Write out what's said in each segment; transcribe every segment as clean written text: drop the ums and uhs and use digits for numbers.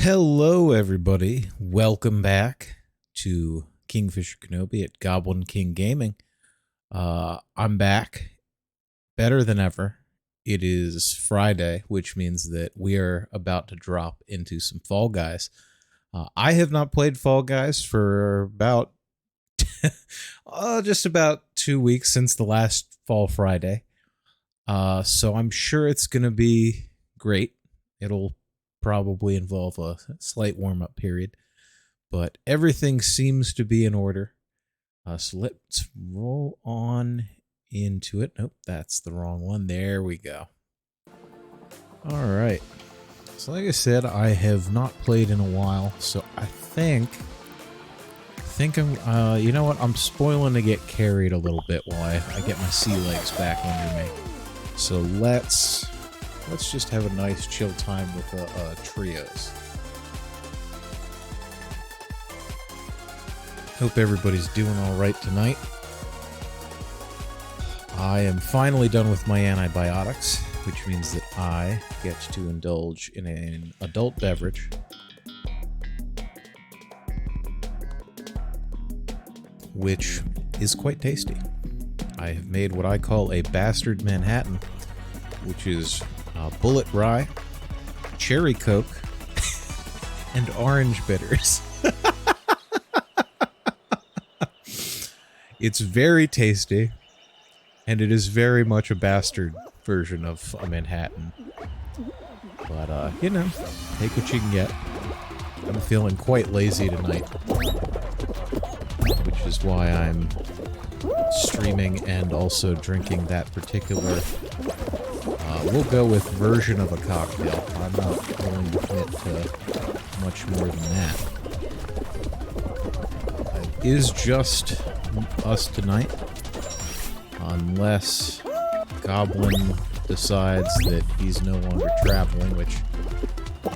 Hello, everybody. Welcome back to Kingfisher Kenobi at Goblin King Gaming. I'm back, better than ever. It is Friday, which means that we are about to drop into some Fall Guys. I have not played Fall Guys for about just about 2 weeks since the last Fall Friday. So I'm sure it's going to be great. It'll probably involve a slight warm-up period, but everything seems to be in order. So let's roll on into it. Nope, that's the wrong one. There we go. All right. So like I said, I have not played in a while, so I think I'm, you know what? I'm spoiling to get carried a little bit while I get my sea legs back under me. So let's just have a nice chill time with trios. Hope everybody's doing all right tonight. I am finally done with my antibiotics, which means that I get to indulge in an adult beverage. Which is quite tasty. I have made what I call a bastard Manhattan, which is bullet rye, cherry coke, and orange bitters. It's very tasty, and it is very much a bastard version of a Manhattan. But, you know, take what you can get. I'm feeling quite lazy tonight, which is why I'm streaming and also drinking that particular we'll go with version of a cocktail. I'm not willing to commit to much more than that. It is just us tonight, unless Goblin decides that he's no longer traveling, which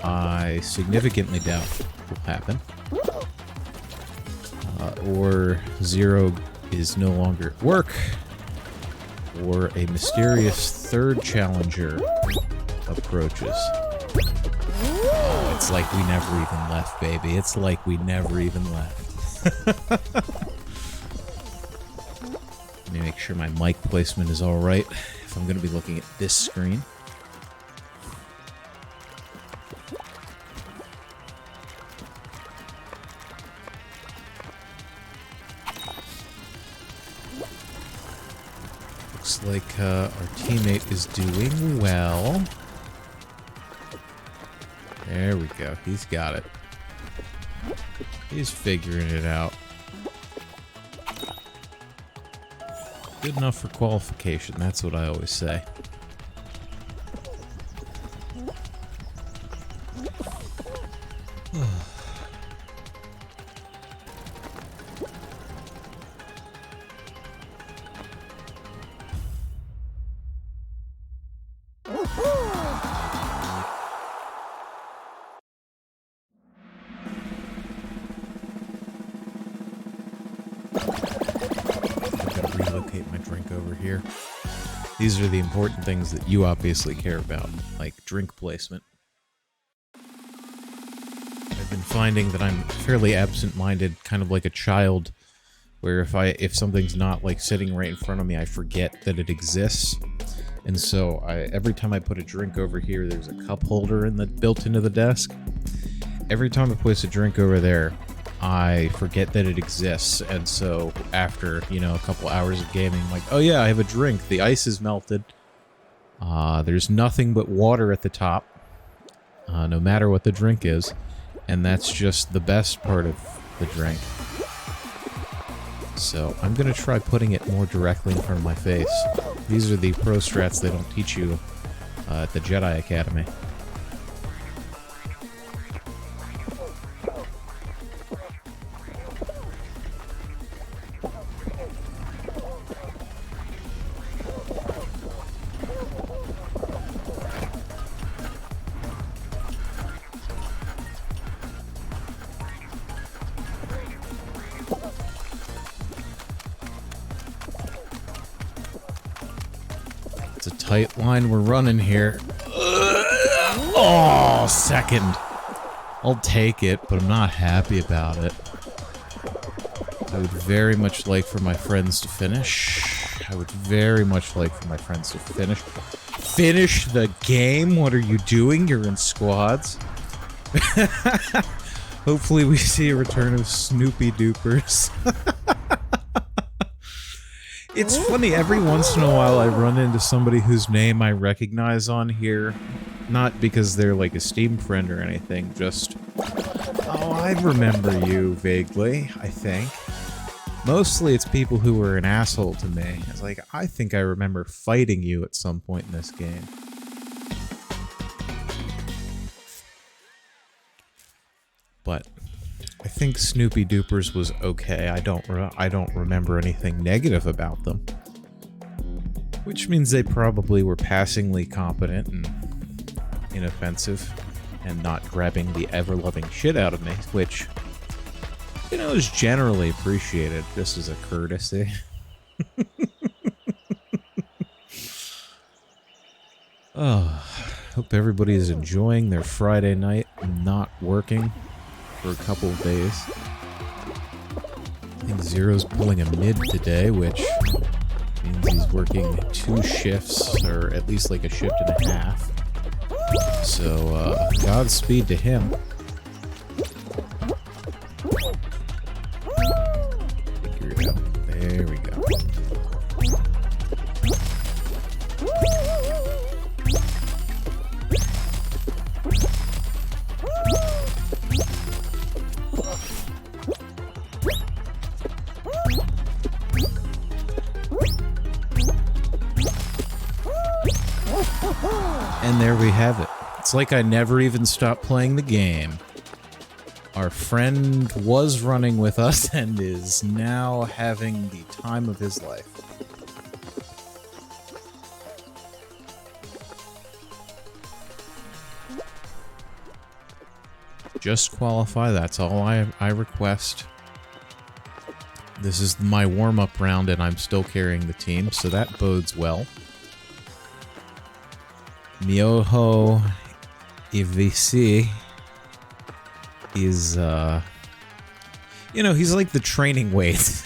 I significantly doubt will happen. Or Zero is no longer at work, or a mysterious third challenger approaches. Oh, it's like we never even left, baby. It's like we never even left. Let me make sure my mic placement is alright if I'm going to be looking at this screen. Looks like our teammate is doing well. There we go. He's got it. He's figuring it out. Good enough for qualification. That's what I always say. Relocate my drink over here. These are the important things that you obviously care about, like drink placement. I've been finding that I'm fairly absent-minded, kind of like a child, where if something's not like sitting right in front of me, I forget that it exists. And so every time I put a drink over here, there's a cup holder built into the desk. Every time I place a drink over there, I forget that it exists, and so after, you know, a couple hours of gaming, I'm like, oh yeah, I have a drink. The ice is melted. There's nothing but water at the top, no matter what the drink is, and that's just the best part of the drink. So I'm going to try putting it more directly in front of my face. These are the pro strats they don't teach you at the Jedi Academy. It's a tight line we're running here. Oh, second. I'll take it, but I'm not happy about it. I would very much like for my friends to finish. I would very much like for my friends to finish. Finish the game? What are you doing? You're in squads. Hopefully we see a return of Snoopy Doopers. It's funny, every once in a while I run into somebody whose name I recognize on here. Not because they're like a Steam friend or anything, just... Oh, I remember you vaguely, I think. Mostly it's people who were an asshole to me. It's like, I think I remember fighting you at some point in this game. But I think Snoopy Doopers was okay. I don't remember anything negative about them. Which means they probably were passingly competent and inoffensive and not grabbing the ever-loving shit out of me, which, you know, is generally appreciated just as a courtesy. Oh, hope everybody is enjoying their Friday night and not working for a couple of days. I think Zero's pulling a mid today, which means he's working 2 shifts, or at least like a shift and a half. So, Godspeed to him. Figure it out. There we go. And there we have it. It's like I never even stopped playing the game. Our friend was running with us and is now having the time of his life. Just qualify, that's all I request. This is my warm-up round and I'm still carrying the team, so that bodes well. Myoho EVC is, you know, he's like the training weight.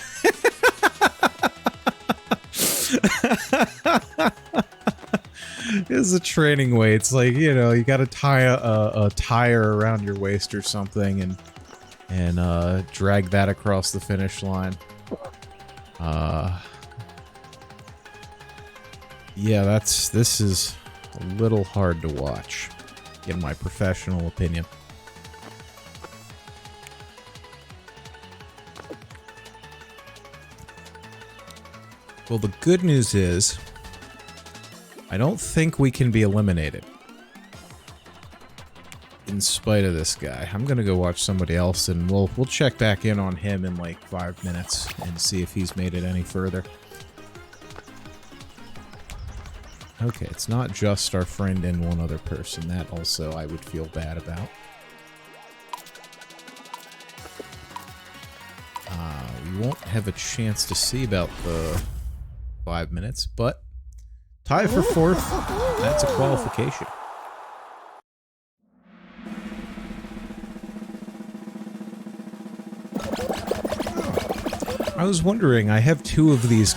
It's a training weight. It's like, you know, you gotta tie a tire around your waist or something and drag that across the finish line. Yeah, this is a little hard to watch, in my professional opinion. Well, the good news is, I don't think we can be eliminated. In spite of this guy. I'm gonna go watch somebody else and we'll check back in on him in like 5 minutes and see if he's made it any further. Okay, it's not just our friend and one other person. That also I would feel bad about. We won't have a chance to see about the 5 minutes, but tie for 4th, that's a qualification. I was wondering, I have 2 of these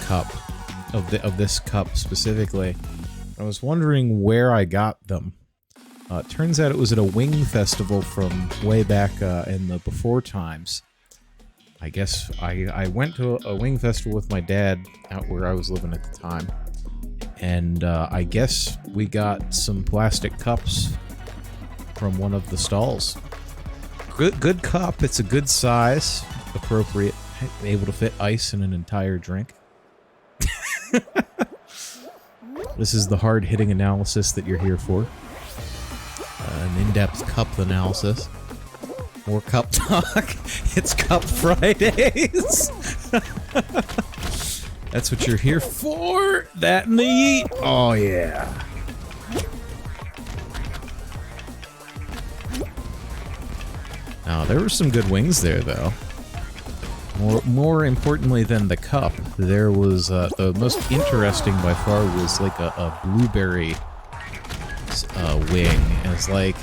of this cup specifically. I was wondering where I got them. It turns out it was at a wing festival from way back in the before times. I guess I went to a wing festival with my dad out where I was living at the time. And I guess we got some plastic cups from one of the stalls. Good cup, it's a good size, appropriate, able to fit ice in an entire drink. This is the hard-hitting analysis that you're here for. An in-depth cup analysis. More cup talk. It's Cup Fridays. That's what you're here for. That and the yeet. Oh, yeah. Now, there were some good wings there, though. More importantly than the cup, there was the most interesting by far was like a blueberry wing. And it's like,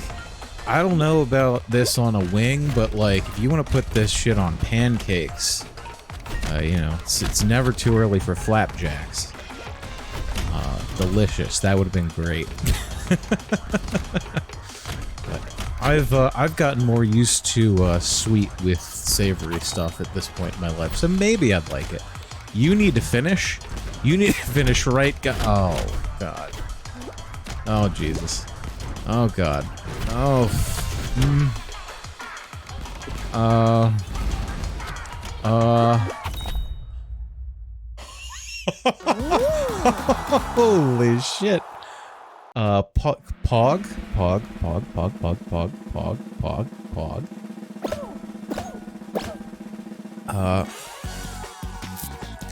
I don't know about this on a wing, but like, if you want to put this shit on pancakes, you know, it's never too early for flapjacks. Delicious. That would have been great. But I've gotten more used to sweet with savory stuff at this point in my life, so maybe I'd like it. You need to finish. You need to finish right. Oh God. Oh Jesus. Oh God. Oh. Holy shit. Pog.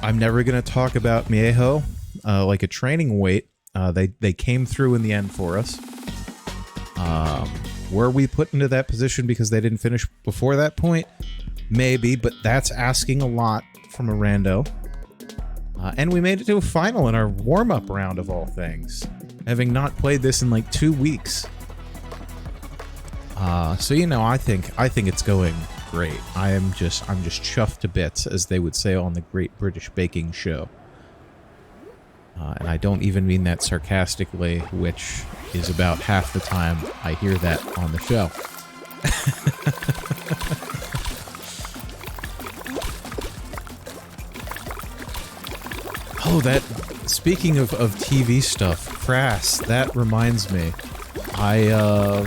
I'm never gonna talk about Miejo, like a training weight. They came through in the end for us. Were we put into that position because they didn't finish before that point? Maybe, but that's asking a lot from a rando. And we made it to a final in our warm-up round of all things, having not played this in like 2 weeks. So you know, I think it's going great. I'm just chuffed to bits, as they would say on the Great British Baking Show. And I don't even mean that sarcastically, which is about half the time I hear that on the show. Oh, that... Speaking of TV stuff, crass, that reminds me. I,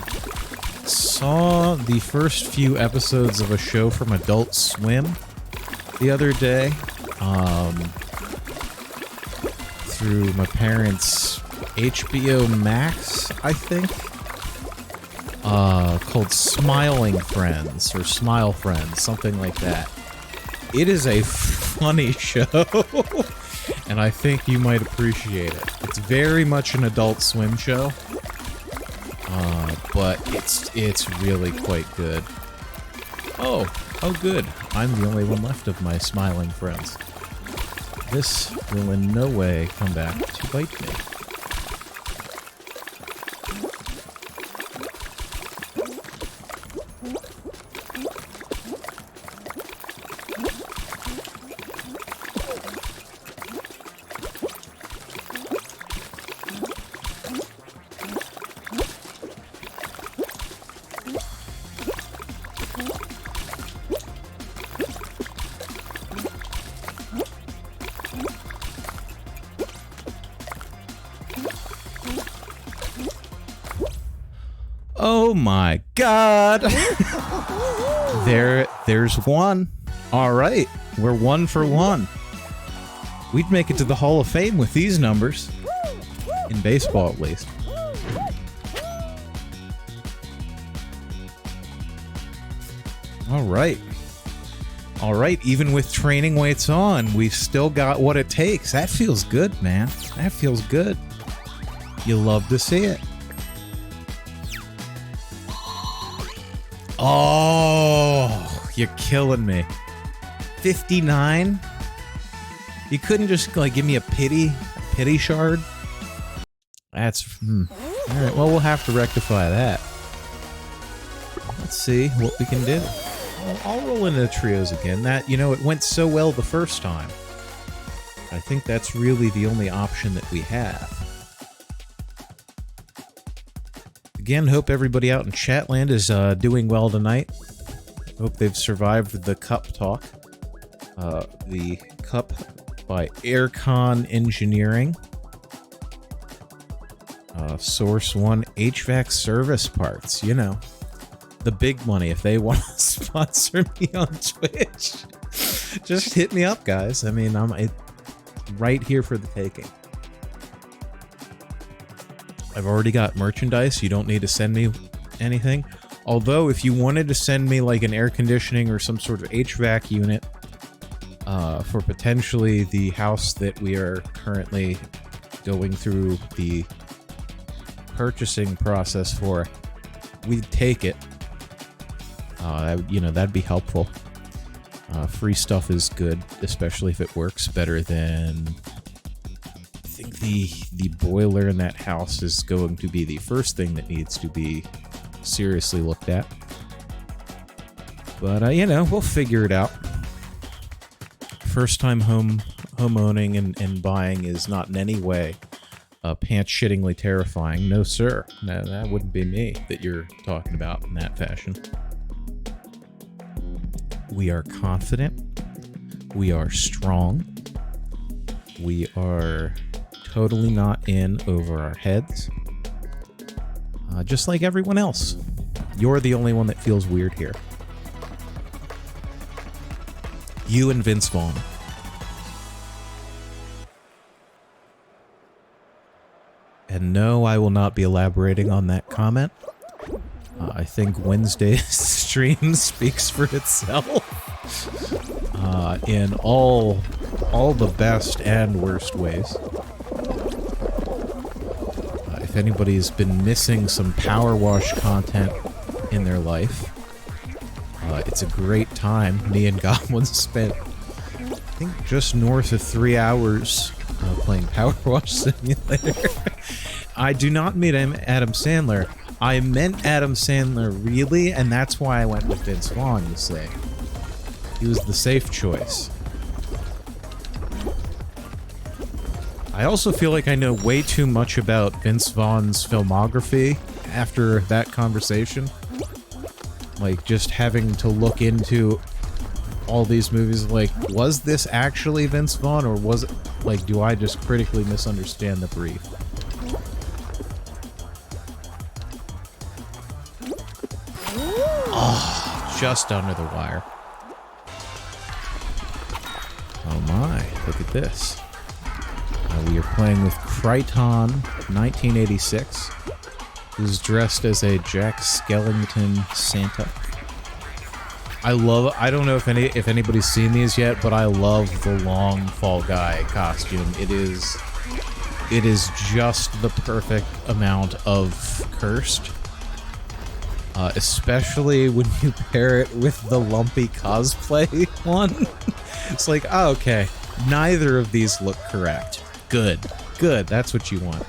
saw the first few episodes of a show from Adult Swim the other day, through my parents' HBO Max, I think, called Smiling Friends, or Smile Friends, something like that. It is a funny show, and I think you might appreciate it. It's very much an Adult Swim show, but it's really quite good. Oh good. I'm the only one left of my smiling friends. This will in no way come back to bite me. Oh my God! There's one. All right, we're 1 for 1. We'd make it to the Hall of Fame with these numbers, in baseball at least. All right. All right, even with training weights on, we've still got what it takes. That feels good, man. That feels good. You love to see it. Oh, you're killing me. 59? You couldn't just, like, give me a pity shard? That's, Alright, well, we'll have to rectify that. Let's see what we can do. I'll roll into the trios again. That, you know, it went so well the first time. I think that's really the only option that we have. Again, hope everybody out in Chatland is doing well tonight. Hope they've survived the cup talk. The cup by Aircon Engineering. Source 1 HVAC service parts, you know. The big money if they want to sponsor me on Twitch. Just hit me up, guys. I mean, I'm right here for the taking. I've already got merchandise. You don't need to send me anything. Although, if you wanted to send me like an air conditioning or some sort of HVAC unit for potentially the house that we are currently going through the purchasing process for, we'd take it. You know, that'd be helpful. Free stuff is good, especially if it works better than... I think the boiler in that house is going to be the first thing that needs to be seriously looked at. But, you know, we'll figure it out. First time home owning and buying is not in any way pants-shittingly terrifying. No, sir. No, that wouldn't be me that you're talking about in that fashion. We are confident. We are strong. We are totally not in over our heads. Just like everyone else. You're the only one that feels weird here. You and Vince Vaughn. And no, I will not be elaborating on that comment. I think Wednesday's stream speaks for itself. In all the best and worst ways. If anybody's been missing some Power Wash content in their life, it's a great time. Me and Goblin spent, I think, just north of 3 hours playing Power Wash Simulator. I do not mean Adam Sandler. I meant Adam Sandler, really, and that's why I went with Vince Vaughn, you say. He was the safe choice. I also feel like I know way too much about Vince Vaughn's filmography after that conversation. Like, just having to look into all these movies, like, was this actually Vince Vaughn, or was it, like, do I just critically misunderstand the brief? Oh, just under the wire. Oh my, look at this. We are playing with Crichton, 1986, who's dressed as a Jack Skellington Santa. I don't know if anybody's seen these yet, but I love the long Fall Guy costume. It is just the perfect amount of cursed. Especially when you pair it with the lumpy cosplay one. It's like, oh, okay, neither of these look correct. Good. Good. That's what you want.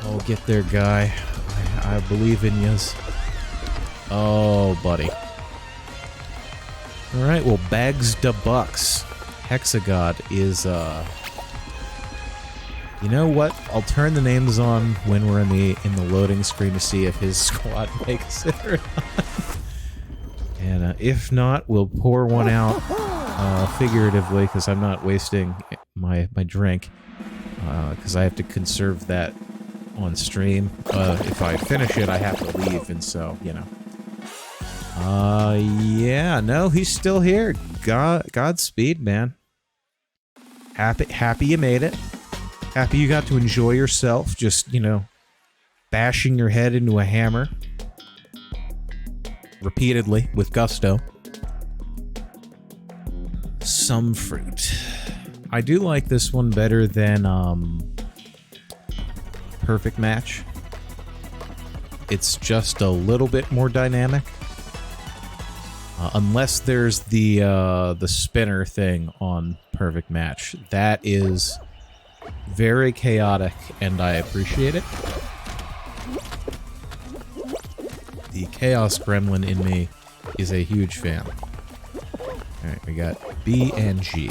Oh, get there, guy. I believe in yous. Oh, buddy. Alright, well, Bags da Bucks. Hexagod is, you know what? I'll turn the names on when we're in the loading screen to see if his squad makes it or not. And if not, we'll pour one out figuratively, because I'm not wasting my drink, because I have to conserve that on stream. If I finish it, I have to leave, and so, you know. Yeah, no, he's still here. Godspeed, man. Happy you made it. Happy you got to enjoy yourself, just, you know, bashing your head into a hammer. Repeatedly, with gusto. Some fruit. I do like this one better than, Perfect Match. It's just a little bit more dynamic. Unless there's the spinner thing on Perfect Match. That is very chaotic, and I appreciate it. The Chaos Gremlin in me is a huge fan. Alright, we got B and G.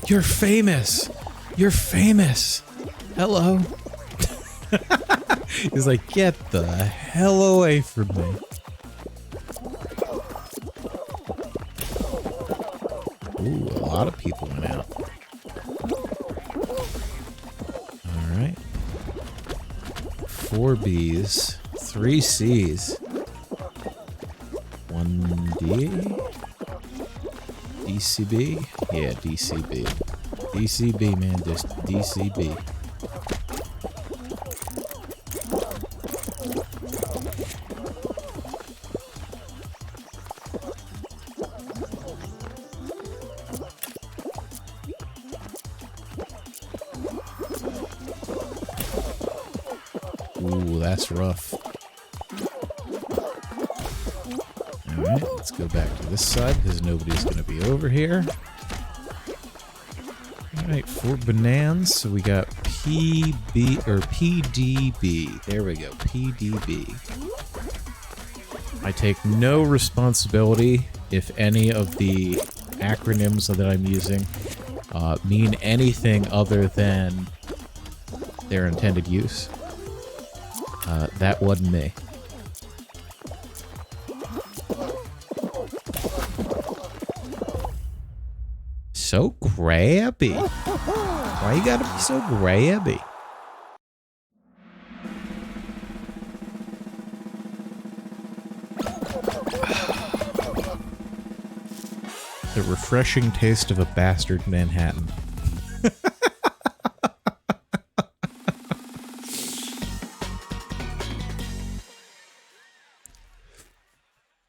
You're famous! You're famous! Hello? He's like, get the hell away from me. Ooh, a lot of people went out. Alright. 4 Bs, 3 Cs, 1 D, DCB? Yeah, DCB. DCB, man, just DCB. Ooh, that's rough. Alright, let's go back to this side because nobody's going to be over here. Alright, 4 bananas. So we got PB or PDB. There we go, PDB. I take no responsibility if any of the acronyms that I'm using mean anything other than their intended use. That wasn't me. So grabby. Why you gotta be so grabby? The refreshing taste of a bastard Manhattan.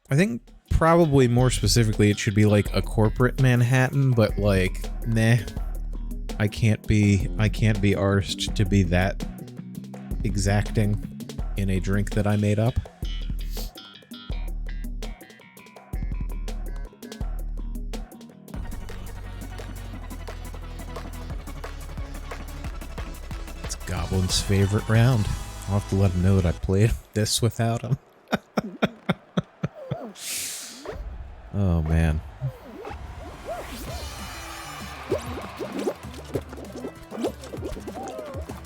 I think probably more specifically it should be like a corporate Manhattan, but like, nah. I can't be arsed to be that exacting in a drink that I made up. It's Goblin's favorite round. I'll have to let him know that I played this without him. Oh, man.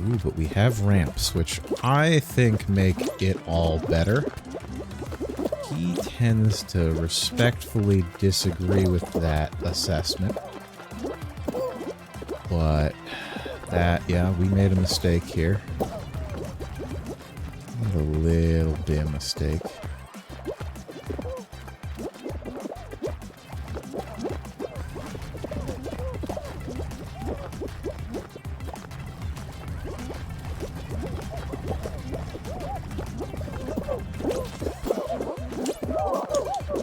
Ooh, but we have ramps, which I think make it all better. He tends to respectfully disagree with that assessment. But that, yeah, we made a mistake here. A little bit of mistake.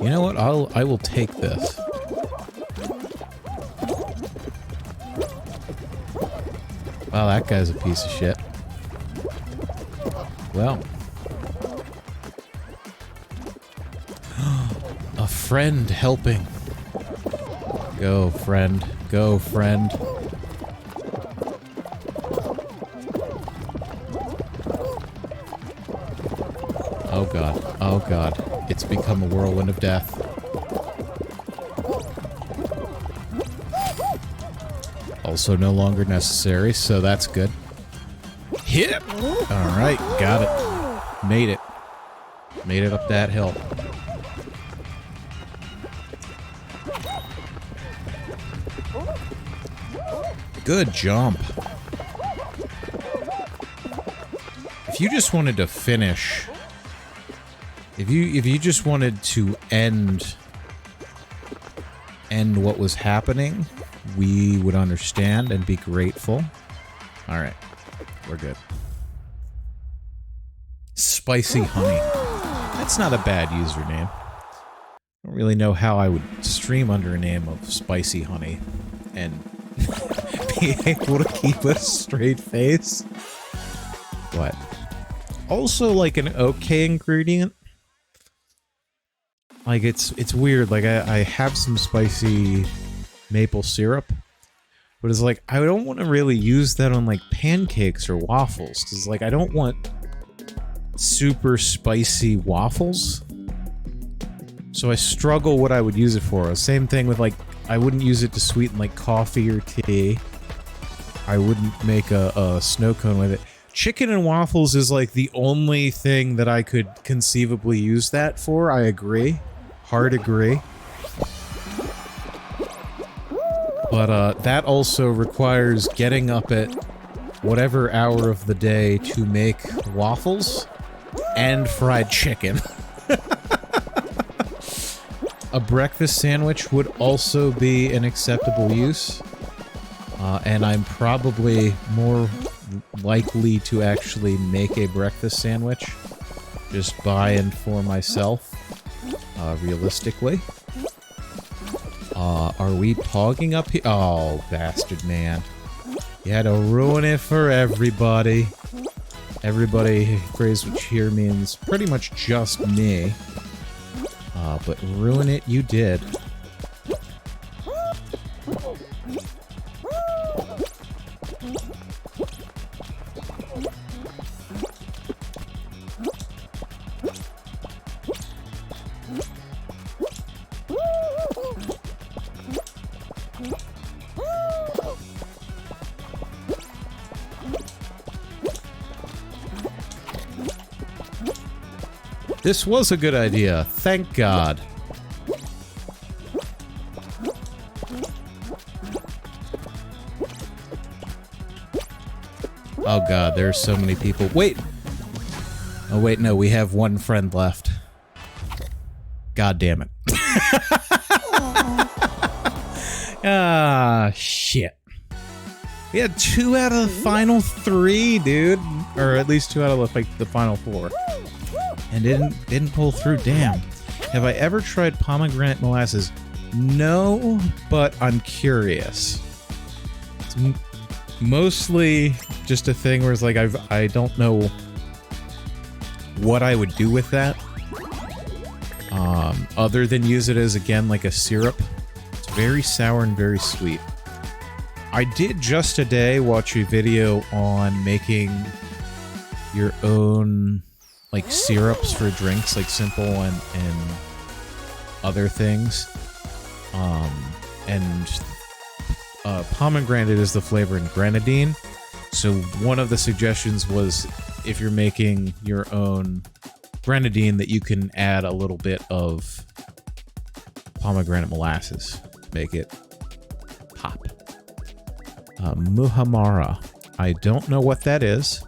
You know what? I will take this. Wow, that guy's a piece of shit. Well. A friend helping. Go, friend. Go, friend. Oh god. Oh god. It's become a whirlwind of death. Also no longer necessary, so that's good. Hit! Alright, got it. Made it. Made it up that hill. Good jump. If you just wanted to finish... If you just wanted to end what was happening, we would understand and be grateful. Alright. We're good. Spicy Honey. That's not a bad username. I don't really know how I would stream under a name of Spicy Honey and be able to keep a straight face. What? Also, like, an okay ingredient. Like, it's weird. Like, I have some spicy maple syrup. But it's like, I don't want to really use that on, like, pancakes or waffles. Because, like, I don't want super spicy waffles. So I struggle what I would use it for. Same thing with, like, I wouldn't use it to sweeten, like, coffee or tea. I wouldn't make a snow cone with it. Chicken and waffles is, like, the only thing that I could conceivably use that for. I agree. Hard agree. But, that also requires getting up at whatever hour of the day to make waffles and fried chicken. A breakfast sandwich would also be an acceptable use. And I'm probably more likely to actually make a breakfast sandwich. Just by and for myself. Realistically. Are we pogging up here? Oh, bastard man. You had to ruin it for everybody. Everybody, phrase which here means pretty much just me. But ruin it you did. This was a good idea. Thank God. Oh God, there's so many people. Wait! Oh wait, no, we have one friend left. God damn it. Ah, shit. We had 2 out of the final 3, dude. Or at least 2 out of the final 4. And didn't pull through. Damn. Have I ever tried pomegranate molasses? No, but I'm curious. It's mostly just a thing where it's like I don't know what I would do with that. Other than use it as, again, like a syrup. It's very sour and very sweet. I did just today watch a video on making your own, like, syrups for drinks, like simple and other things. Pomegranate is the flavor in grenadine. So one of the suggestions was if you're making your own grenadine that you can add a little bit of pomegranate molasses. Make it pop. Muhammara. I don't know what that is.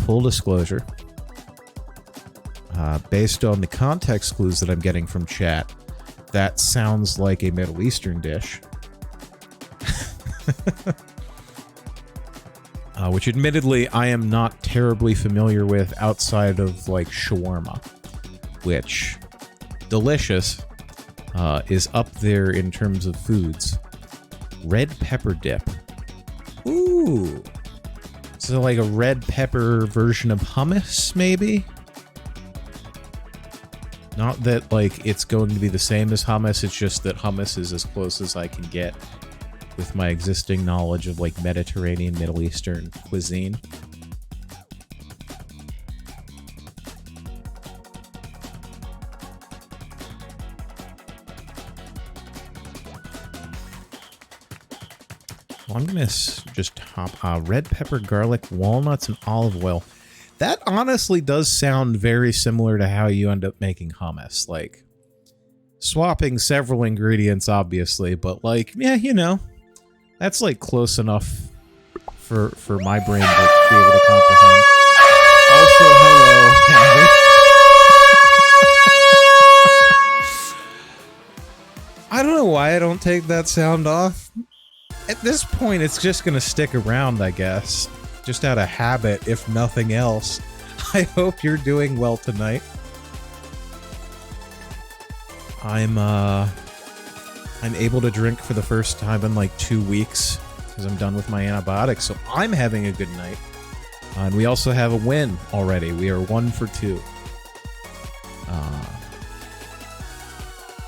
Full disclosure. Based on the context clues that I'm getting from chat, that sounds like a Middle Eastern dish. Which admittedly I am not terribly familiar with outside of, like, shawarma. Which, delicious, is up there in terms of foods. Red pepper dip. Ooh! So like a red pepper version of hummus, maybe? Not that, like, it's going to be the same as hummus, it's just that hummus is as close as I can get with my existing knowledge of, like, Mediterranean, Middle Eastern cuisine. Well, I'm gonna just hop red pepper, garlic, walnuts, and olive oil. That honestly does sound very similar to how you end up making hummus. Like, swapping several ingredients, obviously, but, like, yeah, you know, that's, like, close enough for my brain to be able to comprehend. Also, hello, Henry. I don't know why I don't take that sound off. At this point, it's just gonna stick around, I guess. Just out of habit, if nothing else. I hope you're doing well tonight. I'm able to drink for the first time in, like, 2 weeks, because I'm done with my antibiotics, so I'm having a good night. And we also have a win already. We are 1 for 2.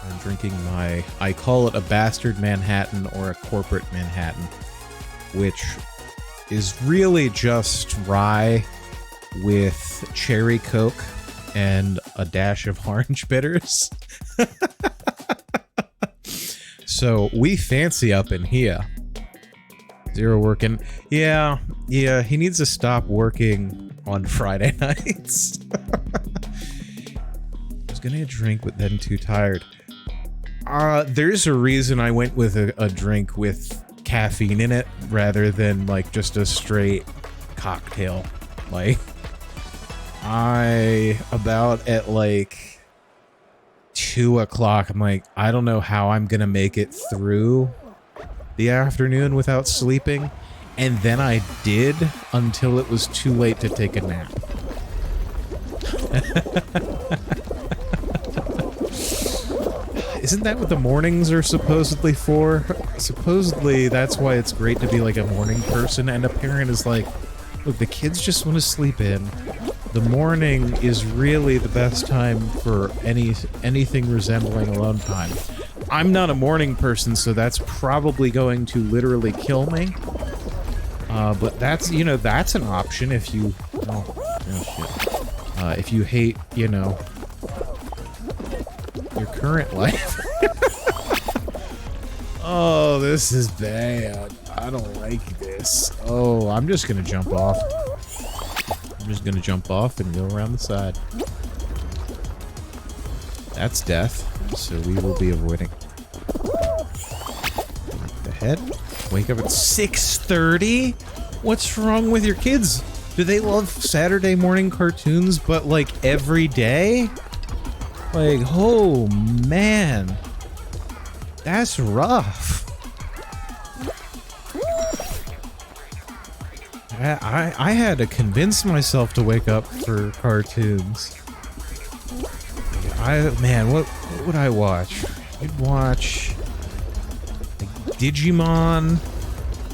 I'm drinking my... I call it a bastard Manhattan or a corporate Manhattan, which is really just rye with cherry Coke and a dash of orange bitters. So we fancy up in here. Zero working. Yeah, he needs to stop working on Friday nights. I was gonna drink, but then too tired. There's a reason I went with a drink with caffeine in it rather than, like, just a straight cocktail. Like, about at, like, 2 o'clock, I'm like, I don't know how I'm gonna make it through the afternoon without sleeping. And then I did until it was too late to take a nap. Isn't that what the mornings are supposedly for? Supposedly that's why it's great to be, like, a morning person, and a parent is like, look, the kids just want to sleep in. The morning is really the best time for anything resembling alone time. I'm not a morning person, so that's probably going to literally kill me. But that's, you know, that's an option if you... Oh shit. If you hate, you know, your current life. Oh, this is bad. I don't like this. Oh, I'm just gonna jump off. I'm just gonna jump off and go around the side. That's death. So we will be avoiding. The head. Wake up at 6:30? What's wrong with your kids? Do they love Saturday morning cartoons, but like every day? Like, oh man. That's rough. I had to convince myself to wake up for cartoons. Man, what would I watch? I'd watch like, Digimon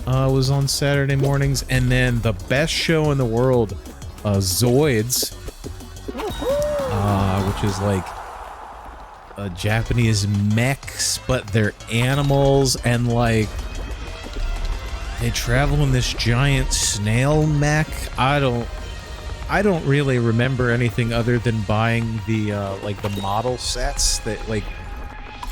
was on Saturday mornings, and then the best show in the world, Zoids, which is like Japanese mechs, but they're animals, and like they travel in this giant snail mech. I don't really remember anything other than buying the like the model sets that, like,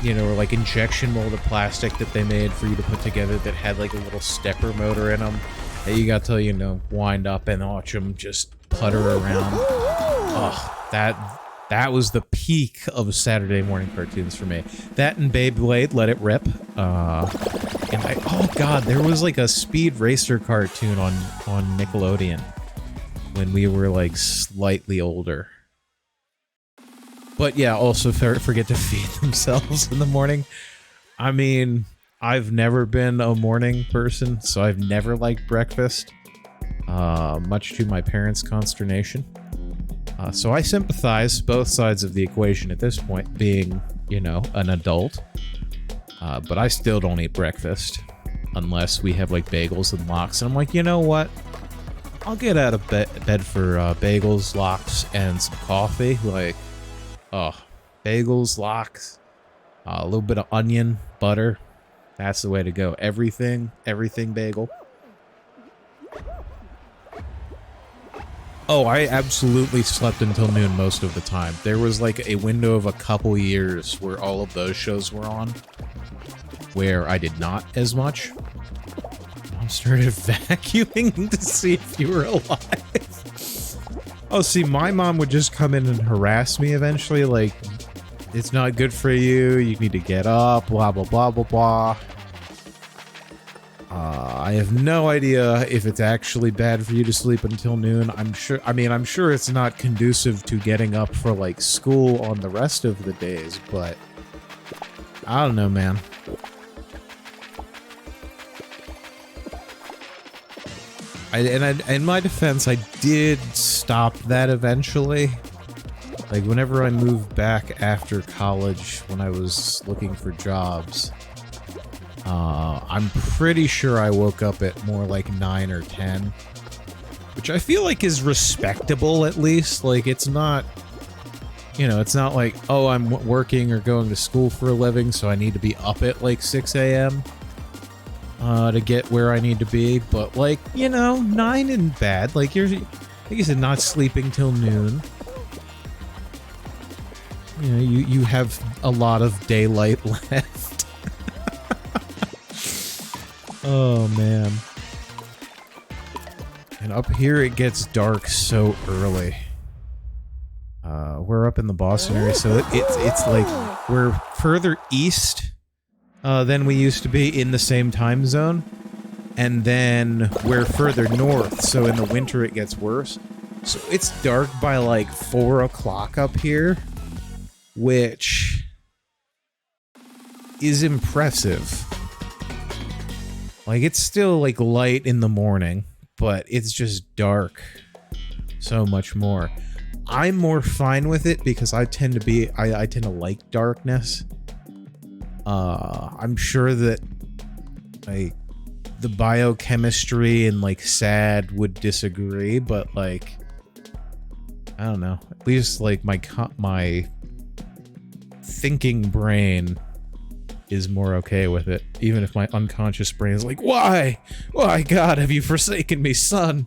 you know, or like injection molded plastic that they made for you to put together that had like a little stepper motor in them that you got to, you know, wind up and watch them just putter around. Oh, that was the peak of Saturday morning cartoons for me. That and Beyblade, Let It Rip. And oh god, there was like a Speed Racer cartoon on Nickelodeon when we were like slightly older. But yeah, also forget to feed themselves in the morning. I mean, I've never been a morning person, so I've never liked breakfast, much to my parents' consternation. So I sympathize both sides of the equation at this point, being, you know, an adult. But I still don't eat breakfast unless we have like bagels and lox. And I'm like, you know what? I'll get out of bed for bagels, lox, and some coffee. Like, oh, bagels, lox, a little bit of onion, butter. That's the way to go. Everything bagel. Oh, I absolutely slept until noon most of the time. There was like a window of a couple years where all of those shows were on, where I did not as much. Mom started vacuuming to see if you were alive. Oh, see, my mom would just come in and harass me eventually, like, it's not good for you, you need to get up, blah, blah, blah, blah, blah. I have no idea if it's actually bad for you to sleep until noon. I'm sure it's not conducive to getting up for, like, school on the rest of the days, but I don't know, man. In my defense, I did stop that eventually. Like, whenever I moved back after college, when I was looking for jobs, I'm pretty sure I woke up at more like 9 or 10, which I feel like is respectable at least. Like, it's not, you know, it's not like, oh, I'm working or going to school for a living, so I need to be up at like 6 a.m. To get where I need to be. But like, you know, 9 isn't bad. Like, you're, like you said, not sleeping till noon. You know, you have a lot of daylight left. Oh, man. And up here, it gets dark so early. We're up in the Boston area, so it's like we're further east than we used to be in the same time zone. And then we're further north, so in the winter it gets worse. So it's dark by like 4 o'clock up here, which is impressive. Like, it's still, like, light in the morning, but it's just dark so much more. I'm more fine with it because I tend to like darkness. I'm sure that, like, the biochemistry and, like, SAD would disagree, but, like, I don't know. At least, like, my thinking brain is more okay with it, even if my unconscious brain is like, why God have you forsaken me, son?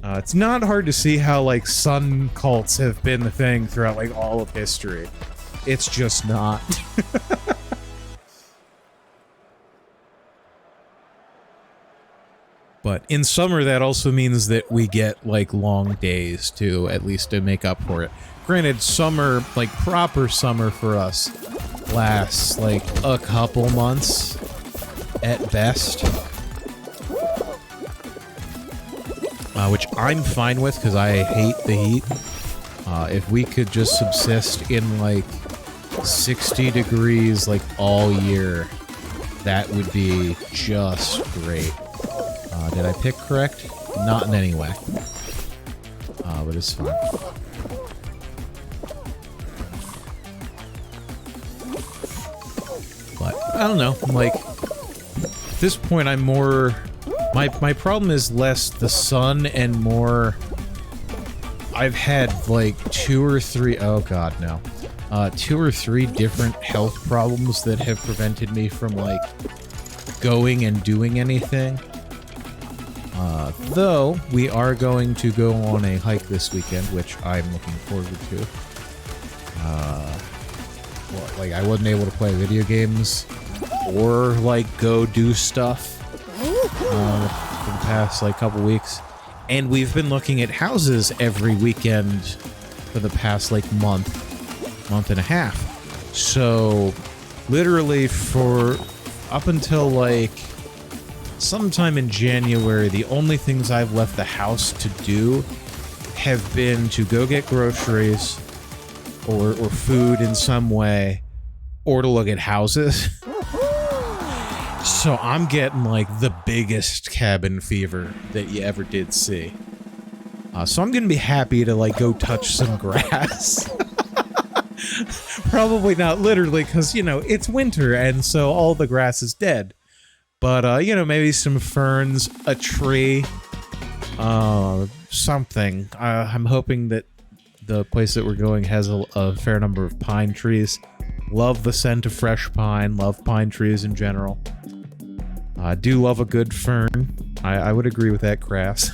It's not hard to see how, like, sun cults have been the thing throughout, like, all of history. It's just not. But in summer, that also means that we get, like, long days, too, at least to make up for it. Granted, summer, like proper summer for us, lasts like a couple months at best. Which I'm fine with because I hate the heat. If we could just subsist in like 60 degrees like all year, that would be just great. Did I pick correct? Not in any way. But it's fine. But, I don't know, like, at this point I'm more... My problem is less the sun and more... I've had, like, 2 or 3... Oh god, no. 2 or 3 different health problems that have prevented me from, like, going and doing anything. Though, we are going to go on a hike this weekend, which I'm looking forward to. Well, like, I wasn't able to play video games or, like, go do stuff for the past, like, couple weeks. And we've been looking at houses every weekend for the past, like, month and a half. So, literally for up until, like, sometime in January, the only things I've left the house to do have been to go get groceries or food in some way, or to look at houses. So I'm getting, like, the biggest cabin fever that you ever did see. So I'm gonna be happy to, like, go touch some grass. Probably not literally, because, you know, it's winter, and so all the grass is dead. But, you know, maybe some ferns, a tree, something. I'm hoping that the place that we're going has a fair number of pine trees. Love the scent of fresh pine, love pine trees in general. I do love a good fern. I would agree with that, Crass.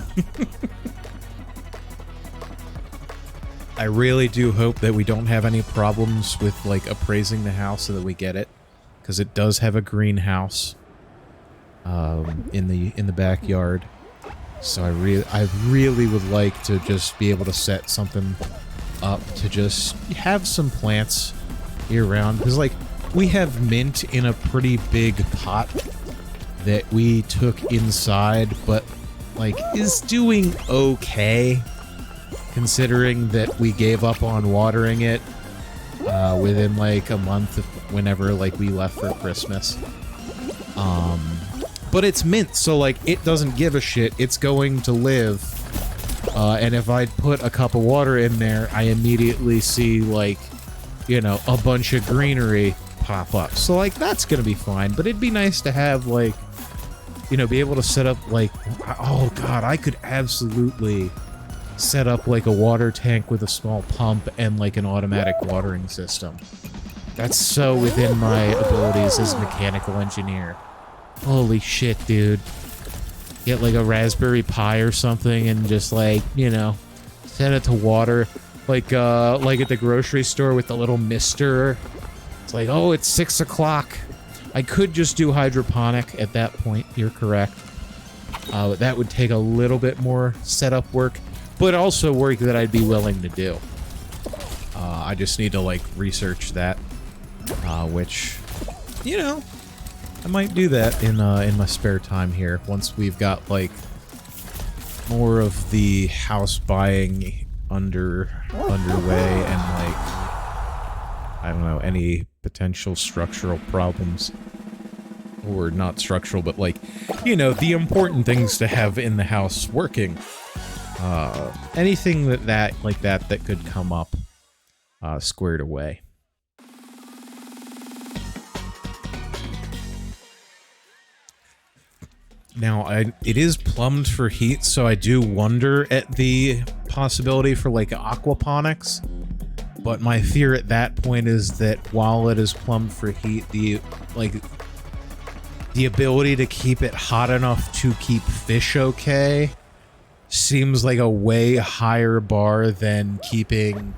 I really do hope that we don't have any problems with, like, appraising the house so that we get it. Because it does have a greenhouse. In the backyard, so I really would like to just be able to set something up to just have some plants year round, because like we have mint in a pretty big pot that we took inside, but like is doing okay considering that we gave up on watering it within like a month whenever like we left for Christmas. But it's mint, so, like, it doesn't give a shit. It's going to live. And if I put a cup of water in there, I immediately see, like, you know, a bunch of greenery pop up. So, like, that's gonna be fine. But it'd be nice to have, like, you know, be able to set up, like... Oh, God, I could absolutely set up, like, a water tank with a small pump and, like, an automatic watering system. That's so within my abilities as a mechanical engineer. Holy shit, dude. Get like a Raspberry Pi or something and just like, you know, set it to water. Like at the grocery store with the little mister. It's like, oh, it's 6 o'clock. I could just do hydroponic at that point. You're correct. That would take a little bit more setup work, but also work that I'd be willing to do. I just need to like research that, which, you know, I might do that in my spare time here once we've got like more of the house buying underway and like I don't know, any potential structural problems, or not structural but like, you know, the important things to have in the house working. Anything that could come up squared away. Now, it is plumbed for heat, so I do wonder at the possibility for, like, aquaponics. But my fear at that point is that while it is plumbed for heat, the ability to keep it hot enough to keep fish okay seems like a way higher bar than keeping,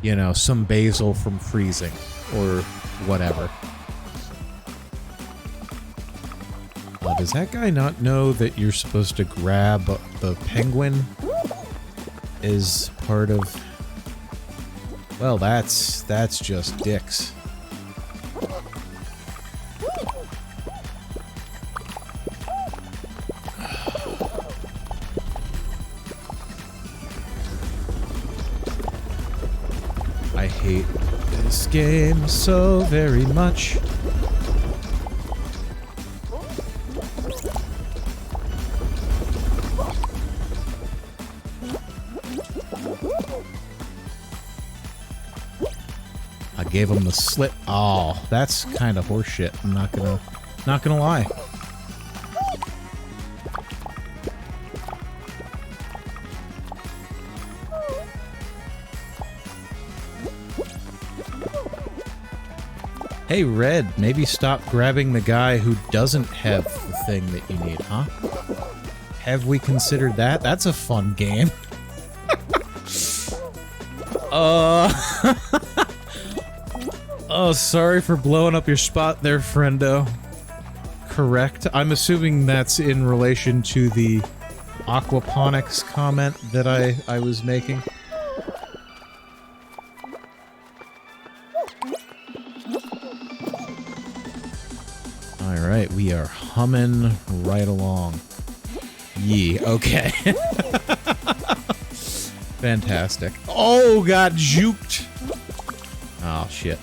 you know, some basil from freezing or whatever. Does that guy not know that you're supposed to grab the penguin as part of Well, that's just dicks. I hate this game so very much. I gave him the slip. Oh, that's kind of horseshit. I'm not gonna lie. Hey, Red, maybe stop grabbing the guy who doesn't have the thing that you need, huh? Have we considered that? That's a fun game. Oh, sorry for blowing up your spot there, friendo. Correct. I'm assuming that's in relation to the aquaponics comment that I was making. Alright, we are humming right along. Yee, okay. Fantastic. Oh, got juked! Oh, shit.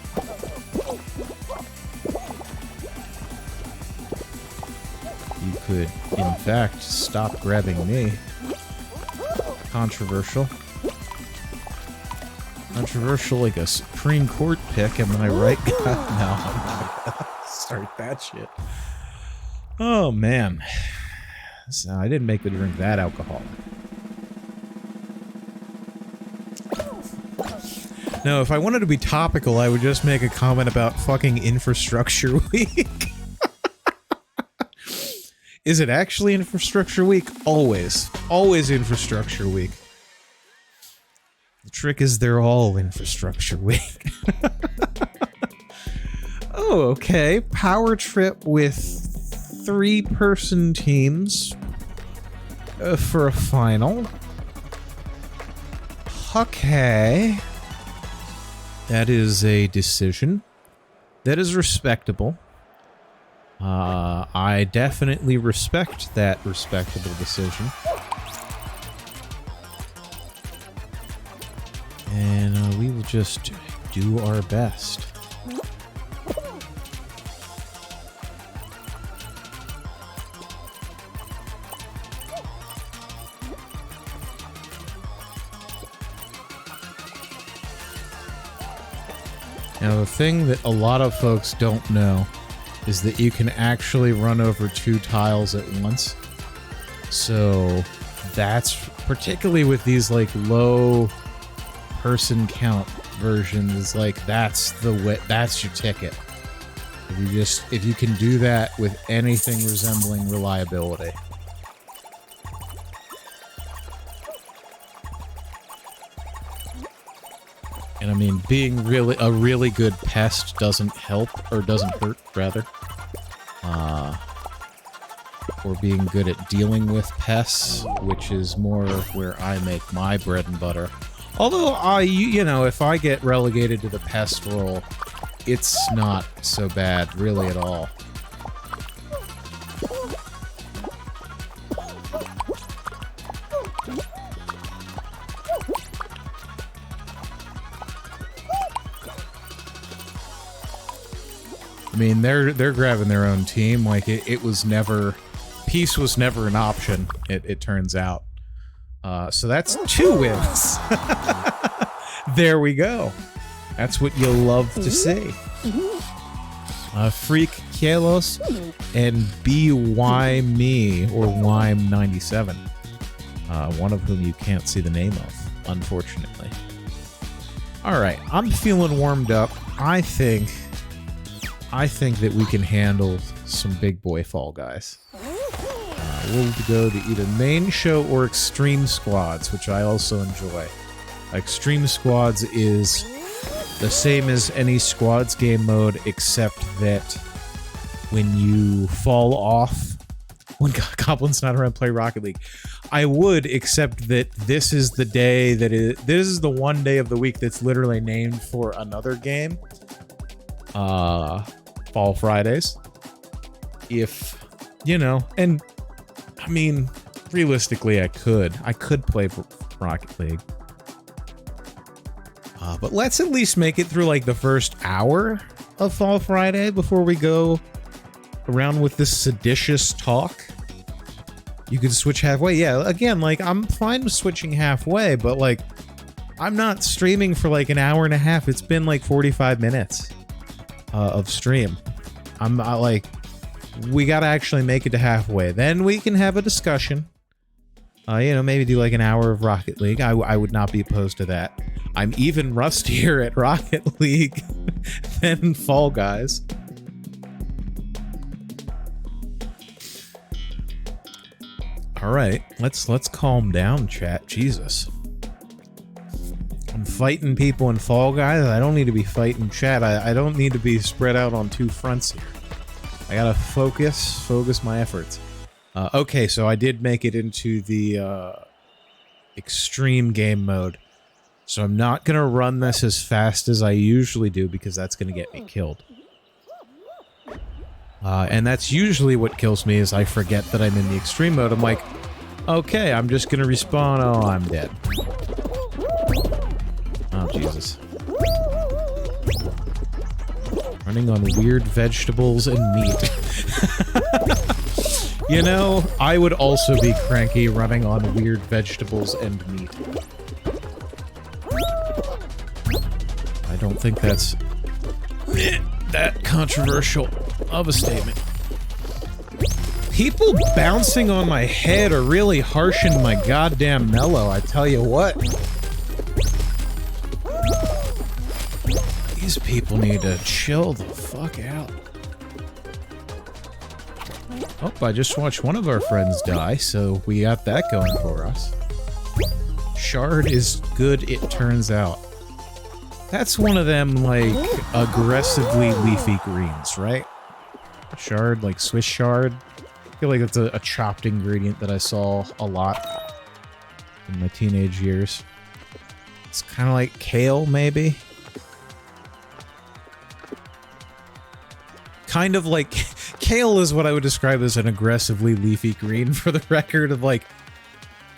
You could, in fact, stop grabbing me. Controversial. Controversial like a Supreme Court pick, am I right? No, I'm not gonna start that shit. Oh, man. So I didn't make the drink that alcoholic. No, if I wanted to be topical, I would just make a comment about fucking Infrastructure Week. Is it actually Infrastructure Week? Always. Always Infrastructure Week. The trick is they're all Infrastructure Week. Oh, okay. Power trip with 3-person teams for a final. Okay. That is a decision. That is respectable. I definitely respect that respectable decision. And we will just do our best. Now, the thing that a lot of folks don't know is that you can actually run over 2 tiles at once. So that's particularly with these like low person count versions, like that's the way, that's your ticket. If you can do that with anything resembling reliability. And I mean, being a really good pest doesn't help, or doesn't hurt, rather. Or being good at dealing with pests, which is more where I make my bread and butter. Although, you know, if I get relegated to the pest role, it's not so bad, really, at all. I mean, they're grabbing their own team. Like, it was never... Peace was never an option, it turns out. So that's 2 wins. There we go. That's what you love to see. Freak Kielos and BY Me, or Lime97. One of whom you can't see the name of, unfortunately. Alright, I'm feeling warmed up. I think that we can handle some big boy Fall Guys. We'll go to either main show or extreme squads, which I also enjoy. Extreme squads is the same as any squads game mode, except that when you fall off when Goblin's not around, play Rocket League. I would, except that this is the day this is the one day of the week that's literally named for another game. Fall Fridays. If, you know, and I mean, realistically, I could play Rocket League. But let's at least make it through like the first hour of Fall Friday before we go around with this seditious talk. You can switch halfway. Yeah, again, like, I'm fine with switching halfway, but like, I'm not streaming for like an hour and a half. It's been like 45 minutes of stream. I'm like, we gotta actually make it to halfway. Then we can have a discussion. You know, maybe do like an hour of Rocket League. I would not be opposed to that. I'm even rustier at Rocket League than Fall Guys. All right, let's calm down, chat. Jesus. I'm fighting people in Fall Guys. I don't need to be fighting chat. I don't need to be spread out on two fronts here. I gotta focus my efforts. Okay, so I did make it into the extreme game mode. So I'm not gonna run this as fast as I usually do because that's gonna get me killed. And that's usually what kills me, is I forget that I'm in the extreme mode. I'm like, okay, I'm just gonna respawn. Oh, I'm dead. Oh, Jesus. Running on weird vegetables and meat. You know, I would also be cranky running on weird vegetables and meat. I don't think that's that controversial of a statement. People bouncing on my head are really harshing my goddamn mellow, I tell you what. These people need to chill the fuck out. Oh, I just watched one of our friends die, so we got that going for us. Shard is good, it turns out. That's one of them, like, aggressively leafy greens, right? Shard, like Swiss chard. I feel like that's a chopped ingredient that I saw a lot in my teenage years. It's kind of like kale, maybe? Kind of like... Kale is what I would describe as an aggressively leafy green, for the record of, like...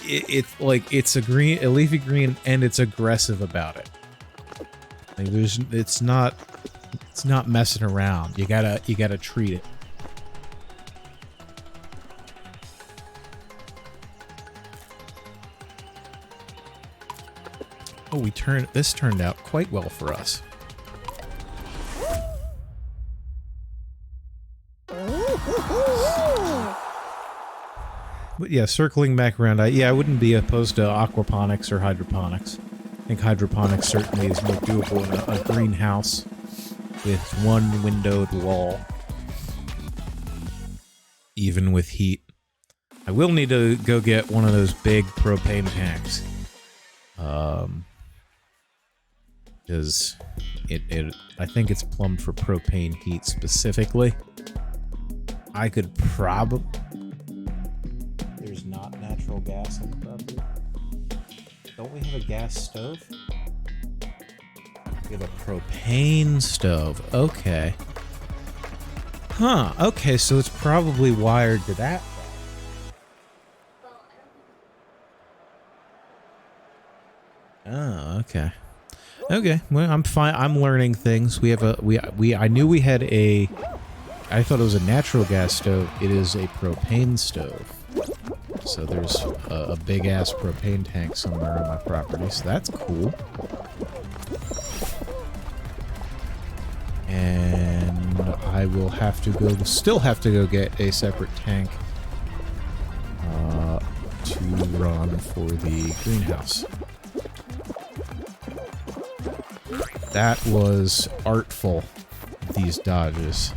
It's like, it's a leafy green, and it's aggressive about it. Like, it's not messing around. You gotta treat it. Oh, this turned out quite well for us. But yeah, circling back around, I wouldn't be opposed to aquaponics or hydroponics. I think hydroponics certainly is more doable in a greenhouse with one windowed wall, even with heat. I will need to go get one of those big propane tanks. Because I think it's plumbed for propane heat specifically. I could probably... There's not natural gas on the property. Don't we have a gas stove? We have a propane stove. Okay. Huh. Okay, so it's probably wired to that. Oh, okay. Okay, well, I'm fine. I'm learning things. We have I knew we had a... I thought it was a natural gas stove. It is a propane stove. So there's a big-ass propane tank somewhere on my property, so that's cool. And I will have to go... Still have to go get a separate tank to run for the greenhouse. That was artful, these dodges.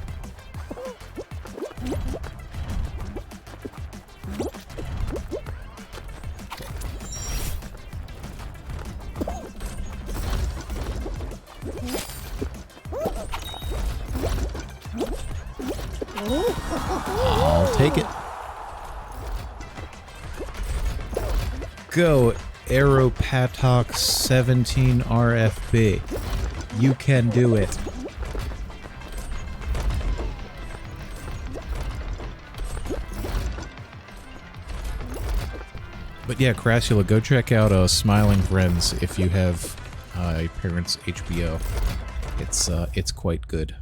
I'll take it. go, Aeropatok 17 RFB. You can do it. But yeah, Crassula, go check out Smiling Friends if you have parents' HBO. It's quite good.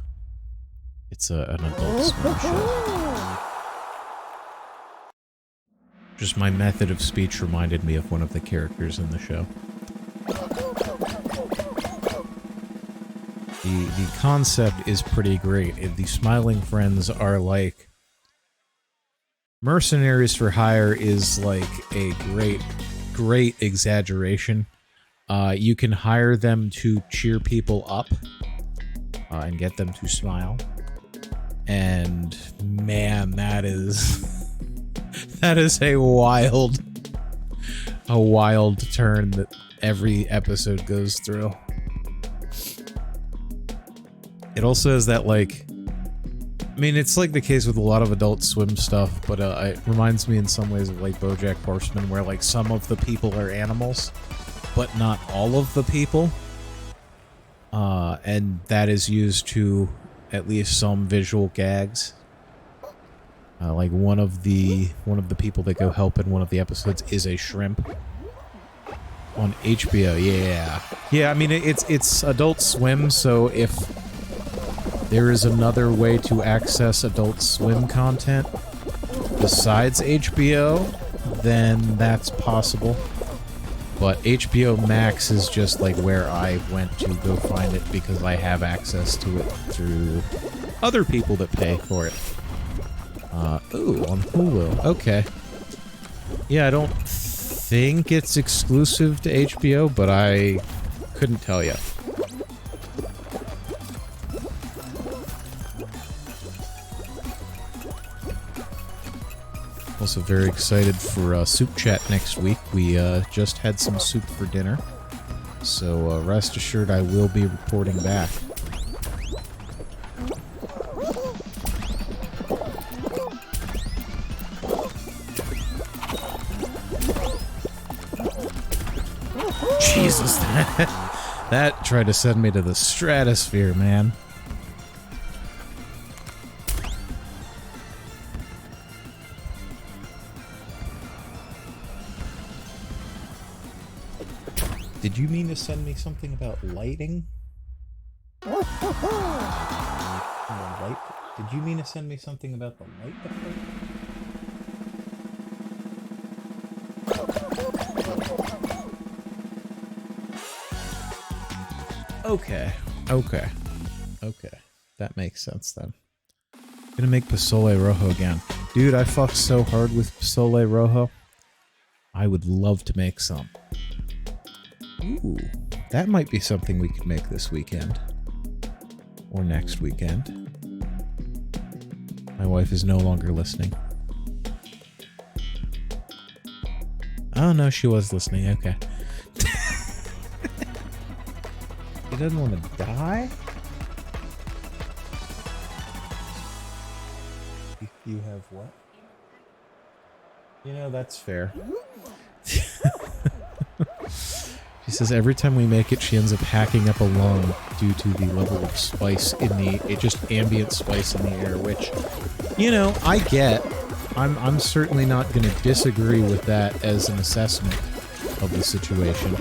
It's an adult swim show. Just my method of speech reminded me of one of the characters in the show. The concept is pretty great. The Smiling Friends are like... Mercenaries for Hire is like a great exaggeration. You can hire them to cheer people up and get them to smile. And man, that is a wild turn that every episode goes through. It also has that, like, I mean, it's like the case with a lot of Adult Swim stuff, but it reminds me in some ways of like BoJack Horseman, where like some of the people are animals, but not all of the people. And that is used to at least some visual gags. Like one of the people that go help in one of the episodes is a shrimp on HBO. Yeah. I mean, it's Adult Swim, so if there is another way to access Adult Swim content besides HBO, then that's possible. But HBO Max is just like where I went to go find it because I have access to it through other people that pay for it. Ooh, on Hulu. Okay. Yeah, I don't think it's exclusive to HBO, but I couldn't tell you. Also very excited for Soup Chat next week. We just had some soup for dinner, so rest assured I will be reporting back. Jesus, that tried to send me to the stratosphere, man. Did you mean to send me something about lighting? Did you mean to send me something about the light department? Okay. That makes sense then. I'm gonna make Pozole Rojo again. Dude, I fucked so hard with Pozole Rojo. I would love to make some. Ooh, that might be something we could make this weekend. Or next weekend. My wife is no longer listening. Oh no, she was listening, okay. He doesn't want to die? You have what? You know, that's fair. She says every time we make it, she ends up hacking up a lung due to the level of spice in the... just ambient spice in the air, which, you know, I get. I'm certainly not going to disagree with that as an assessment of the situation.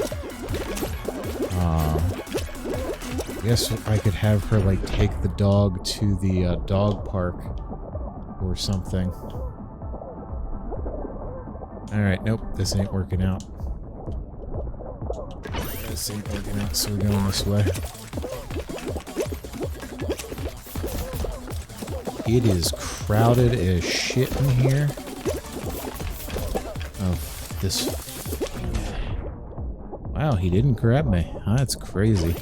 I guess I could have her, like, take the dog to the dog park or something. Alright, nope, this ain't working out. This ain't working out, so we're going this way. It is crowded as shit in here. Oh, this... Wow, he didn't grab me. That's crazy.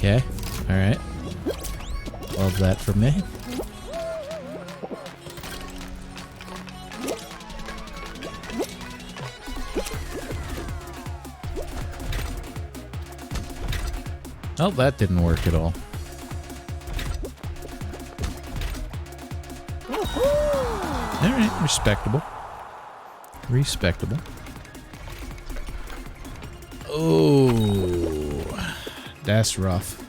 Okay, alright. Love that for me. Oh, that didn't work at all. Alright, respectable. Respectable. Oh, that's rough.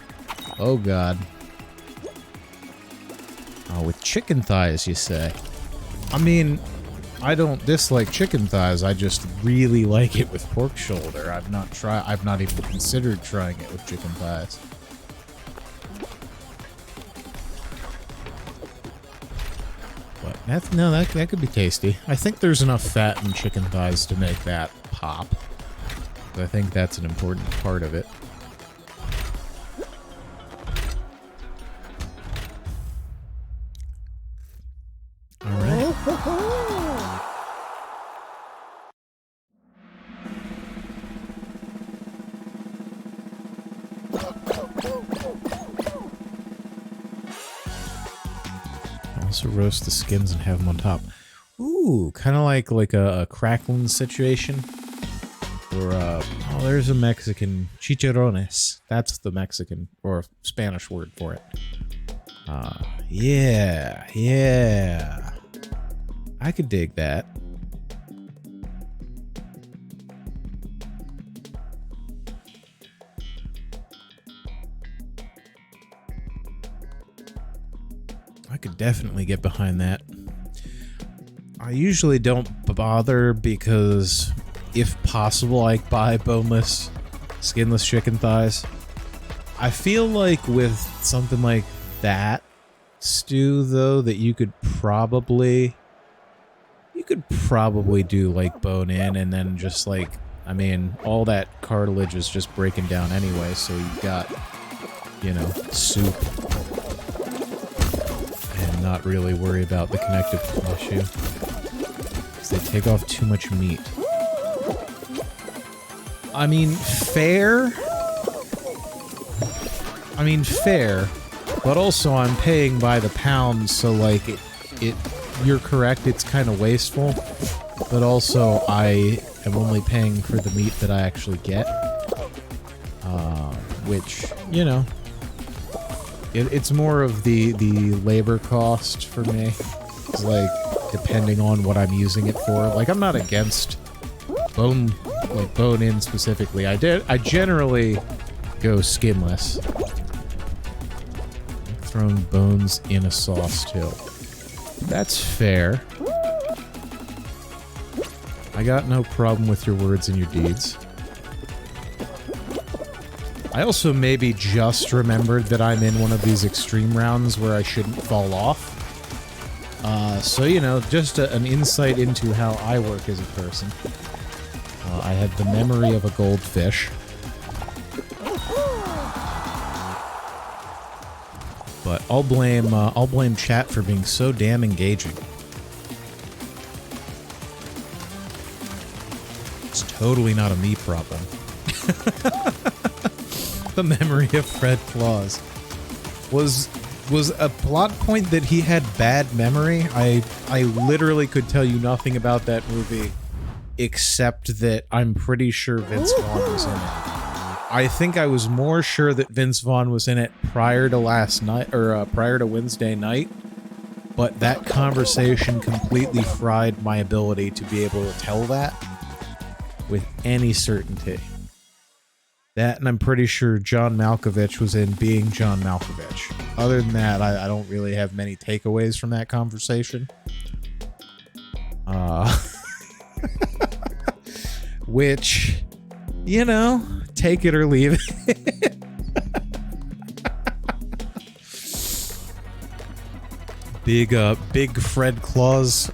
Oh, God. Oh, with chicken thighs, you say? I mean, I don't dislike chicken thighs. I just really like it with pork shoulder. I've not even considered trying it with chicken thighs. But that could be tasty. I think there's enough fat in chicken thighs to make that pop. I think that's an important part of it. All right. Also roast the skins and have them on top. Ooh, kind of like a crackling situation. Or, oh, there's a Mexican, chicharrones. That's the Mexican or Spanish word for it. Yeah. I could dig that. I could definitely get behind that. I usually don't bother because, if possible, I buy boneless, skinless chicken thighs. I feel like with something like that stew, though, that you could probably do like bone in and then just like, I mean, all that cartilage is just breaking down anyway, so you've got, you know, soup. And not really worry about the connective tissue. Because they take off too much meat. I mean, fair. But also I'm paying by the pound, so like you're correct, it's kind of wasteful. But also I am only paying for the meat that I actually get. Which, you know, it's more of the labor cost for me. It's like, depending on what I'm using it for. Like, I'm not against bone in specifically. I generally go skinless. Throwing bones in a sauce too. That's fair. I got no problem with your words and your deeds. I also maybe just remembered that I'm in one of these extreme rounds where I shouldn't fall off. So, you know, just an insight into how I work as a person. I had the memory of a goldfish. But I'll blame chat for being so damn engaging. It's totally not a me problem. The memory of Fred Claus was a plot point that he had bad memory. I literally could tell you nothing about that movie except that I'm pretty sure Vince Vaughn was in it. I think I was more sure that Vince Vaughn was in it prior to last night, or prior to Wednesday night, but that conversation completely fried my ability to be able to tell that with any certainty. That, and I'm pretty sure John Malkovich was in Being John Malkovich. Other than that, I don't really have many takeaways from that conversation. Which, you know, take it or leave it. Big Fred Claus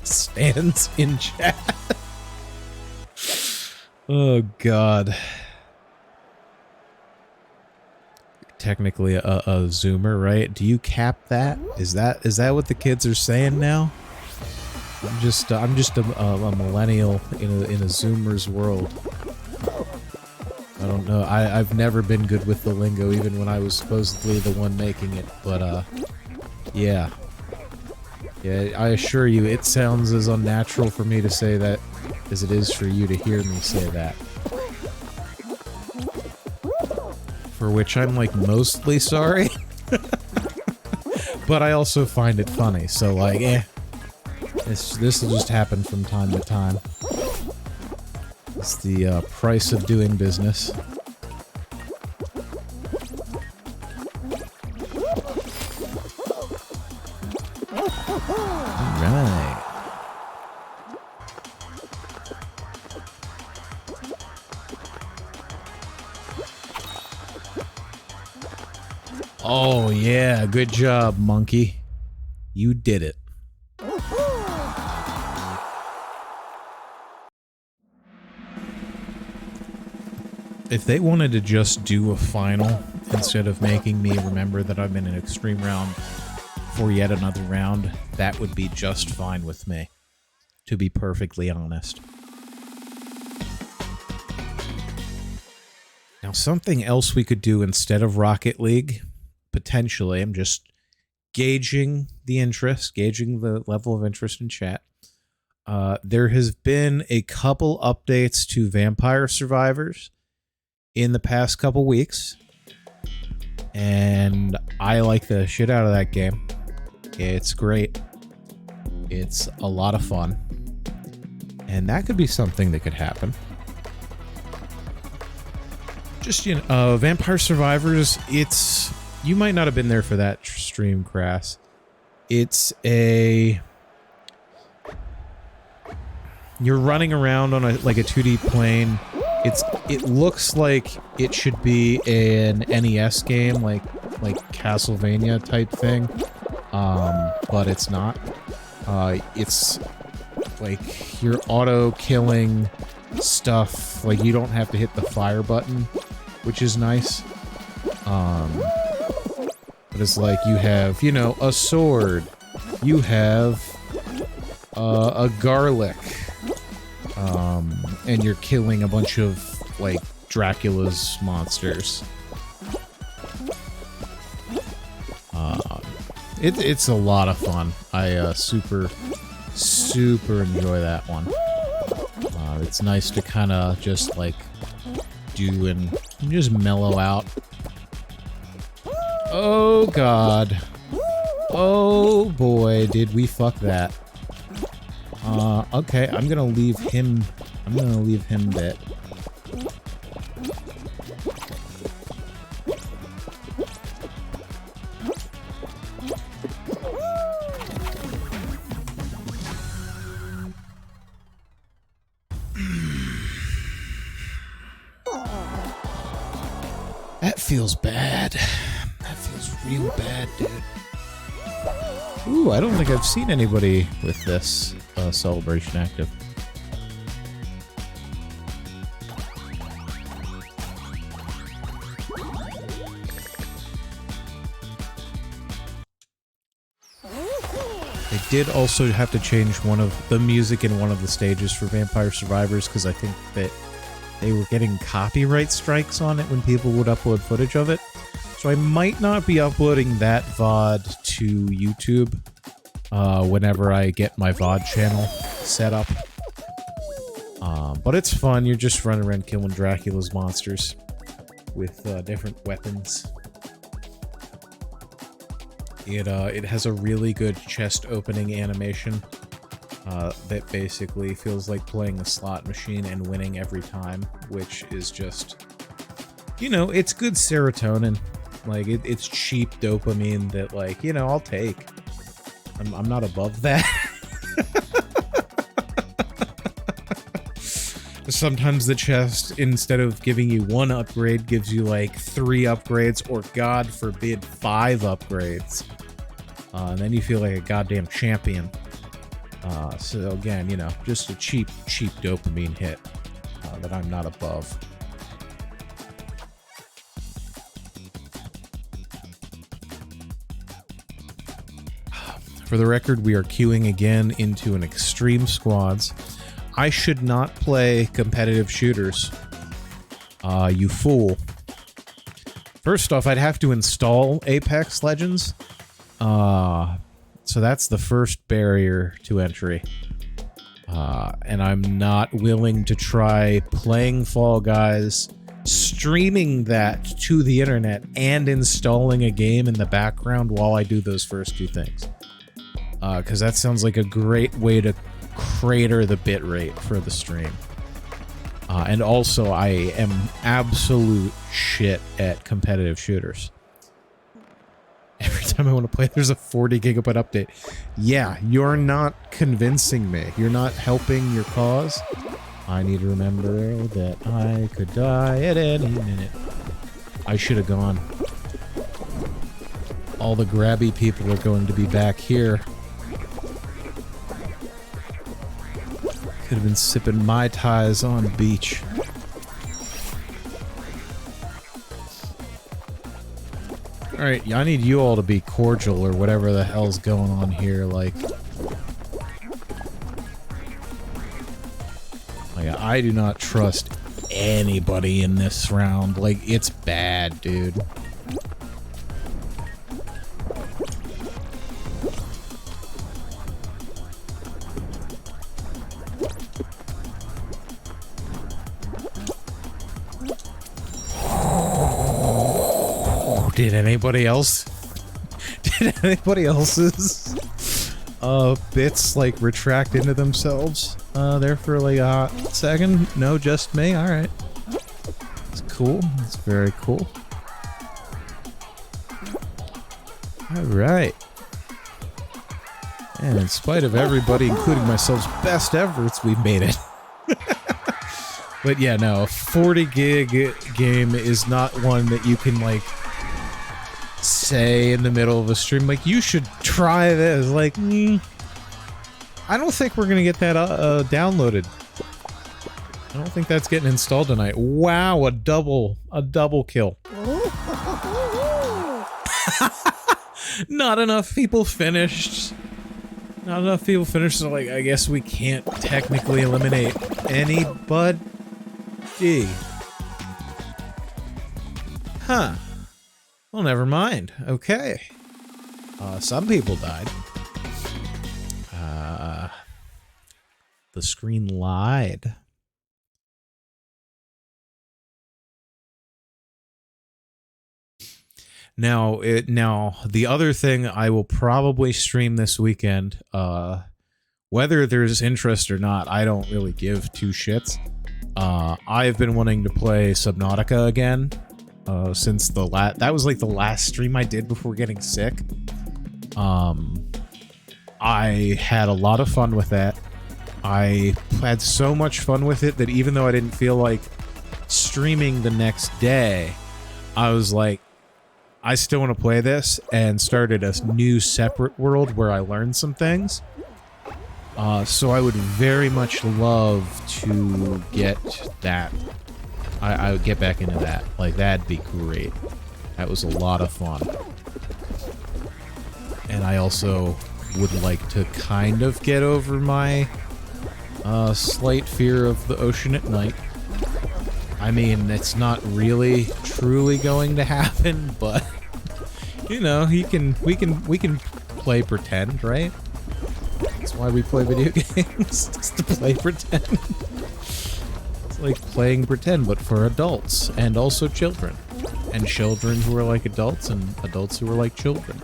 stands in chat. Oh, God. Technically a zoomer, right? Do you cap that? Is that what the kids are saying now? I'm just a millennial in a zoomer's world. I don't know. I've never been good with the lingo, even when I was supposedly the one making it. But yeah, I assure you, it sounds as unnatural for me to say that as it is for you to hear me say that. for which I'm like mostly sorry. But I also find it funny, so like, this will just happen from time to time. It's the price of doing business. Alright. Oh yeah, good job, monkey. You did it. If they wanted to just do a final, instead of making me remember that I'm in an extreme round for yet another round, that would be just fine with me, to be perfectly honest. Now, something else we could do instead of Rocket League, potentially, I'm just gauging the interest, gauging the level of interest in chat. There has been a couple updates to Vampire Survivors in the past couple weeks, and I like the shit out of that game. It's great. It's a lot of fun, and that could be something that could happen. Just, you know, Vampire Survivors, you might not have been there for that stream, Crass. It's you're running around on like a 2D plane. It looks like it should be an NES game, like Castlevania type thing, but it's not. It's like you're auto-killing stuff. Like, you don't have to hit the fire button, which is nice. But it's like you have, you know, a sword. You have a garlic. And you're killing a bunch of, like, Dracula's monsters. It's a lot of fun. I super enjoy that one. It's nice to kind of just, like, do and just mellow out. Oh, God. Oh, boy, did we fuck that. Okay, I'm gonna leave him bit. That feels bad. That feels real bad, dude. Ooh, I don't think I've seen anybody with this celebration active. They did also have to change one of the music in one of the stages for Vampire Survivors, because I think that they were getting copyright strikes on it when people would upload footage of it. So I might not be uploading that VOD to YouTube whenever I get my VOD channel set up. But it's fun. You're just running around killing Dracula's monsters with different weapons. It has a really good chest opening animation that basically feels like playing a slot machine and winning every time, which is just, you know, it's good serotonin. Like, it's cheap dopamine that, like, you know, I'll take. I'm not above that. Sometimes the chest, instead of giving you one upgrade, gives you like 3 upgrades, or God forbid 5 upgrades. And then you feel like a goddamn champion. So again, you know, just a cheap dopamine hit that I'm not above. For the record, we are queuing again into an extreme squads. I should not play competitive shooters. You fool. First off, I'd have to install Apex Legends. So that's the first barrier to entry. And I'm not willing to try playing Fall Guys streaming that to the internet and installing a game in the background while I do those first two things. Because that sounds like a great way to crater the bitrate for the stream. And also, I am absolute shit at competitive shooters. Every time I want to play, there's a 40 gigabyte update. Yeah, you're not convincing me. You're not helping your cause. I need to remember that I could die at any minute. I should have gone. All the grabby people are going to be back here. Could have been sipping Mai Tais on the beach. Alright, I need you all to be cordial or whatever the hell's going on here, like... I do not trust anybody in this round. Like, it's bad, dude. Did anybody else? Did anybody else's bits like retract into themselves there for like a hot second? No, just me. All right, it's cool. It's very cool. All right. And in spite of everybody, including myself's best efforts, we made it. But yeah, no, a 40 gig game is not one that you can like say in the middle of a stream, like, you should try this. Like, I don't think we're gonna get that downloaded. I don't think that's getting installed tonight. Wow, a double kill. Not enough people finished. Not enough people finished, so like, I guess we can't technically eliminate anybody. Huh. Well, never mind. Okay. Some people died. The screen lied. Now, the other thing I will probably stream this weekend, whether there's interest or not, I don't really give two shits. I've been wanting to play Subnautica again. Since that was like the last stream I did before getting sick. I had a lot of fun with that. I had so much fun with it that even though I didn't feel like streaming the next day, I was like, I still want to play this, and started a new separate world where I learned some things. So I would very much love to get that. I would get back into that. Like, that'd be great. That was a lot of fun. And I also would like to kind of get over my slight fear of the ocean at night. I mean, it's not really truly going to happen, but you know, we can play pretend, right? That's why we play video games, just to play pretend. Like playing pretend, but for adults and also children, and children who are like adults and adults who are like children.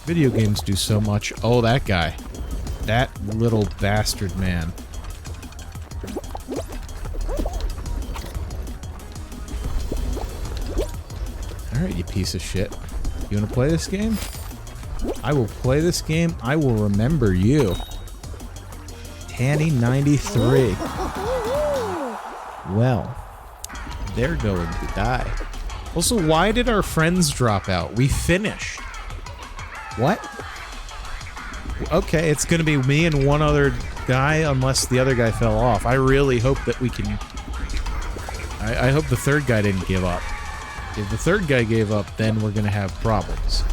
Video games do so much. Oh, that guy, that little bastard man. All right, you piece of shit. You want to play this game? I will play this game. I will remember you. Tanny93. Well, they're going to die. Also, why did our friends drop out? We finished. What? Okay, it's going to be me and one other guy, unless the other guy fell off. I really hope that we can... I hope the third guy didn't give up. If the third guy gave up, then we're going to have problems.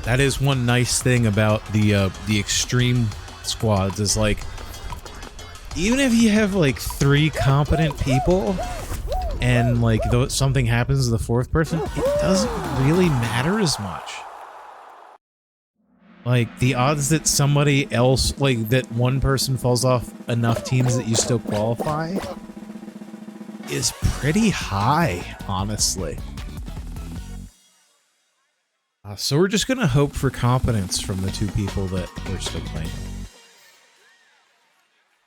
That is one nice thing about the extreme squads, is like, even if you have like 3 competent people and like something happens to the 4th person, it doesn't really matter as much. Like, the odds that somebody else, like, that one person falls off enough teams that you still qualify is pretty high, honestly. So we're just gonna hope for competence from the two people that we're still playing.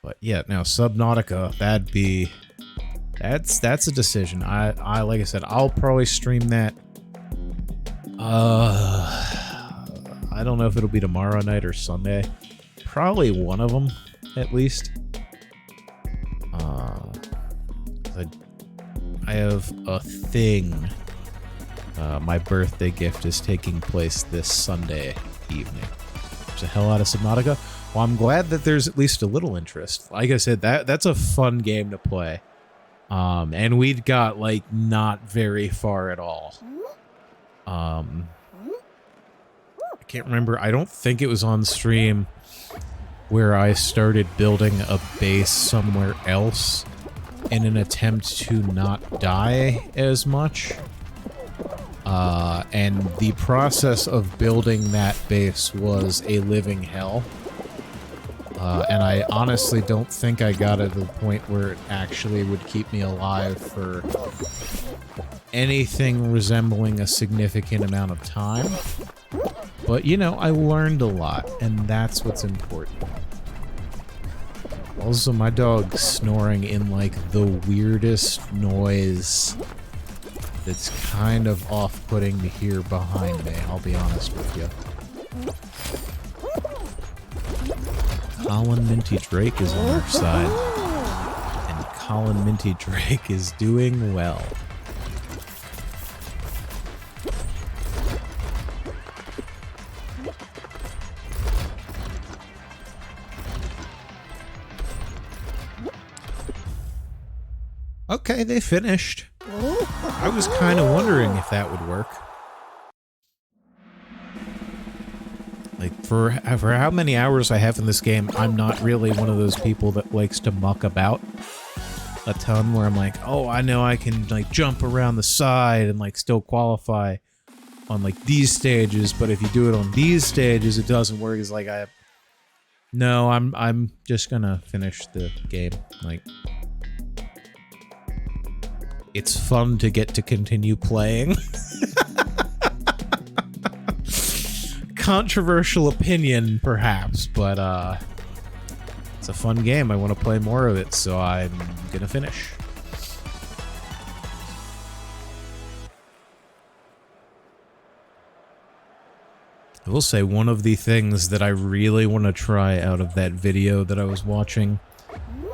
But yeah, now Subnautica, that's a decision. I like I said, I'll probably stream that. I don't know if it'll be tomorrow night or Sunday. Probably one of them, at least. I have a thing. My birthday gift is taking place this Sunday evening. There's the hell out of Subnautica. Well, I'm glad that there's at least a little interest. Like I said, that's a fun game to play. And we'd got, like, not very far at all. I can't remember. I don't think it was on stream where I started building a base somewhere else in an attempt to not die as much. And the process of building that base was a living hell. And I honestly don't think I got it to the point where it actually would keep me alive for anything resembling a significant amount of time. But, you know, I learned a lot, and that's what's important. Also, my dog's snoring in, like, the weirdest noise that's kind of off-putting to hear behind me, I'll be honest with you. Colin Minty Drake is on our side, and Colin Minty Drake is doing well. Okay, they finished. I was kind of wondering if that would work. Like, for how many hours I have in this game, I'm not really one of those people that likes to muck about a ton, where I'm like, oh, I know I can, like, jump around the side and, like, still qualify on, like, these stages, but if you do it on these stages, it doesn't work. It's like, no, I'm just gonna finish the game. Like, it's fun to get to continue playing. Controversial opinion, perhaps, but it's a fun game. I want to play more of it, so I'm gonna finish. I will say one of the things that I really want to try out of that video that I was watching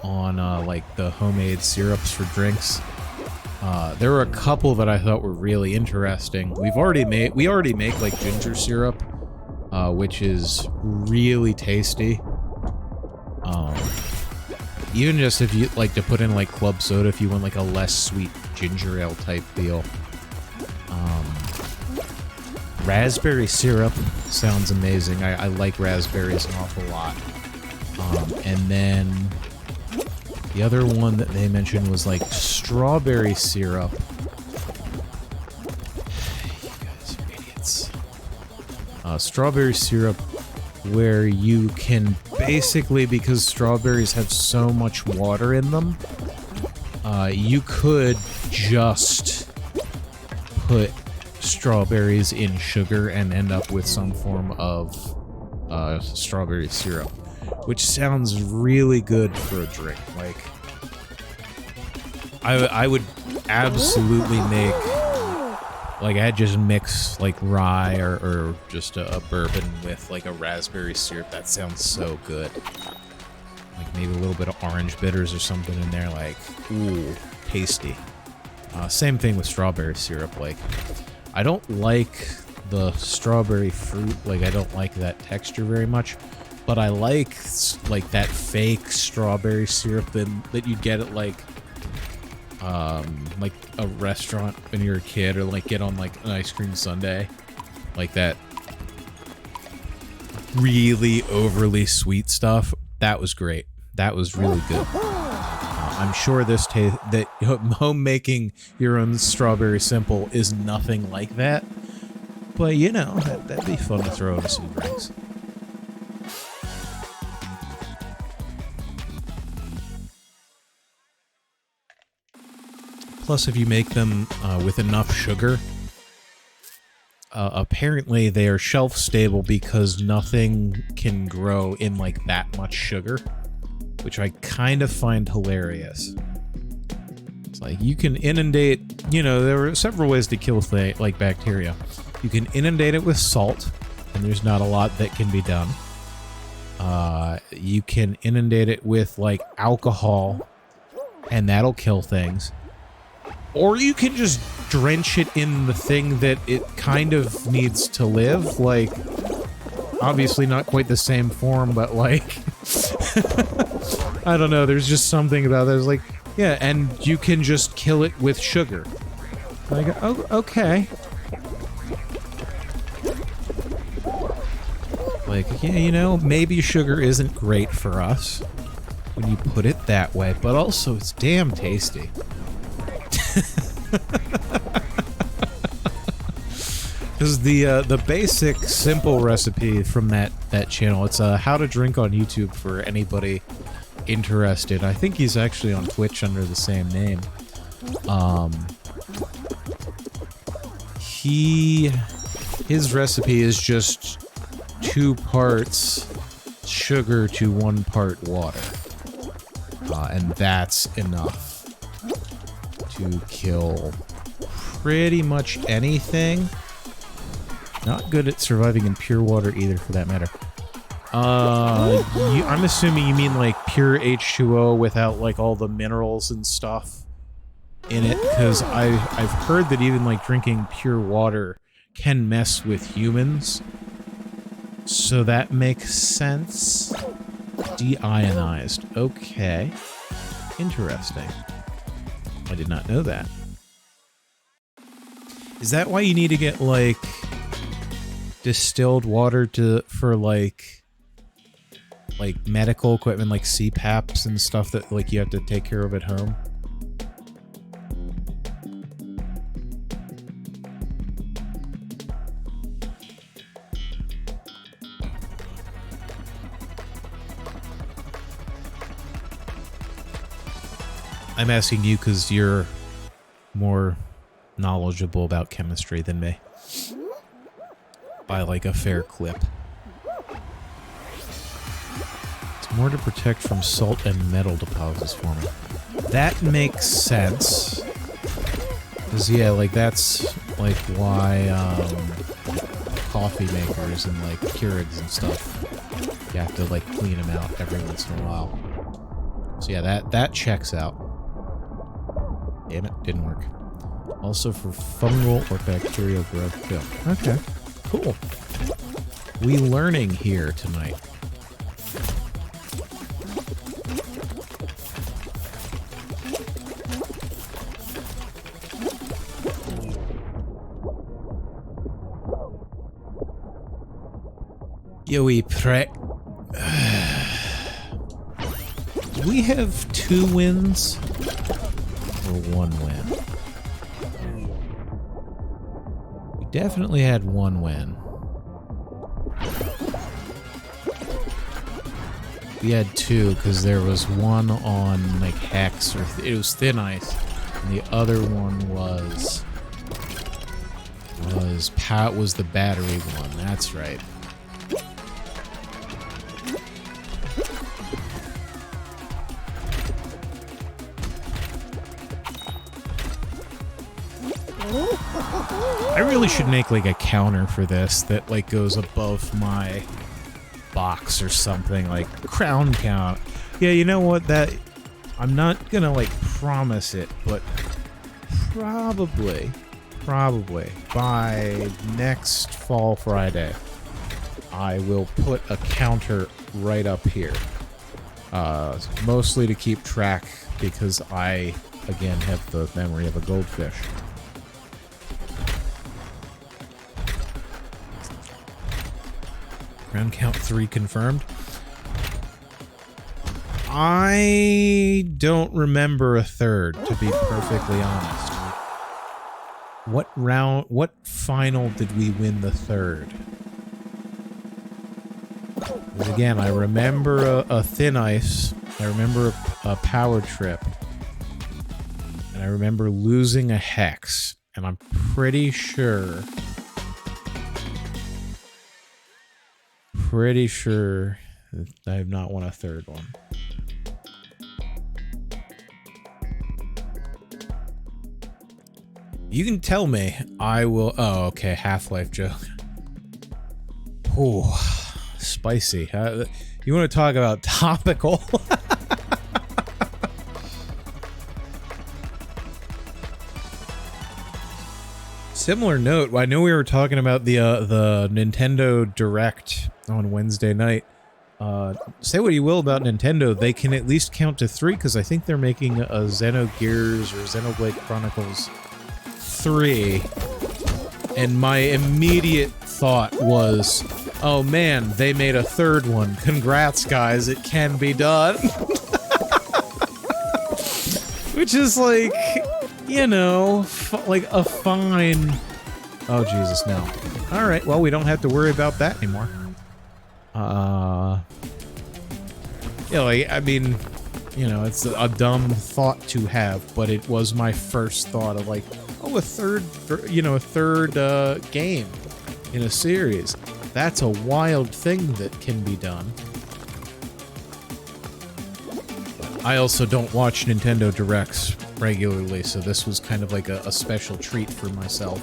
on like the homemade syrups for drinks. There were a couple that I thought were really interesting. We already make like ginger syrup, which is really tasty. Even just if you like to put in like club soda, if you want like a less sweet ginger ale type deal. Raspberry syrup sounds amazing. I like raspberries an awful lot. And then the other one that they mentioned was like strawberry syrup. You guys are idiots. Strawberry syrup where you can basically, because strawberries have so much water in them, you could just put strawberries in sugar and end up with some form of strawberry syrup, which sounds really good for a drink. Like, I would absolutely make, like, I'd just mix like rye or just a bourbon with like a raspberry syrup. That sounds so good. Like maybe a little bit of orange bitters or something in there. Like, ooh, tasty. Same thing with strawberry syrup. Like, I don't like the strawberry fruit. Like, I don't like that texture very much. But I like that fake strawberry syrup that you get at like a restaurant when you're a kid, or like get on like an ice cream sundae, like that really overly sweet stuff. That was great. That was really good. I'm sure that homemaking your own strawberry simple is nothing like that, but you know, that'd be fun to throw into some drinks. Plus, if you make them with enough sugar, apparently they are shelf stable because nothing can grow in like that much sugar, which I kind of find hilarious. It's like you can inundate, you know, there are several ways to kill like bacteria. You can inundate it with salt, and there's not a lot that can be done. You can inundate it with like alcohol, and that'll kill things. Or you can just drench it in the thing that it kind of needs to live. Like, obviously not quite the same form, but like, I don't know. There's just something about that. It's like, yeah, and you can just kill it with sugar. Like, oh, okay. Like, yeah, you know, maybe sugar isn't great for us when you put it that way, but also it's damn tasty. Because the basic simple recipe from that channel, it's how to drink on YouTube for anybody interested. I think he's actually on Twitch under the same name. His recipe is just 2 parts sugar to 1 part water, and that's enough to kill pretty much anything. Not good at surviving in pure water either, for that matter. I'm assuming you mean like pure H2O without like all the minerals and stuff in it, because I've heard that even like drinking pure water can mess with humans. So that makes sense. Deionized. Okay. Interesting. I did not know that. Is that why you need to get, like, distilled water for like medical equipment, like CPAPs and stuff that, like, you have to take care of at home? I'm asking you because you're more knowledgeable about chemistry than me. By like a fair clip. It's more to protect from salt and metal deposits for me. That makes sense. Because, yeah, like, that's like why coffee makers and like Keurigs and stuff, you have to like clean them out every once in a while. So yeah, that checks out. Damn it, didn't work. Also for fungal or bacterial growth too. Okay, cool. We learning here tonight. Yoey prick. Do we have 2 wins? Or 1 win? We definitely had 1 win. We had 2 because there was one on like Hex, or it was Thin Ice, and the other one was the battery one. That's right. I really should make like a counter for this that like goes above my box or something, like crown count. Yeah, you know what, that I'm not gonna like promise it, but probably by next Fall Friday I will put a counter right up here, mostly to keep track because I again have the memory of a goldfish. Round count 3 confirmed. I don't remember a third, to be perfectly honest. What final did we win the third? Because again, I remember a Thin Ice. I remember a Power Trip. And I remember losing a hex, and I'm pretty sure that I have not won a third one. You can tell me. I will. Oh, okay. Half-Life joke. Ooh, spicy. You want to talk about topical? Similar note. I know we were talking about the Nintendo Direct on Wednesday night. Say what you will about Nintendo, they can at least count to 3 because I think they're making a Xenogears or Xenoblade Chronicles 3, and my immediate thought was, oh man, they made a third one. Congrats, guys, it can be done. Which is like, you know, like a fine... Oh, Jesus, no. Alright, well, we don't have to worry about that anymore. Yeah, like, I mean, you know, it's a dumb thought to have, but it was my first thought of like, oh, a third game in a series. That's a wild thing that can be done. I also don't watch Nintendo Directs regularly, so this was kind of like a special treat for myself.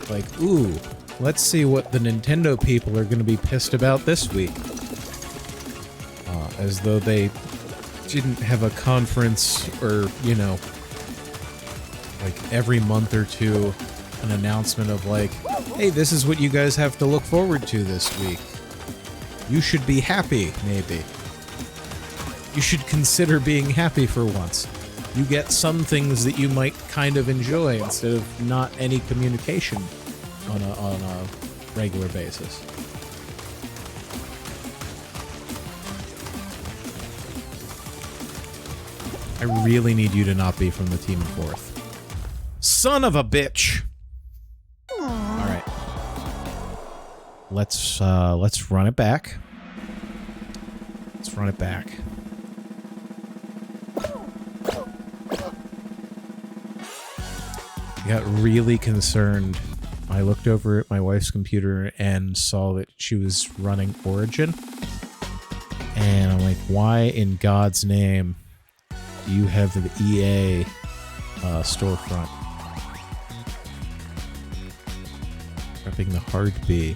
Like, ooh, let's see what the Nintendo people are going to be pissed about this week. As though they didn't have a conference or, you know, like every month or two, an announcement of like, hey, this is what you guys have to look forward to this week. You should be happy, maybe. You should consider being happy for once. You get some things that you might kind of enjoy instead of not any communication on a regular basis. I really need you to not be from the team in 4th. Son of a bitch! Alright. Let's run it back. Let's run it back. I got really concerned. I looked over at my wife's computer and saw that she was running Origin. And I'm like, why in God's name do you have the EA storefront? Prepping the hard B.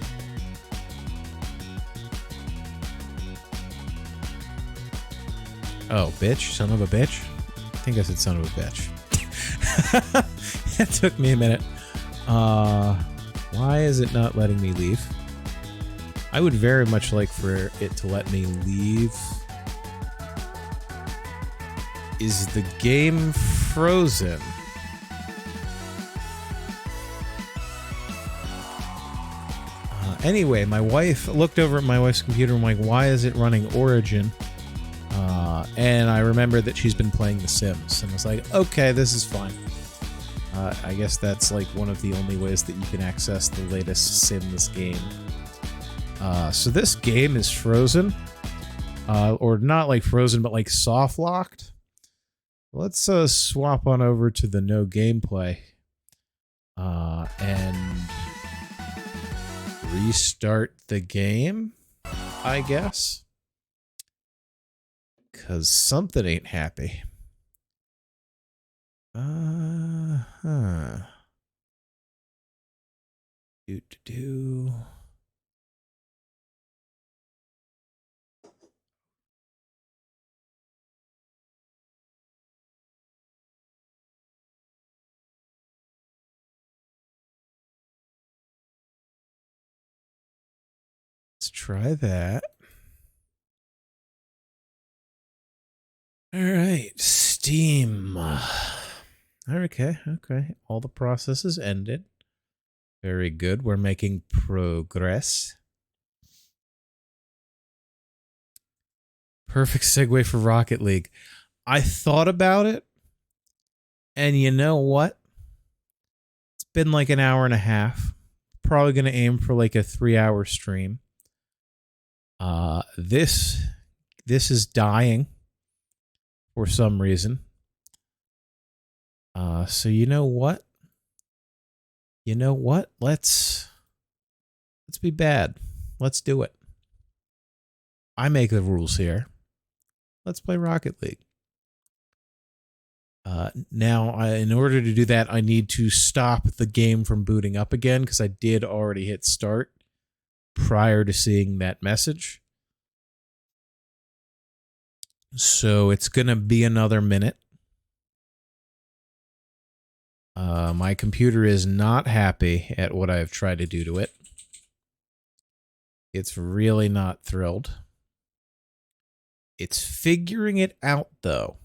Oh, bitch? Son of a bitch? I think I said son of a bitch. It took me a minute. Why is it not letting me leave? I would very much like for it to let me leave. Is the game frozen? Anyway, my wife looked over at my wife's computer and I'm like, why is it running Origin? And I remembered that she's been playing The Sims, and I was like, okay, this is fine. I guess that's like one of the only ways that you can access the latest Sims game. So this game is frozen. Or not like frozen, but like soft locked. Let's swap on over to the no gameplay. And restart the game, I guess. Because something ain't happy. Do. Let's try that. All right, Steam. Okay. All the processes ended. Very good. We're making progress. Perfect segue for Rocket League. I thought about it, and you know what? It's been like an hour and a half. Probably going to aim for like a 3-hour stream. This is dying for some reason. So you know what? You know what? Let's be bad. Let's do it. I make the rules here. Let's play Rocket League. Now, in order to do that, I need to stop the game from booting up again because I did already hit start prior to seeing that message. So it's going to be another minute. My computer is not happy at what I've tried to do to it. It's really not thrilled. It's figuring it out, though.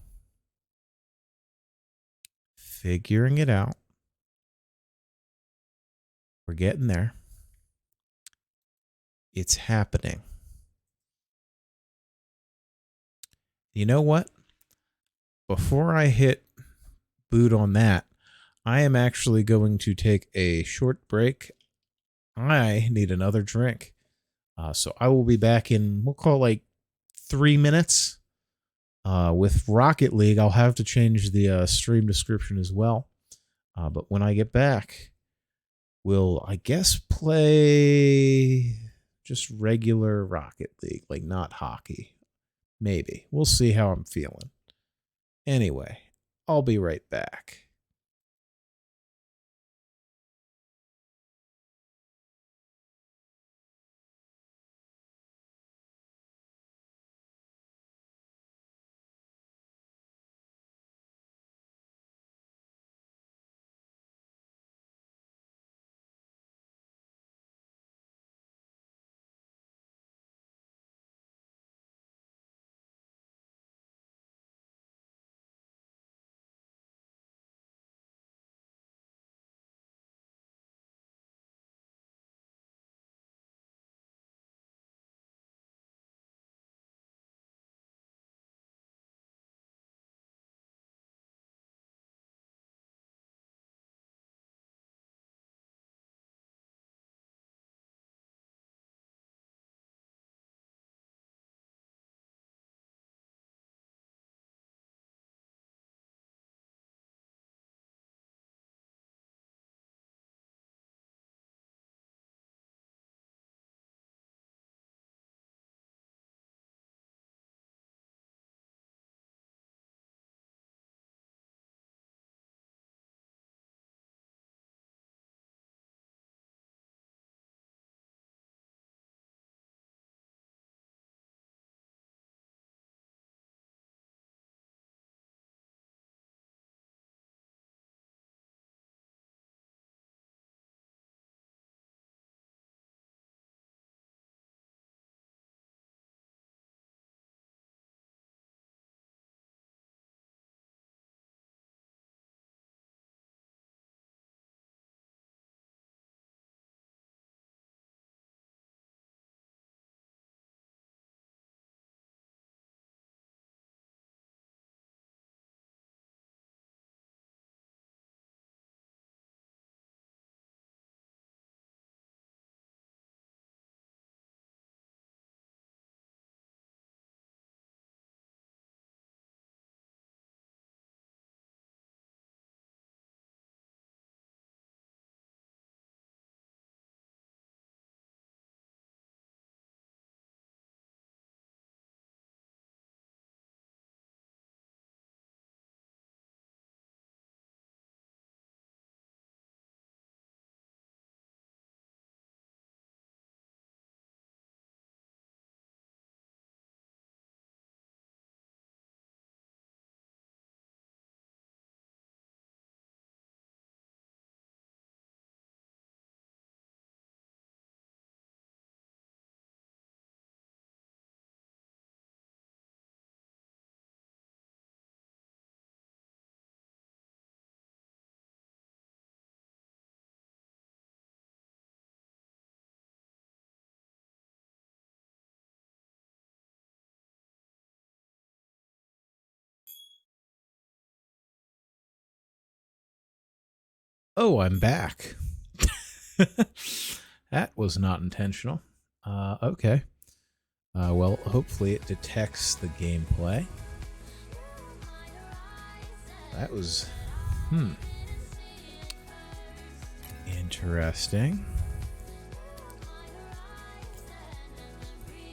Figuring it out. We're getting there. It's happening. You know what? Before I hit boot on that, I am actually going to take a short break. I need another drink. So I will be back in, we'll call like 3 minutes. With Rocket League, I'll have to change the stream description as well. But when I get back, we'll, I guess, play just regular Rocket League, like not hockey. Maybe. We'll see how I'm feeling. Anyway, I'll be right back. Oh, I'm back. That was not intentional. Okay. Well, hopefully it detects the gameplay. That was Interesting.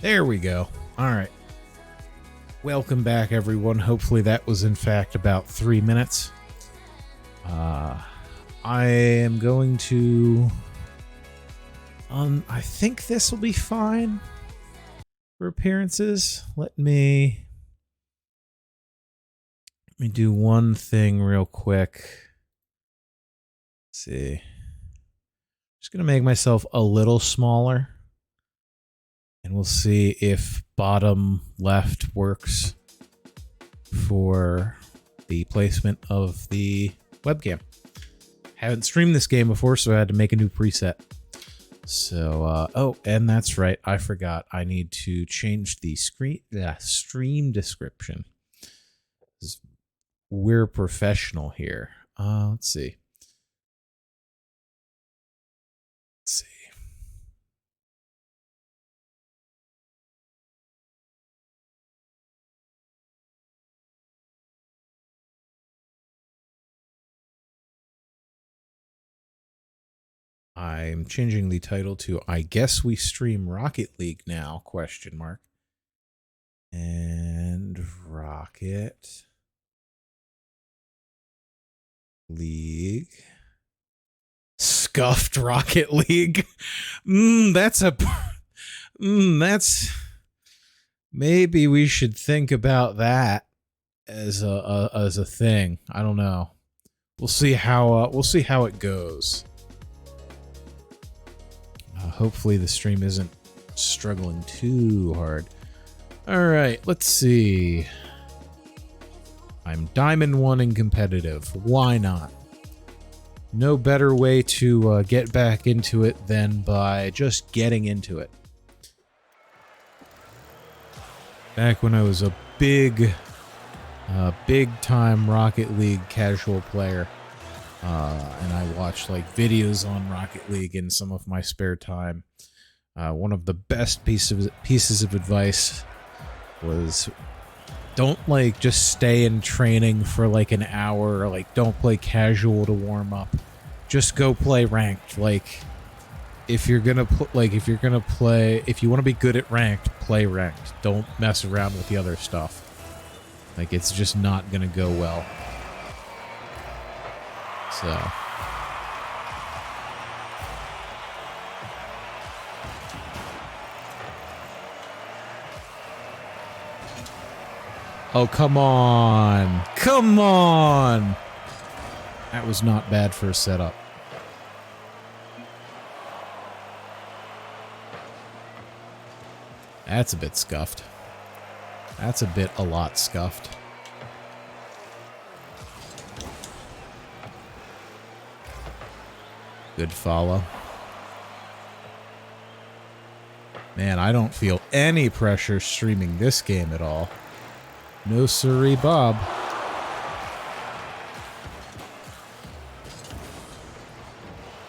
There we go. All right. Welcome back, everyone. Hopefully that was, in fact, about 3 minutes. I am going to... I think this will be fine for appearances. Let me do one thing real quick. Let's see. Just going to make myself a little smaller. And we'll see if bottom left works for the placement of the webcam. Haven't streamed this game before, so I had to make a new preset. So, oh, and that's right. I forgot. I need to change the stream description. We're professional here. Let's see. I'm changing the title to I Guess We Stream Rocket League Now, question mark. And Rocket League. Scuffed Rocket League. That's maybe we should think about that as a thing. I don't know. We'll see how it goes. Hopefully the stream isn't struggling too hard. All right, let's see. I'm Diamond 1 in competitive. Why not? No better way to get back into it than by just getting into it. Back when I was a big time Rocket League casual player, and I watched like videos on Rocket League in some of my spare time. One of the best pieces of advice was don't like just stay in training for like an hour, or like don't play casual to warm up. Just go play ranked. Like if you want to be good at ranked, play ranked. Don't mess around with the other stuff. Like it's just not gonna go well. So oh, come on. Come on. That was not bad for a setup. That's a bit scuffed. That's a lot scuffed. Good follow. Man, I don't feel any pressure streaming this game at all. No siree, Bob.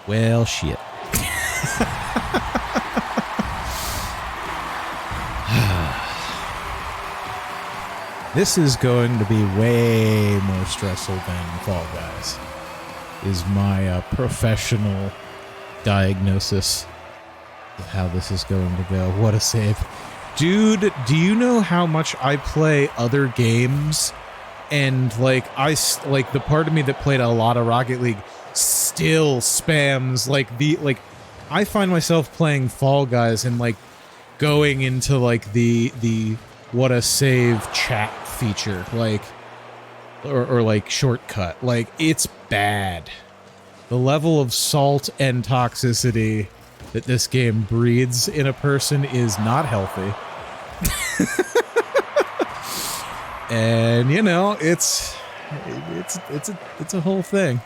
Well, shit. This is going to be way more stressful than Fall Guys, is my professional diagnosis of how this is going to go. What a save. Dude, do you know how much I play other games? And, like, the part of me that played a lot of Rocket League still spams, I find myself playing Fall Guys and, like, going into, like, the what a save chat feature, like, or like, shortcut. Like, it's bad. The level of salt and toxicity that this game breeds in a person is not healthy. And, you know, it's a whole thing.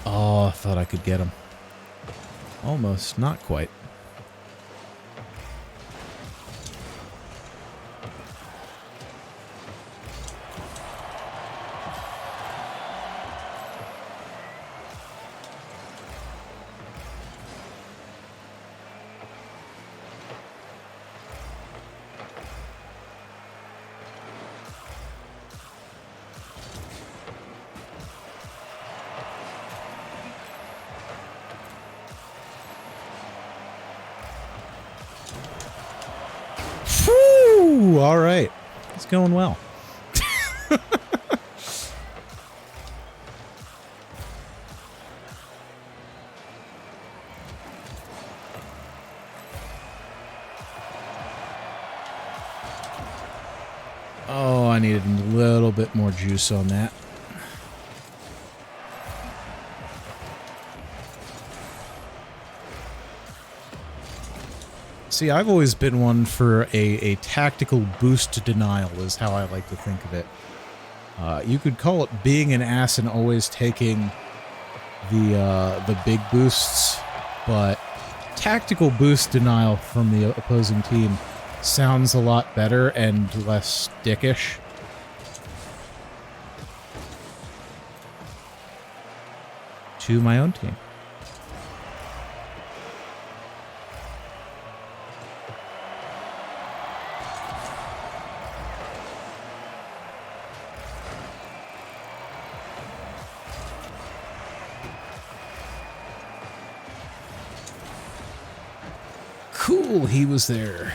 Oh, I thought I could get him. Almost, not quite. Ooh, all right. It's going well. Oh, I needed a little bit more juice on that. See, I've always been one for a tactical boost denial is how I like to think of it. You could call it being an ass and always taking the big boosts, but tactical boost denial from the opposing team sounds a lot better and less dickish. To my own team. Cool, he was there.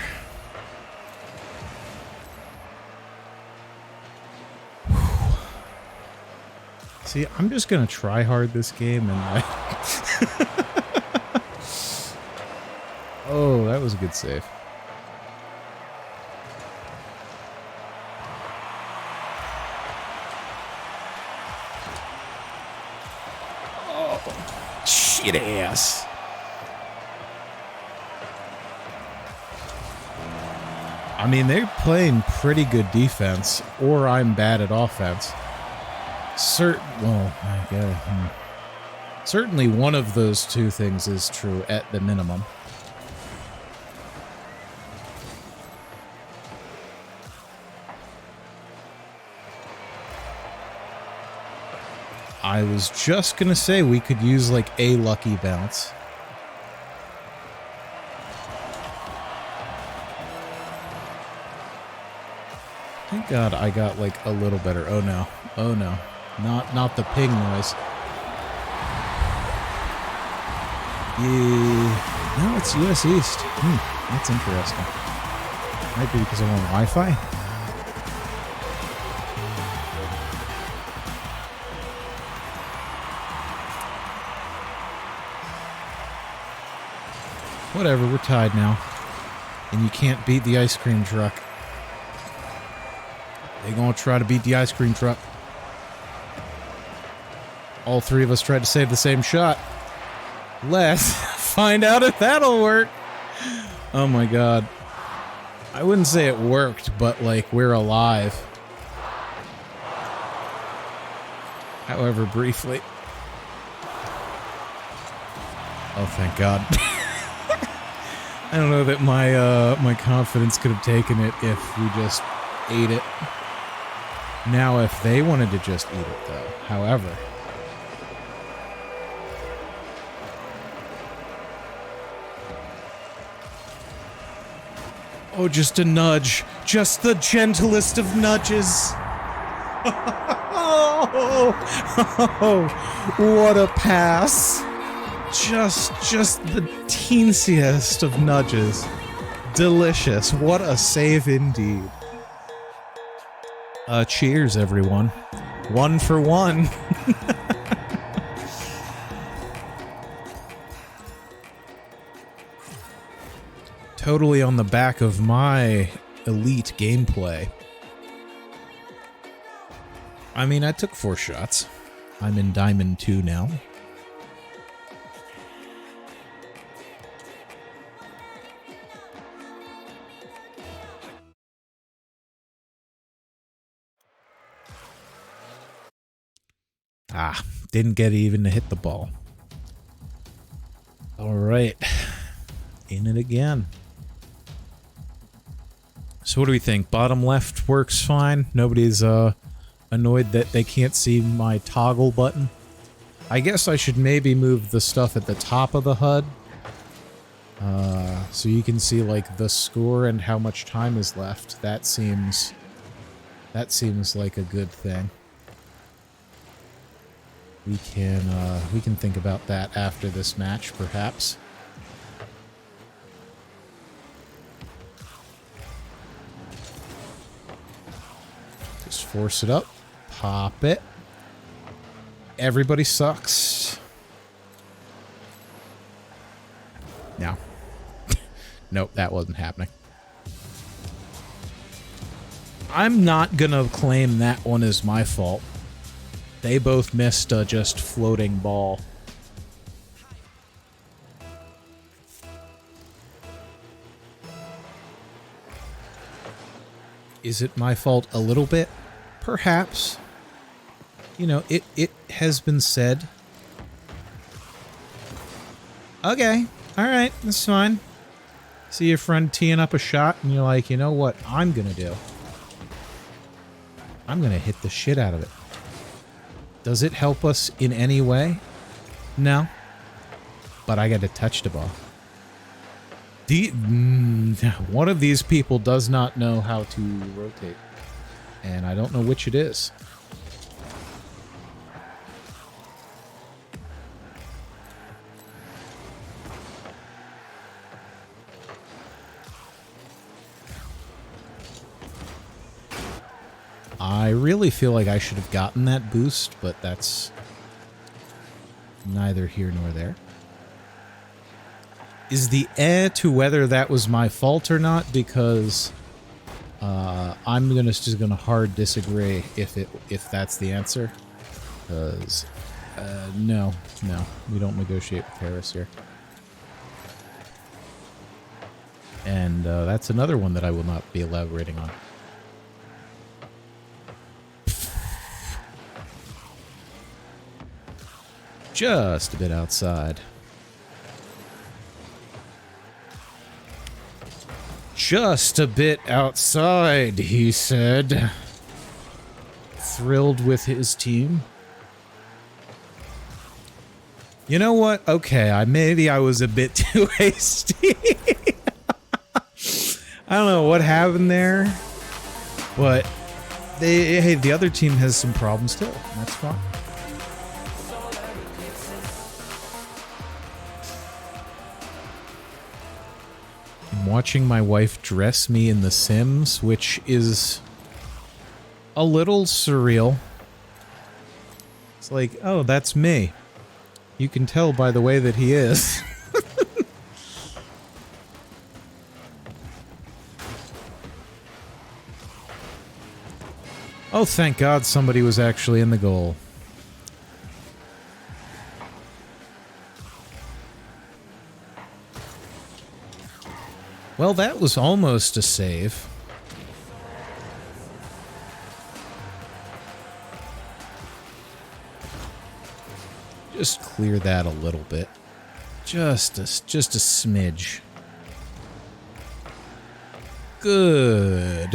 See, I'm just gonna try hard this game and I... Oh, that was a good save. Oh, shit ass. I mean, they're playing pretty good defense, or I'm bad at offense. Certainly one of those two things is true at the minimum. I was just gonna say we could use like a lucky bounce. Thank God I got like a little better. Oh no. Oh no. Not the ping noise. Yeah. No, it's US East. That's interesting. Might be because I'm on Wi-Fi. Whatever, we're tied now. And you can't beat the ice cream truck. They gonna try to beat the ice cream truck. All three of us tried to save the same shot. Let's find out if that'll work. Oh my god. I wouldn't say it worked, but like, we're alive. However, briefly. Oh, thank god. I don't know that my confidence could have taken it if we just ate it. Now, if they wanted to just eat it, though, however... Oh, just a nudge. Just the gentlest of nudges. Oh, what a pass. Just the teensiest of nudges. Delicious. What a save indeed. Cheers, everyone. 1 for 1. Totally on the back of my elite gameplay. I mean, I took 4 shots. I'm in Diamond 2 now. Ah, didn't get even to hit the ball. All right. In it again. So what do we think? Bottom left works fine. Nobody's annoyed that they can't see my toggle button. I guess I should maybe move the stuff at the top of the HUD. So you can see like the score and how much time is left. That seems like a good thing. We can think about that after this match, perhaps. Force it up. Pop it. Everybody sucks. No. Nope, that wasn't happening. I'm not gonna claim that one as my fault. They both missed a just floating ball. Is it my fault a little bit? Perhaps. You know, it has been said. Okay, alright, that's fine. See your friend teeing up a shot and you're like, you know what I'm gonna do? I'm gonna hit the shit out of it. Does it help us in any way? No. But I gotta touch the ball. One of these people does not know how to rotate. And I don't know which it is. I really feel like I should have gotten that boost, but that's neither here nor there. Is the to whether that was my fault or not? Because I'm just gonna hard disagree if that's the answer. Because no, we don't negotiate with terrorists here. And that's another one that I will not be elaborating on. Just a bit outside. Just a bit outside, he said. Thrilled with his team. You know what? Okay, maybe I was a bit too hasty. I don't know what happened there, but hey, the other team has some problems too. That's fine. I'm watching my wife dress me in The Sims, which is a little surreal. It's like, oh, that's me. You can tell by the way that he is. Oh, thank God somebody was actually in the goal. Well, that was almost a save. Just clear that a little bit. Just a smidge. Good.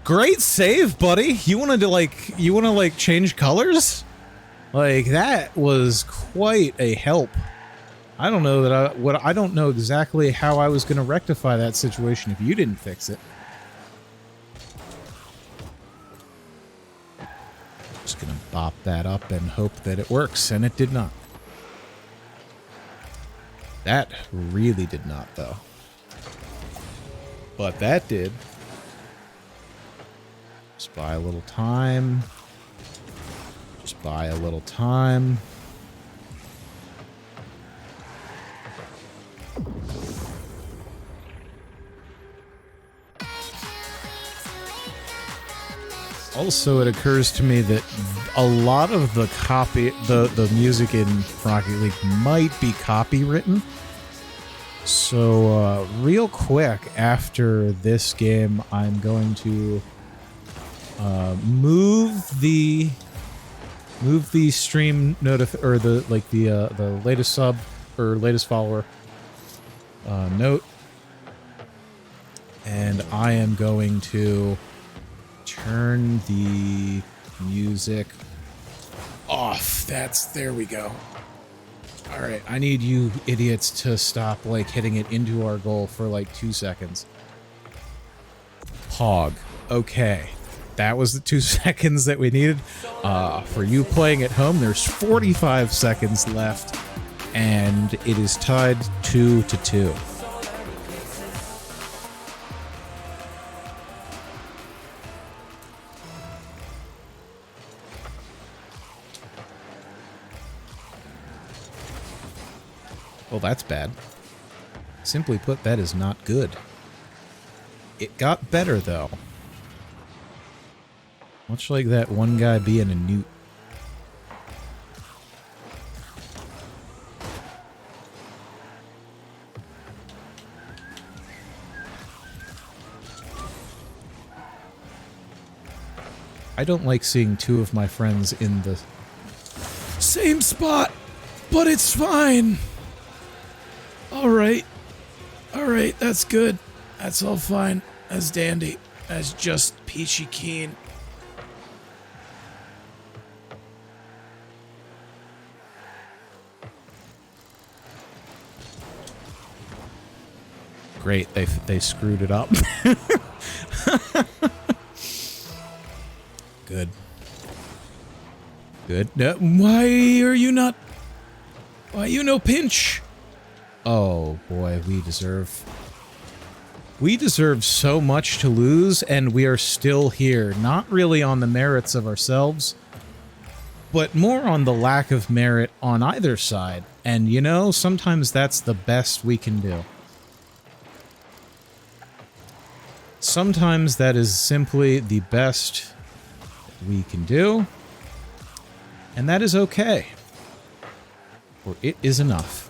Great save, buddy. You wanted to like change colors? Like that was quite a help. I don't know that I don't know exactly how I was going to rectify that situation if you didn't fix it. Just going to bop that up and hope that it works, and it did not. That really did not, though. But that did. Just buy a little time. Just buy a little time. Also, it occurs to me that a lot of the music in Rocket League might be copywritten. So, real quick after this game, I'm going to move the stream or the latest sub or latest follower note, and I am going to turn the music off. There we go. All right, I need you idiots to stop like hitting it into our goal for like 2 seconds. Pog. Okay. That was the 2 seconds that we needed. For you playing at home, there's 45 seconds left. And it is tied 2-2. Well, that's bad. Simply put, that is not good. It got better, though. Much like that one guy being a newt. I don't like seeing two of my friends in the same spot, but it's fine. Alright. Alright, that's good. That's all fine. That's dandy. That's just peachy keen. Great, they screwed it up. Good. Good. Why are you not... Why you no pinch? Oh, boy, we deserve... We deserve so much to lose, and we are still here. Not really on the merits of ourselves, but more on the lack of merit on either side. And, you know, sometimes that's the best we can do. Sometimes that is simply the best we can do, and that is okay. Or it is enough.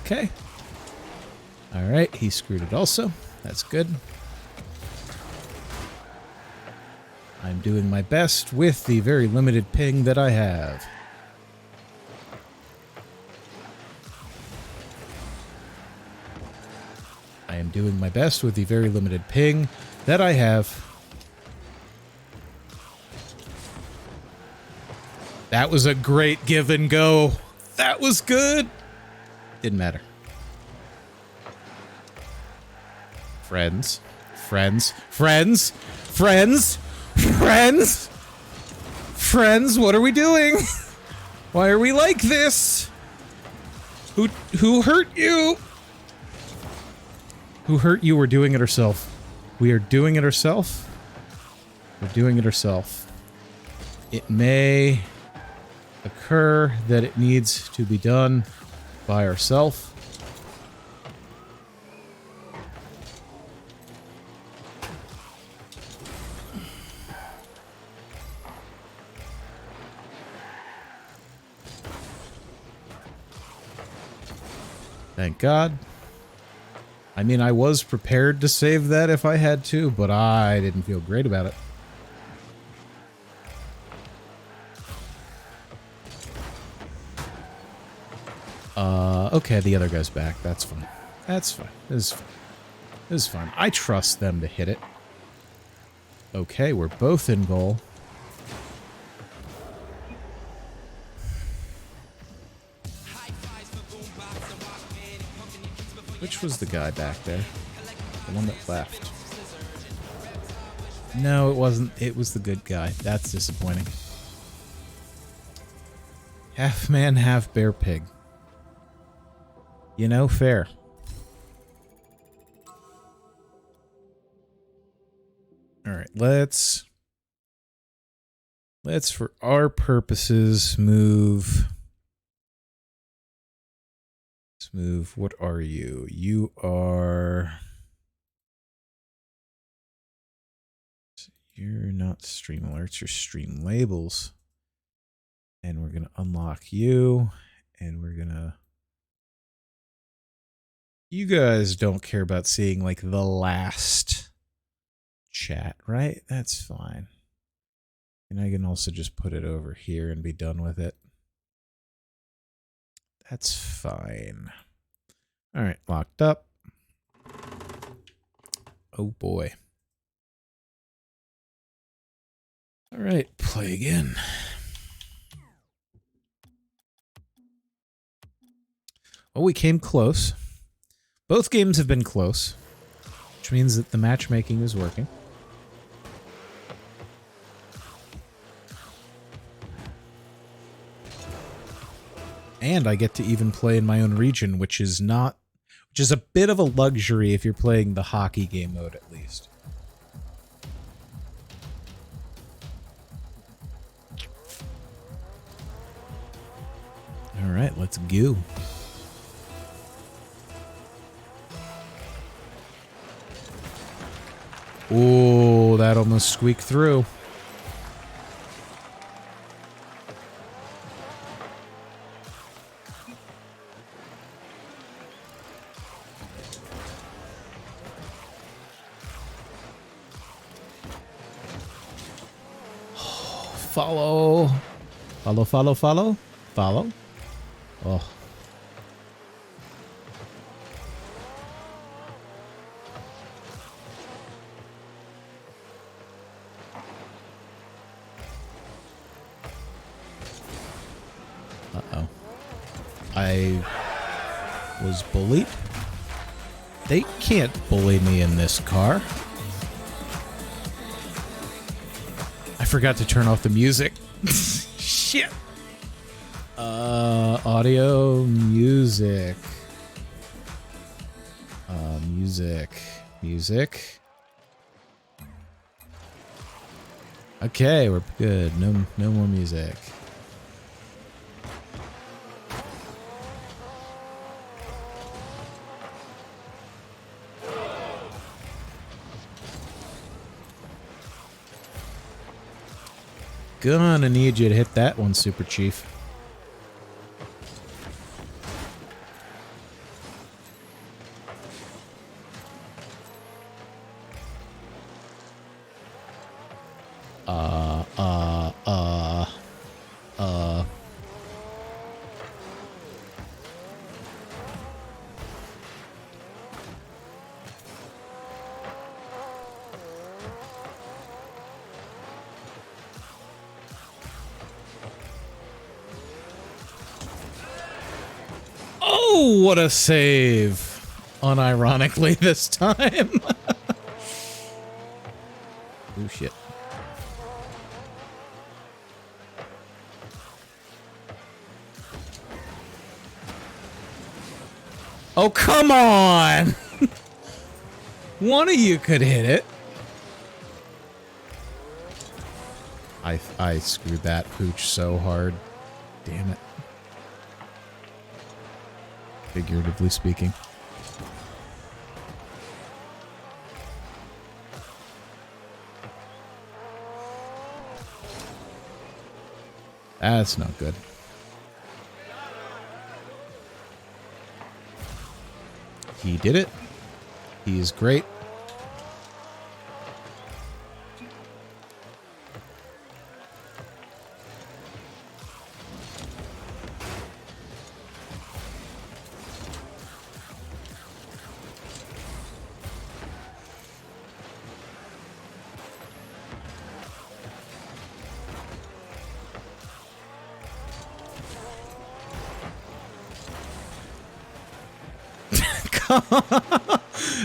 Okay. Alright, he screwed it also. That's good. I'm doing my best with the very limited ping that I have. I am doing my best with the very limited ping that I have. That was a great give and go. That was good. Didn't matter. Friends. Friends. Friends. Friends. Friends. Friends, what are we doing? Why are we like this? Who hurt you? Who hurt you? We're doing it ourselves. We are doing it ourselves. We're doing it ourselves. It may occur that it needs to be done by ourselves. Thank God. I mean, I was prepared to save that if I had to, but I didn't feel great about it. Okay, the other guy's back. That's fine. That's fine. This is fine. This is fine. I trust them to hit it. Okay, we're both in goal. Which was the guy back there? The one that left. No, it wasn't. It was the good guy. That's disappointing. Half man, half bear pig. You know, fair. Alright, let's for our purposes move. Let's move. What are you? You are... You're not stream alerts, you're stream labels. And we're going to unlock you. And we're going to... You guys don't care about seeing, like, the last chat, right? That's fine. And I can also just put it over here and be done with it. That's fine. All right, locked up. Oh boy. All right, play again. Well, we came close. Both games have been close, which means that the matchmaking is working. And I get to even play in my own region, which is a bit of a luxury if you're playing the hockey game mode, at least. All right, let's go. Oh, that almost squeaked through. Follow. Follow, follow, follow. Follow. Oh. Uh-oh. I was bullied? They can't bully me in this car. I forgot to turn off the music. Shit. Audio, music. Music. Okay, we're good. No more music. Gonna need you to hit that one, Super Chief. Oh, what a save. Unironically this time. Oh, shit. Oh, come on! One of you could hit it. I screwed that pooch so hard. Damn it. Figuratively speaking. That's not good. He did it. He is great.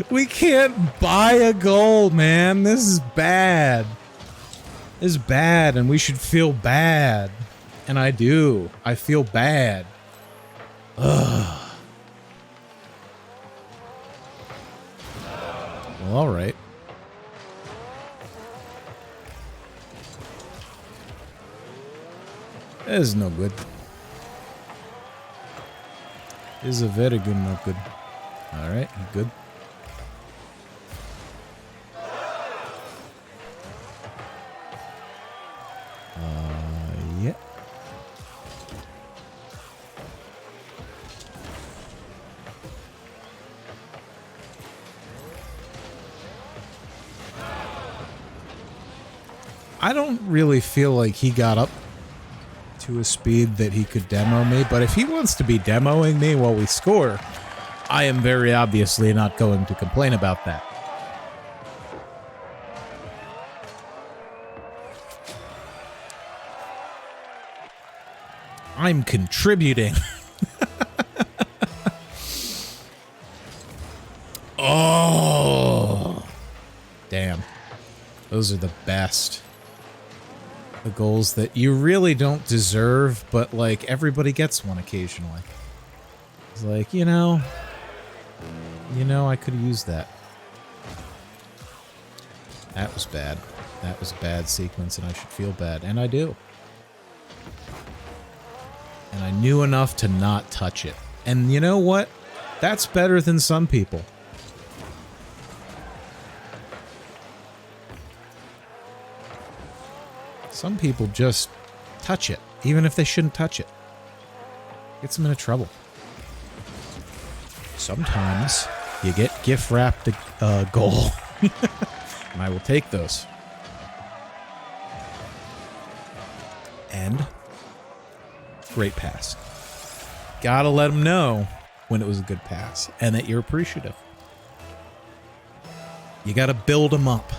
We can't buy a goal, man. This is bad. This is bad, and we should feel bad. And I do. I feel bad. Ugh. Well, alright. This is no good. This is a very good, not good. Alright, good. Yeah. I don't really feel like he got up to a speed that he could demo me, but if he wants to be demoing me while we score, I am very obviously not going to complain about that. I'm contributing. Oh, damn. Those are the best. The goals that you really don't deserve, but like everybody gets one occasionally. It's like, you know, I could have used that. That was bad. That was a bad sequence, and I should feel bad, and I do. And I knew enough to not touch it. And you know what? That's better than some people. Some people just touch it, even if they shouldn't touch it. Gets them into trouble. Sometimes you get gift-wrapped a goal. And I will take those. And great pass. Gotta let them know when it was a good pass and that you're appreciative. You gotta build them up.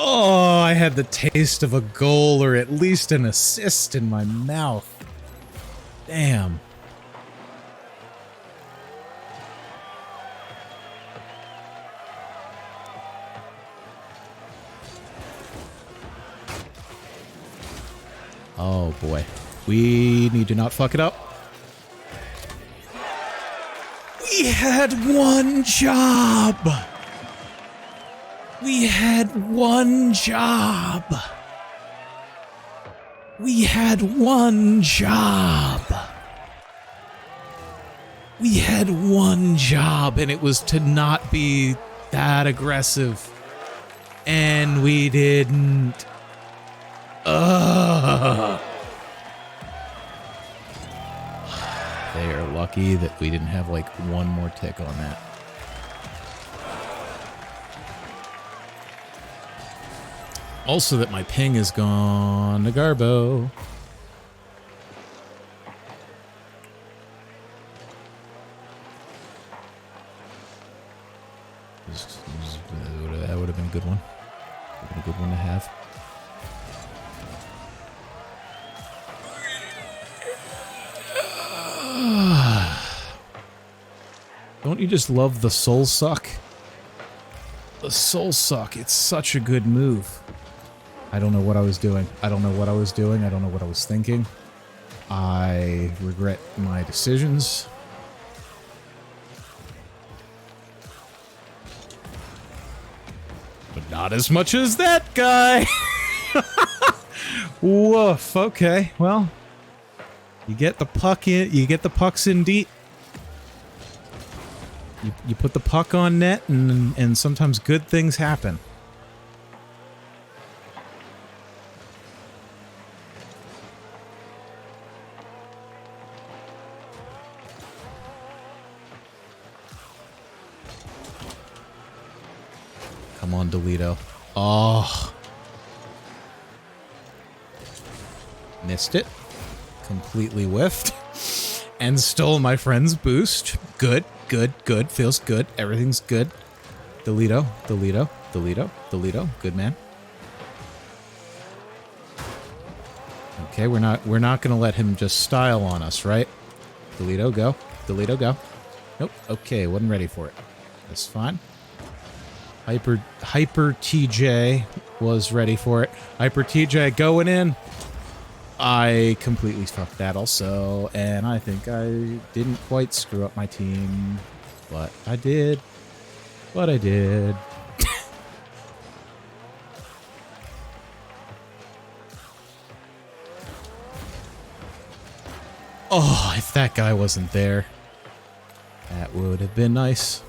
Oh, I had the taste of a goal or at least an assist in my mouth. Damn. Oh boy. We need to not fuck it up. We had one job. We had one job. We had one job. We had one job, and it was to not be that aggressive. And we didn't. Ugh. They are lucky that we didn't have like one more tick on that. Also that my ping is gone to Garbo. That would have been a good one. Would have been a good one to have. Don't you just love the soul suck? The soul suck. It's such a good move. I don't know what I was doing. I don't know what I was doing. I don't know what I was thinking. I regret my decisions. But not as much as that guy. Woof. Okay. Well, you get the puck in. You get the pucks in deep. You put the puck on net, and sometimes good things happen. Come on, Delito. Oh. Missed it. Completely whiffed. And stole my friend's boost. Good, good, good. Feels good. Everything's good. Delito, Delito, Delito, Delito. Good man. Okay, we're not gonna let him just style on us, right? Delito, go. Delito, go. Nope. Okay, wasn't ready for it. That's fine. Hyper TJ was ready for it. Hyper TJ going in. I completely fucked that also, and I think I didn't quite screw up my team, but I did. But I did. Oh, if that guy wasn't there, that would have been nice.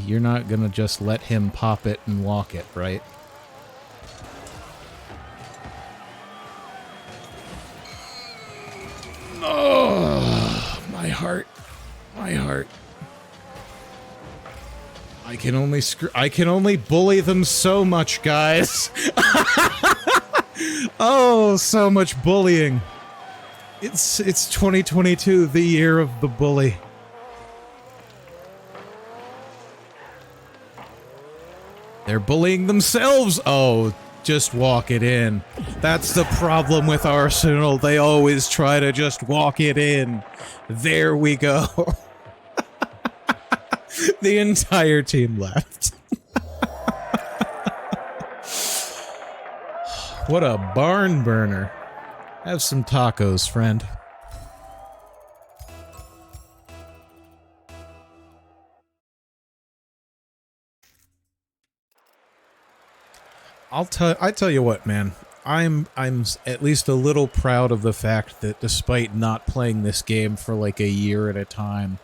You're not gonna just let him pop it and walk it, right? Oh, my heart. My heart. I can only bully them so much, guys. Oh, so much bullying. It's 2022, the year of the bully. They're bullying themselves. Oh, just walk it in. That's the problem with Arsenal. They always try to just walk it in. There we go. The entire team left. What a barn burner. Have some tacos, friend. I tell you what, man. I'm at least a little proud of the fact that despite not playing this game for like a year at a time,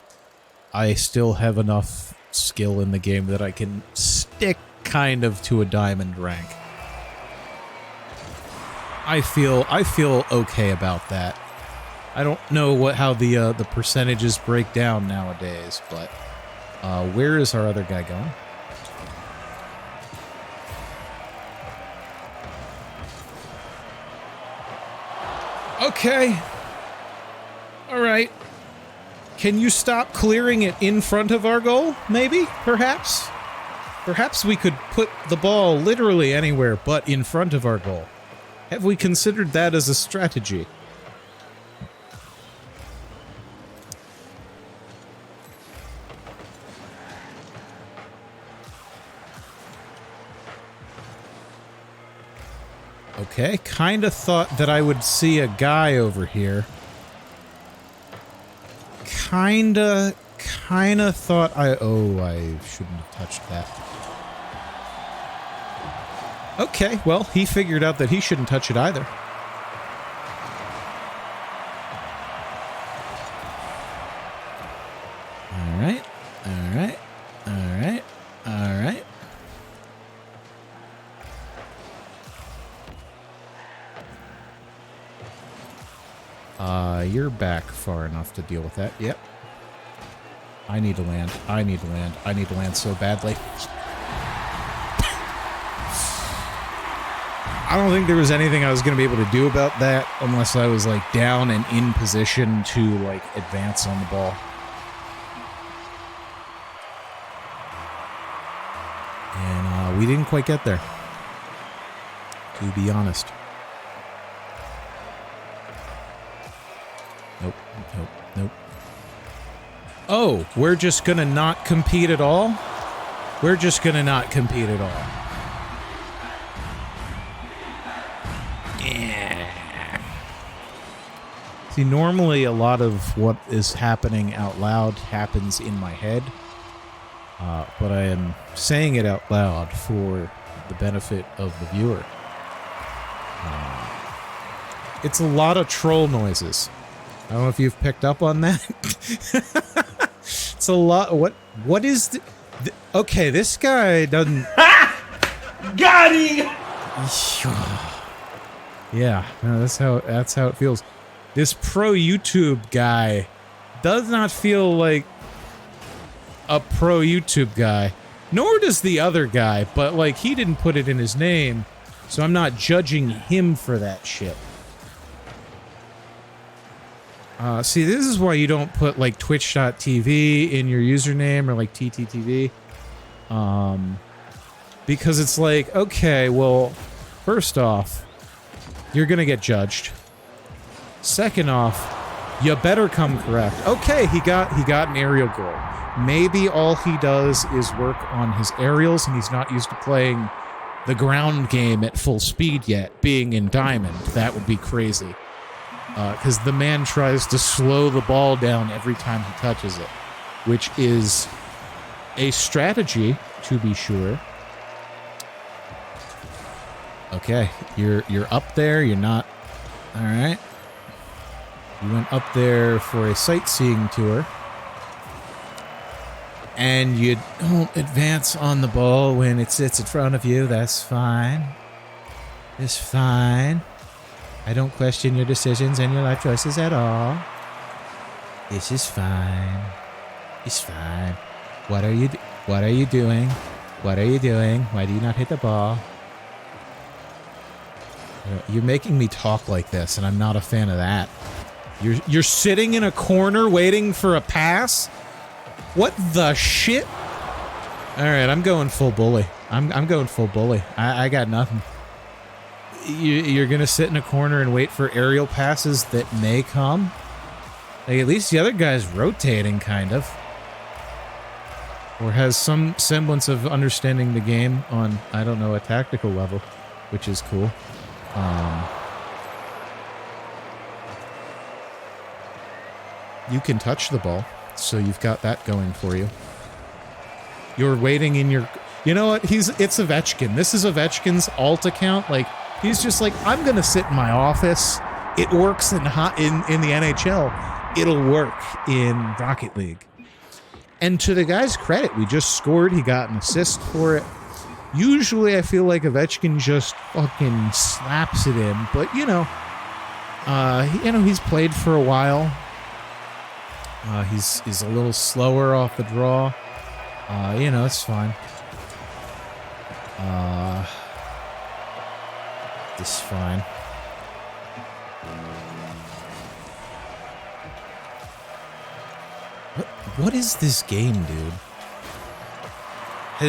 I still have enough skill in the game that I can stick kind of to a diamond rank. I feel okay about that. I don't know how the percentages break down nowadays, but where is our other guy going? Okay. All right. Can you stop clearing it in front of our goal? Maybe? Perhaps? Perhaps we could put the ball literally anywhere but in front of our goal. Have we considered that as a strategy? Okay, kinda thought that I would see a guy over here. Kinda thought I shouldn't have touched that. Okay, well, he figured out that he shouldn't touch it either. Alright, alright, alright, alright. You're back far enough to deal with that. Yep. I need to land. I need to land. I need to land so badly. I don't think there was anything I was going to be able to do about that unless I was, like, down and in position to, like, advance on the ball. And, we didn't quite get there. To be honest. Nope, nope, nope. Oh, we're just gonna not compete at all? We're just gonna not compete at all. Yeah. See, normally a lot of what is happening out loud happens in my head. But I am saying it out loud for the benefit of the viewer. It's a lot of troll noises. I don't know if you've picked up on that. It's a lot. What is the okay, this guy doesn't. Got him! Yeah, no, that's how it feels. This pro YouTube guy does not feel like a pro YouTube guy, nor does the other guy, but like he didn't put it in his name, so I'm not judging him for that shit. See, this is why you don't put, like, twitch.tv in your username or, like, TTTV. Because it's like, okay, well, first off, you're gonna get judged. Second off, you better come correct. Okay, he got an aerial goal. Maybe all he does is work on his aerials and he's not used to playing the ground game at full speed yet, being in Diamond. That would be crazy. Because the man tries to slow the ball down every time he touches it, which is a strategy, to be sure. Okay, you're up there, you're not... Alright. You went up there for a sightseeing tour. And you don't advance on the ball when it sits in front of you, that's fine. It's fine. I don't question your decisions and your life choices at all. This is fine. It's fine. What are you What are you doing? What are you doing? Why do you not hit the ball? You're making me talk like this, and I'm not a fan of that. You're sitting in a corner waiting for a pass? What the shit? Alright, I'm going full bully. I'm going full bully. I got nothing. You're gonna sit in a corner and wait for aerial passes that may come? Like, at least the other guy's rotating, kind of. Or has some semblance of understanding the game on, I don't know, a tactical level, which is cool. You can touch the ball, so you've got that going for you. You're waiting in your... You know what? It's Ovechkin. This is Ovechkin's alt account. Like, he's just like, I'm gonna sit in my office. It works in the NHL. It'll work in Rocket League. And to the guy's credit, we just scored. He got an assist for it. Usually, I feel like Ovechkin just fucking slaps it in, but you know, he's played for a while. He's a little slower off the draw. It's fine. This is fine. What is this game, dude?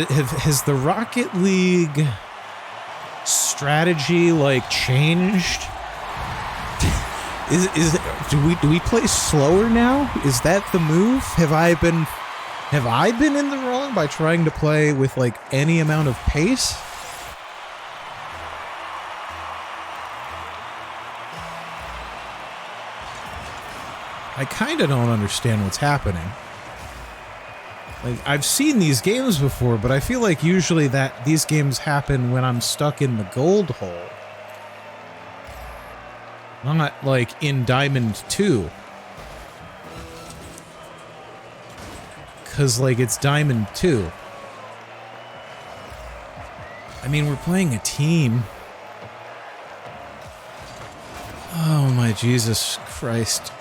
Has the Rocket League strategy like changed? Do we play slower now? Is that the move? Have I been in the wrong by trying to play with like any amount of pace? I kind of don't understand what's happening. Like, I've seen these games before, but I feel like usually these games happen when I'm stuck in the gold hole. Not like in Diamond 2. Because, like, it's Diamond 2. I mean, we're playing a team. Oh, my Jesus Christ.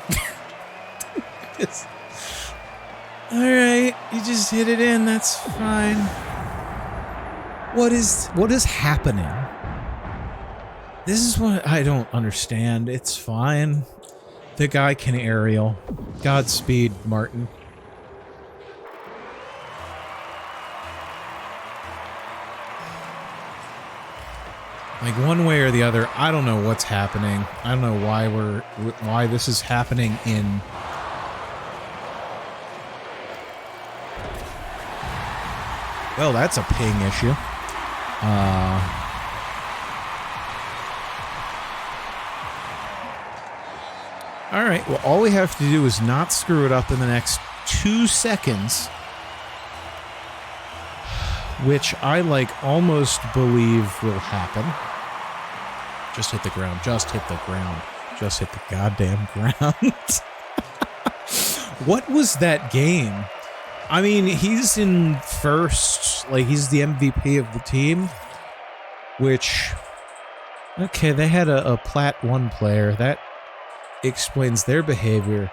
Alright, you just hit it in, that's fine. What is happening? This is what I don't understand. It's fine. The guy can aerial. Godspeed, Martin. Like, one way or the other, I don't know what's happening. I don't know why this is happening in... Well, that's a ping issue. Alright, well, all we have to do is not screw it up in the next 2 seconds. Which I, like, almost believe will happen. Just hit the ground. Just hit the ground. Just hit the goddamn ground. What was that game? I mean, he's in first, like, he's the MVP of the team, which, okay, they had a Plat 1 player. That explains their behavior.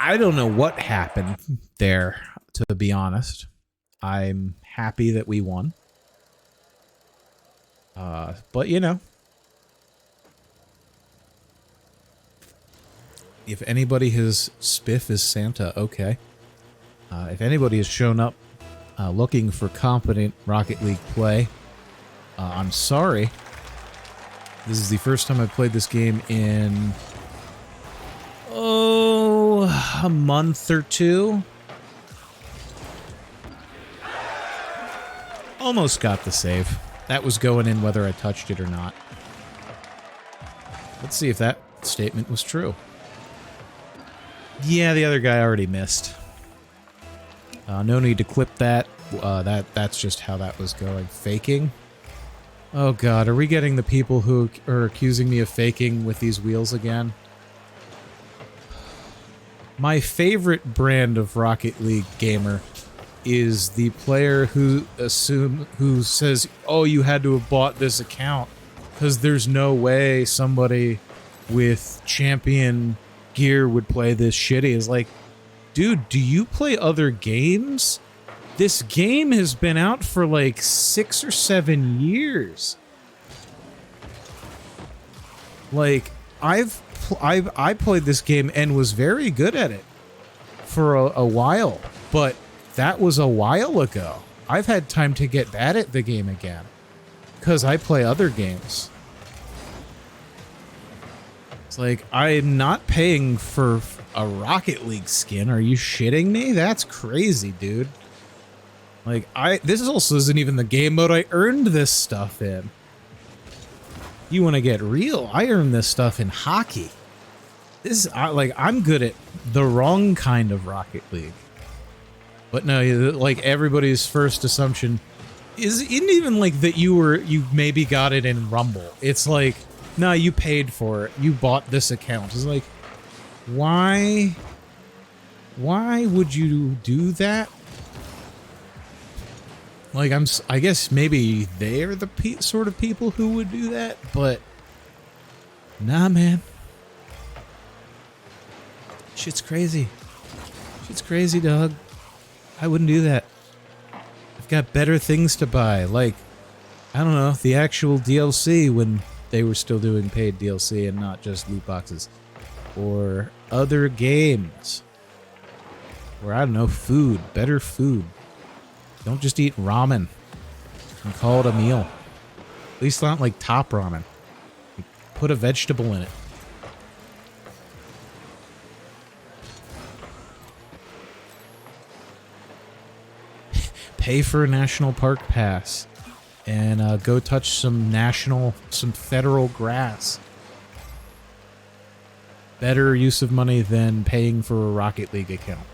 I don't know what happened there, to be honest. I'm happy that we won. But, you know. If anybody has Spiff as Santa, okay. If anybody has shown up looking for competent Rocket League play, I'm sorry. This is the first time I've played this game in... a month or two. Almost got the save. That was going in whether I touched it or not. Let's see if that statement was true. Yeah, the other guy already missed. No need to clip that. That's just how that was going. Faking? Oh god, are we getting the people who are accusing me of faking with these wheels again? My favorite brand of Rocket League gamer is the player who says, oh, you had to have bought this account because there's no way somebody with champion gear would play this shitty. Is like, dude, do you play other games? This game has been out for like 6 or 7 years. Like, I played this game and was very good at it for a while, but that was a while ago. I've had time to get bad at the game again because I play other games. It's like, I'm not paying for a Rocket League skin. Are you shitting me? That's crazy, dude. Like, this also isn't even the game mode I earned this stuff in. You want to get real? I earned this stuff in hockey. This is, I'm good at the wrong kind of Rocket League. But no, like, everybody's first assumption isn't even like that you maybe got it in Rumble. It's like, no, you paid for it. You bought this account. It's like, why would you do that? Like, I guess maybe they're the sort of people who would do that, but nah, man. Shit's crazy. Shit's crazy, dog. I wouldn't do that. I've got better things to buy, like, I don't know, the actual DLC when they were still doing paid DLC and not just loot boxes. Or other games. Or, I don't know, food. Better food. Don't just eat ramen and call it a meal. At least not like top ramen. Put a vegetable in it. Pay for a national park pass and go touch some federal grass. Better use of money than paying for a Rocket League account.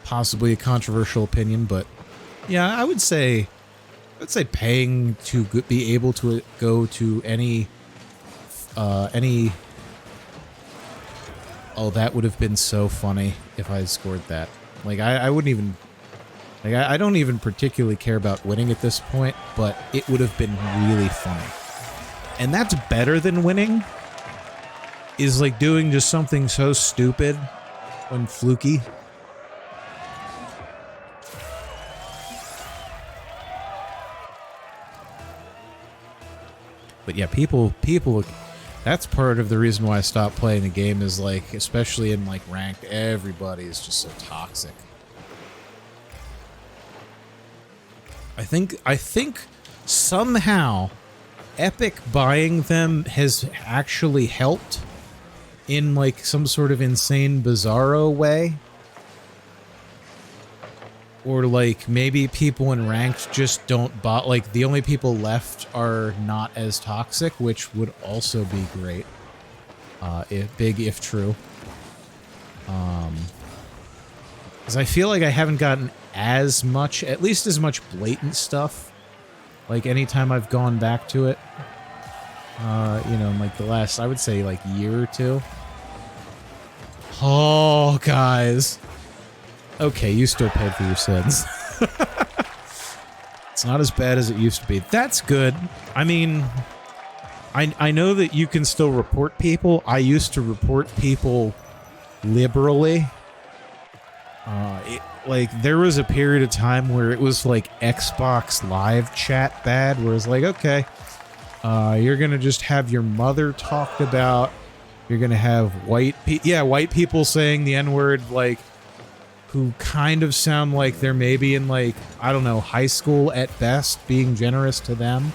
Possibly a controversial opinion, but yeah, I would say paying to be able to go to any oh, that would have been so funny if I had scored that. Like, I wouldn't even, like, I don't even particularly care about winning at this point, but it would have been really funny. And that's better than winning, is like doing just something so stupid and fluky. But yeah, people, that's part of the reason why I stopped playing the game is, like, especially in, like, ranked, everybody is just so toxic. I think somehow Epic buying them has actually helped in, like, some sort of insane bizarro way. Or, like, maybe people in ranked just don't bot. Like, the only people left are not as toxic, which would also be great. If true. Because I feel like I haven't gotten as much, at least as much blatant stuff. Like, anytime I've gone back to it. You know, in, like, the last, I would say, like, year or two. Oh, guys. Okay, you still paid for your sins. It's not as bad as it used to be. That's good. I mean, I know that you can still report people. I used to report people liberally. Like, there was a period of time where it was like Xbox Live chat bad, where it's like, okay, you're gonna just have your mother talked about. You're gonna have white people saying the N-word, like, who kind of sound like they're maybe in, like, I don't know, high school at best, being generous to them.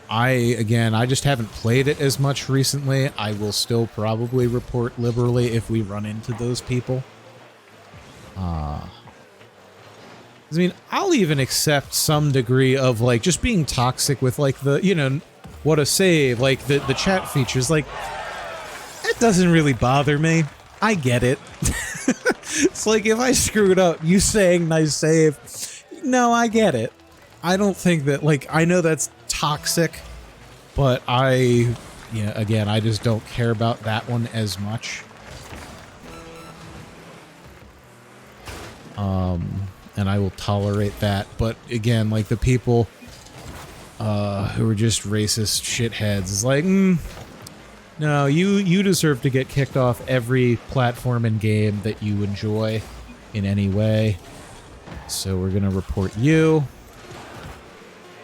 I just haven't played it as much recently. I will still probably report liberally if we run into those people. I mean, I'll even accept some degree of, like, just being toxic with, like, the, you know, what a save, like, the chat features, like, it doesn't really bother me. I get it. It's like, if I screwed up, you saying nice save, no, I get it. I don't think that, like, I know that's toxic, but again, I just don't care about that one as much. And I will tolerate that. But again, like, the people, who are just racist shitheads. It's like, no, you deserve to get kicked off every platform and game that you enjoy in any way. So we're gonna report you.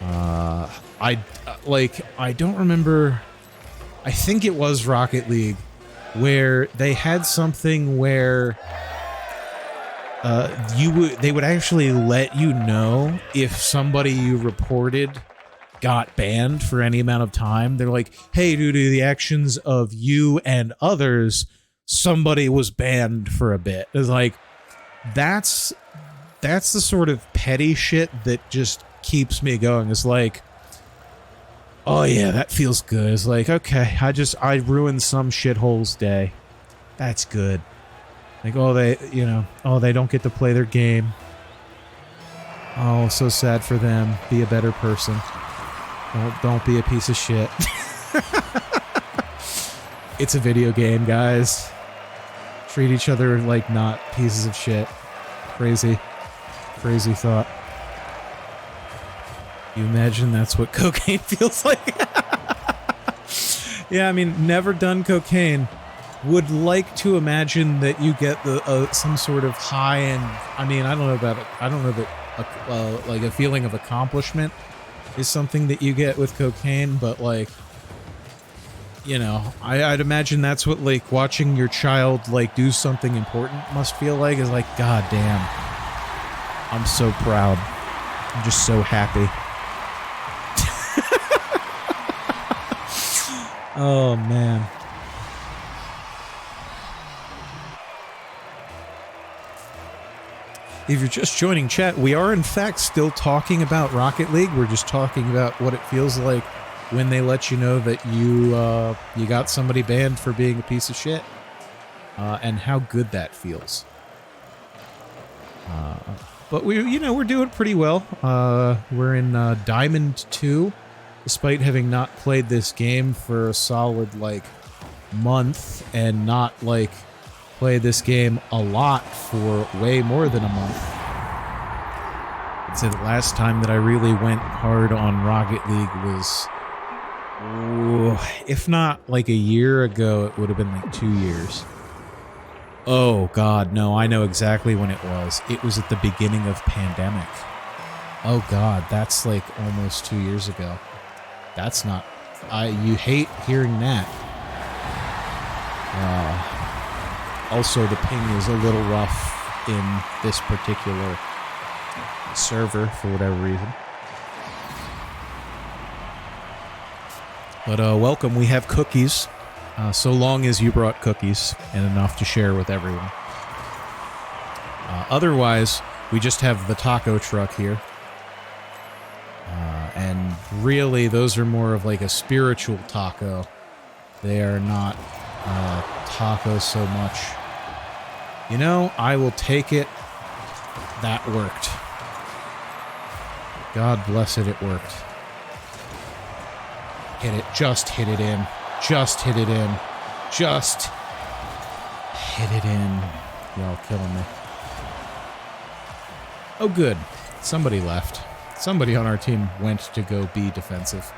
I don't remember. I think it was Rocket League where they had something where they would actually let you know if somebody you reported got banned for any amount of time. They're like, hey, due to the actions of you and others, somebody was banned for a bit. It's like, that's the sort of petty shit that just keeps me going. It's like, oh yeah, that feels good. It's like, okay, I ruined some shithole's day. That's good. Like, oh, they don't get to play their game. Oh, so sad for them. Be a better person. Don't be a piece of shit. It's a video game, guys. Treat each other like not pieces of shit. Crazy. Crazy thought. You imagine that's what cocaine feels like? Yeah, I mean, never done cocaine. Would like to imagine that you get some sort of high and I mean, I don't know that like a feeling of accomplishment is something that you get with cocaine, but like, you know, I'd imagine that's what like watching your child like do something important must feel like. Is like, god damn, I'm so proud. I'm just so happy. Oh man. If you're just joining chat, we are in fact still talking about Rocket League. We're just talking about what it feels like when they let you know that you got somebody banned for being a piece of shit, and how good that feels. But we're doing pretty well. We're in Diamond 2, despite having not played this game for a solid like month and not like play this game a lot for way more than a month. I'd say the last time that I really went hard on Rocket League was, if not like a year ago, it would have been like 2 years. Oh god, no, I know exactly when it was. It was at the beginning of pandemic. Oh god, that's like almost 2 years ago. That's not... you hate hearing that. Also, the ping is a little rough in this particular server for whatever reason. But welcome, we have cookies. So long as you brought cookies and enough to share with everyone. Otherwise, we just have the taco truck here. And really, those are more of like a spiritual taco. They are not tacos so much. You know, I will take it. That worked. God bless it, it worked. Hit it. Just hit it in. Just hit it in. Just hit it in. Y'all killing me. Oh, good. Somebody left. Somebody on our team went to go be defensive.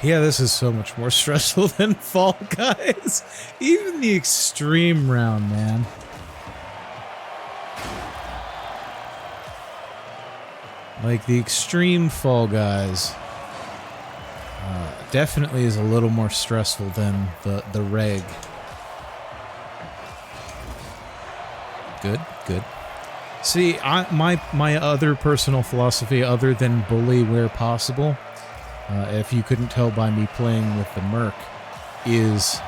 Yeah, this is so much more stressful than Fall Guys. Even the extreme round, man. Like, the extreme Fall Guys definitely is a little more stressful than the reg. Good, good. See, my other personal philosophy, other than bully where possible, if you couldn't tell by me playing with the Merc, is,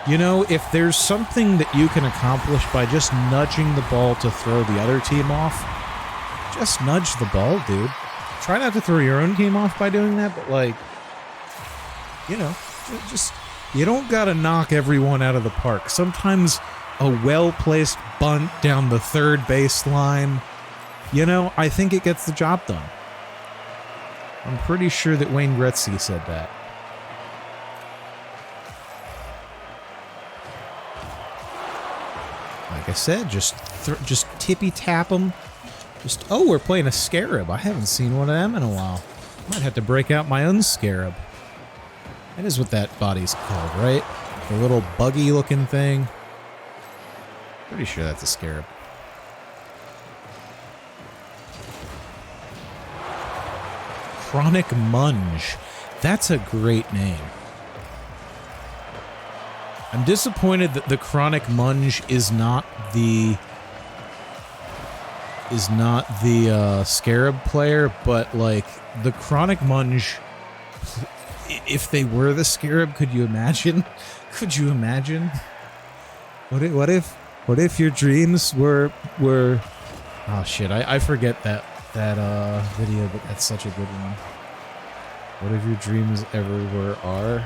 you know, if there's something that you can accomplish by just nudging the ball to throw the other team off, just nudge the ball, dude. Try not to throw your own team off by doing that, but, like, you know, just, you don't gotta knock everyone out of the park. Sometimes a well-placed bunt down the third baseline, you know, I think it gets the job done. I'm pretty sure that Wayne Gretzky said that. Like, I said, just tippy tap them. Oh, we're playing a scarab. I haven't seen one of them in a while. Might have to break out my own scarab. That is what that body's called, right? The little buggy looking thing. Pretty sure that's a scarab. Chronic Munge. That's a great name. I'm disappointed that the Chronic Munge is not the Scarab player, but like the Chronic Munge, if they were the Scarab, could you imagine? Could you imagine? What if your dreams were oh shit, I forget that video, but that's such a good one. What if your dreams ever were are?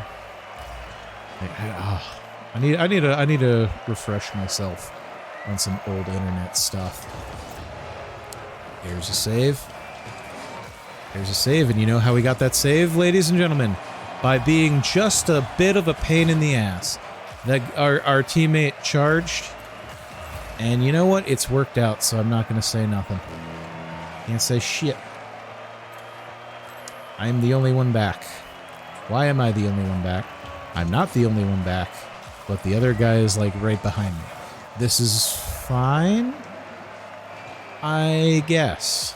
I need to refresh myself on some old internet stuff. Here's a save. Here's a save, and you know how we got that save, ladies and gentlemen? By being just a bit of a pain in the ass. Our teammate charged, and you know what? It's worked out, so I'm not going to say nothing. Can't say shit. I'm the only one back. Why am I the only one back? I'm not the only one back, but the other guy is like right behind me. This is fine, I guess.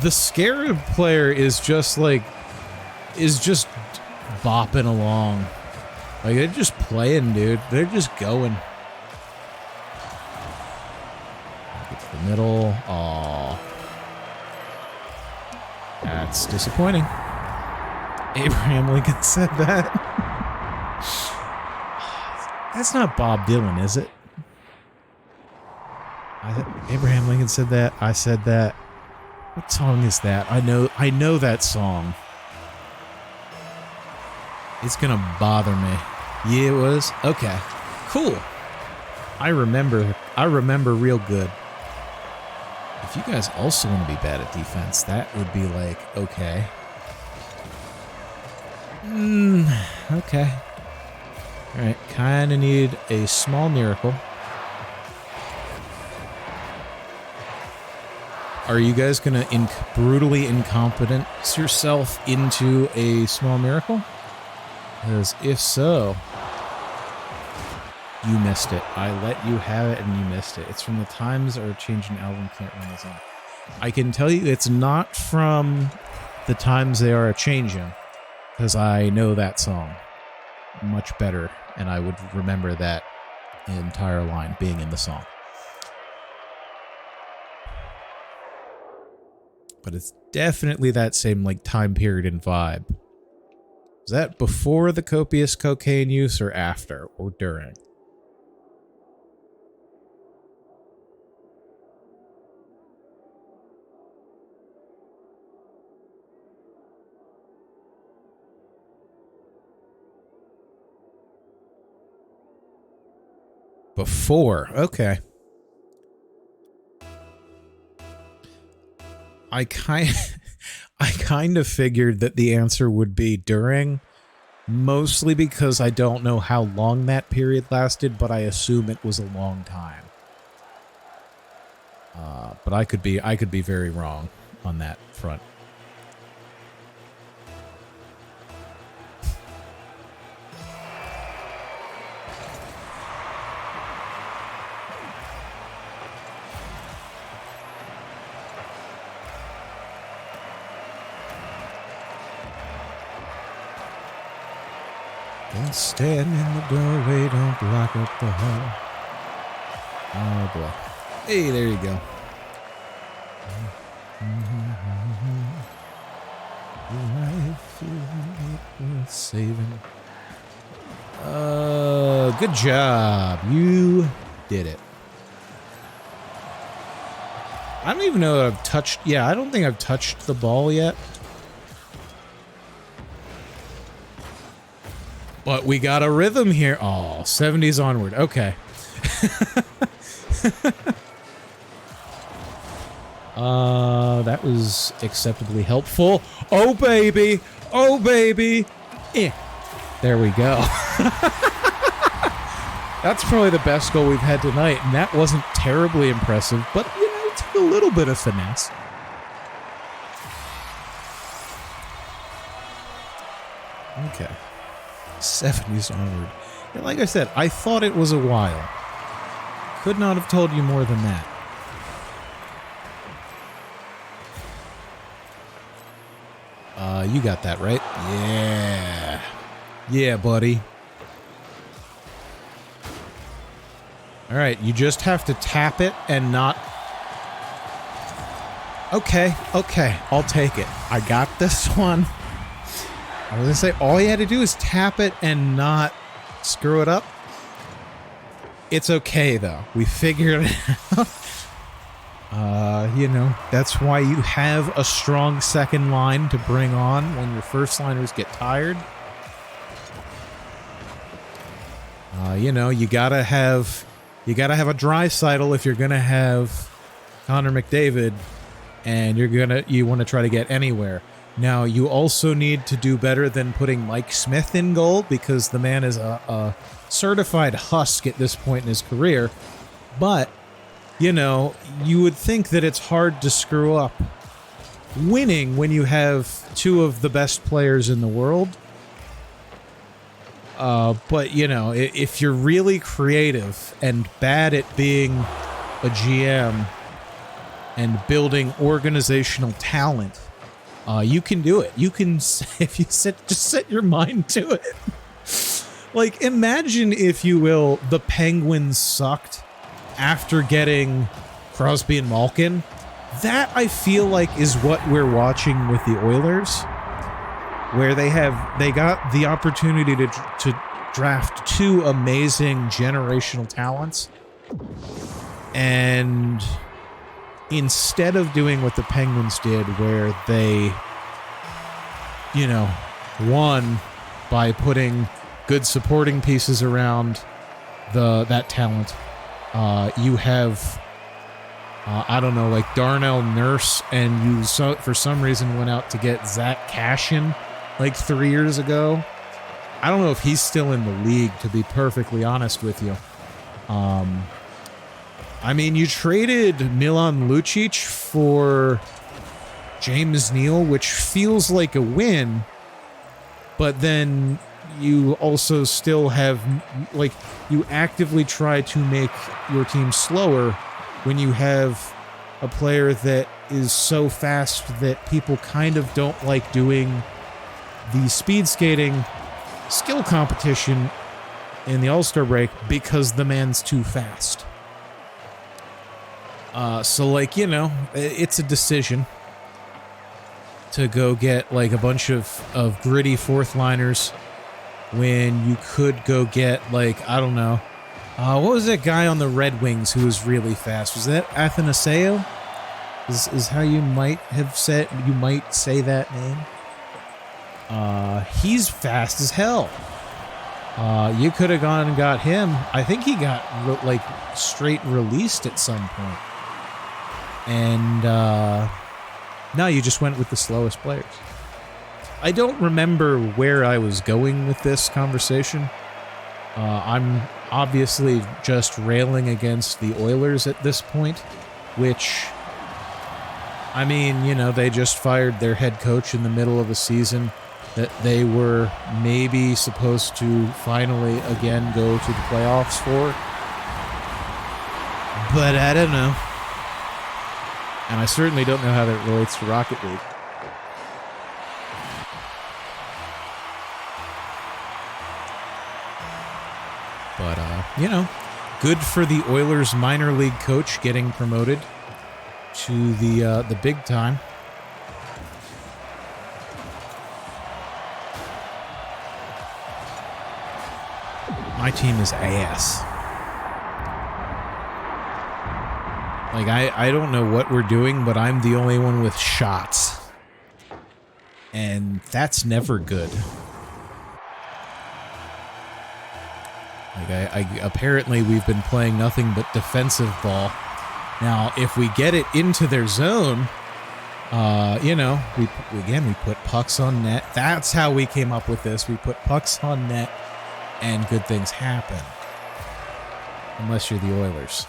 The Scarab player is just bopping along. Like, they're just playing, dude. They're just going. Get to the middle. Aww. That's disappointing. Abraham Lincoln said that. That's not Bob Dylan, is it? Abraham Lincoln said that. I said that. What song is that? I know that song. It's gonna bother me. Yeah, it was? Okay. Cool. I remember real good. If you guys also want to be bad at defense, that would be like, okay. Okay. Alright, kinda need a small miracle. Are you guys gonna brutally incompetence yourself into a small miracle? Because if so, you missed it. I let you have it and you missed it. It's from the Times or Changing Album, can't run this on. I can tell you it's not from the Times They Are A-Changing, because I know that song much better, and I would remember that entire line being in the song. But it's definitely that same like time period and vibe. Is that before the copious cocaine use or after or during? Before, okay. I kind of figured that the answer would be during, mostly because I don't know how long that period lasted, but I assume it was a long time. But I could be very wrong on that front. Don't stand in the doorway, don't block up the hall. Oh boy. Hey, there you go. Life is worth saving. Good job. You did it. I don't even know that I've touched... Yeah, I don't think I've touched the ball yet. But we got a rhythm here. Oh, 70s onward. Okay. That was acceptably helpful. Oh, baby. Oh, baby. Eh. There we go. That's probably the best goal we've had tonight, and that wasn't terribly impressive, but, you know, it took a little bit of finesse. Okay. 70s onward. Yeah, like I said, I thought it was a while. Could not have told you more than that. You got that, right? Yeah. Yeah, buddy. Alright, you just have to tap it and not... Okay, I'll take it. I got this one. I was gonna say, all you had to do is tap it and not screw it up. It's okay, though. We figured it out. You know, that's why you have a strong second line to bring on when your first liners get tired. You know, you gotta have a Draisaitl if you're gonna have Connor McDavid, and you want to try to get anywhere. Now, you also need to do better than putting Mike Smith in goal, because the man is a certified husk at this point in his career. But, you know, you would think that it's hard to screw up winning when you have two of the best players in the world. But, you know, if you're really creative and bad at being a GM and building organizational talent, you can do it. You can, if you just set your mind to it. Like, imagine, if you will, the Penguins sucked after getting Crosby and Malkin. That, I feel like, is what we're watching with the Oilers, where they got the opportunity to draft two amazing generational talents, and instead of doing what the Penguins did, where they, you know, won by putting good supporting pieces around that talent, you have, I don't know, like Darnell Nurse, and you for some reason went out to get Zach Cashin like 3 years ago. I don't know if he's still in the league, to be perfectly honest with you. I mean, you traded Milan Lucic for James Neal, which feels like a win, but then you also still have, like, you actively try to make your team slower when you have a player that is so fast that people kind of don't like doing the speed skating skill competition in the All-Star break because the man's too fast. So, like, you know, it's a decision to go get, like, a bunch of gritty fourth liners when you could go get, like, I don't know, what was that guy on the Red Wings who was really fast? Was that Athanasio? Is how you might say that name. He's fast as hell. You could have gone and got him. I think he got like straight released at some point. And no, you just went with the slowest players. I don't remember where I was going with this conversation. I'm obviously just railing against the Oilers at this point, which, I mean, you know, they just fired their head coach in the middle of a season that they were maybe supposed to finally again go to the playoffs for. But I don't know. And I certainly don't know how that relates to Rocket League. But, you know, good for the Oilers minor league coach getting promoted to the big time. My team is ass. Like, I don't know what we're doing, but I'm the only one with shots. And that's never good. Like, apparently we've been playing nothing but defensive ball. Now, if we get it into their zone, you know, we put pucks on net. That's how we came up with this. We put pucks on net, and good things happen. Unless you're the Oilers.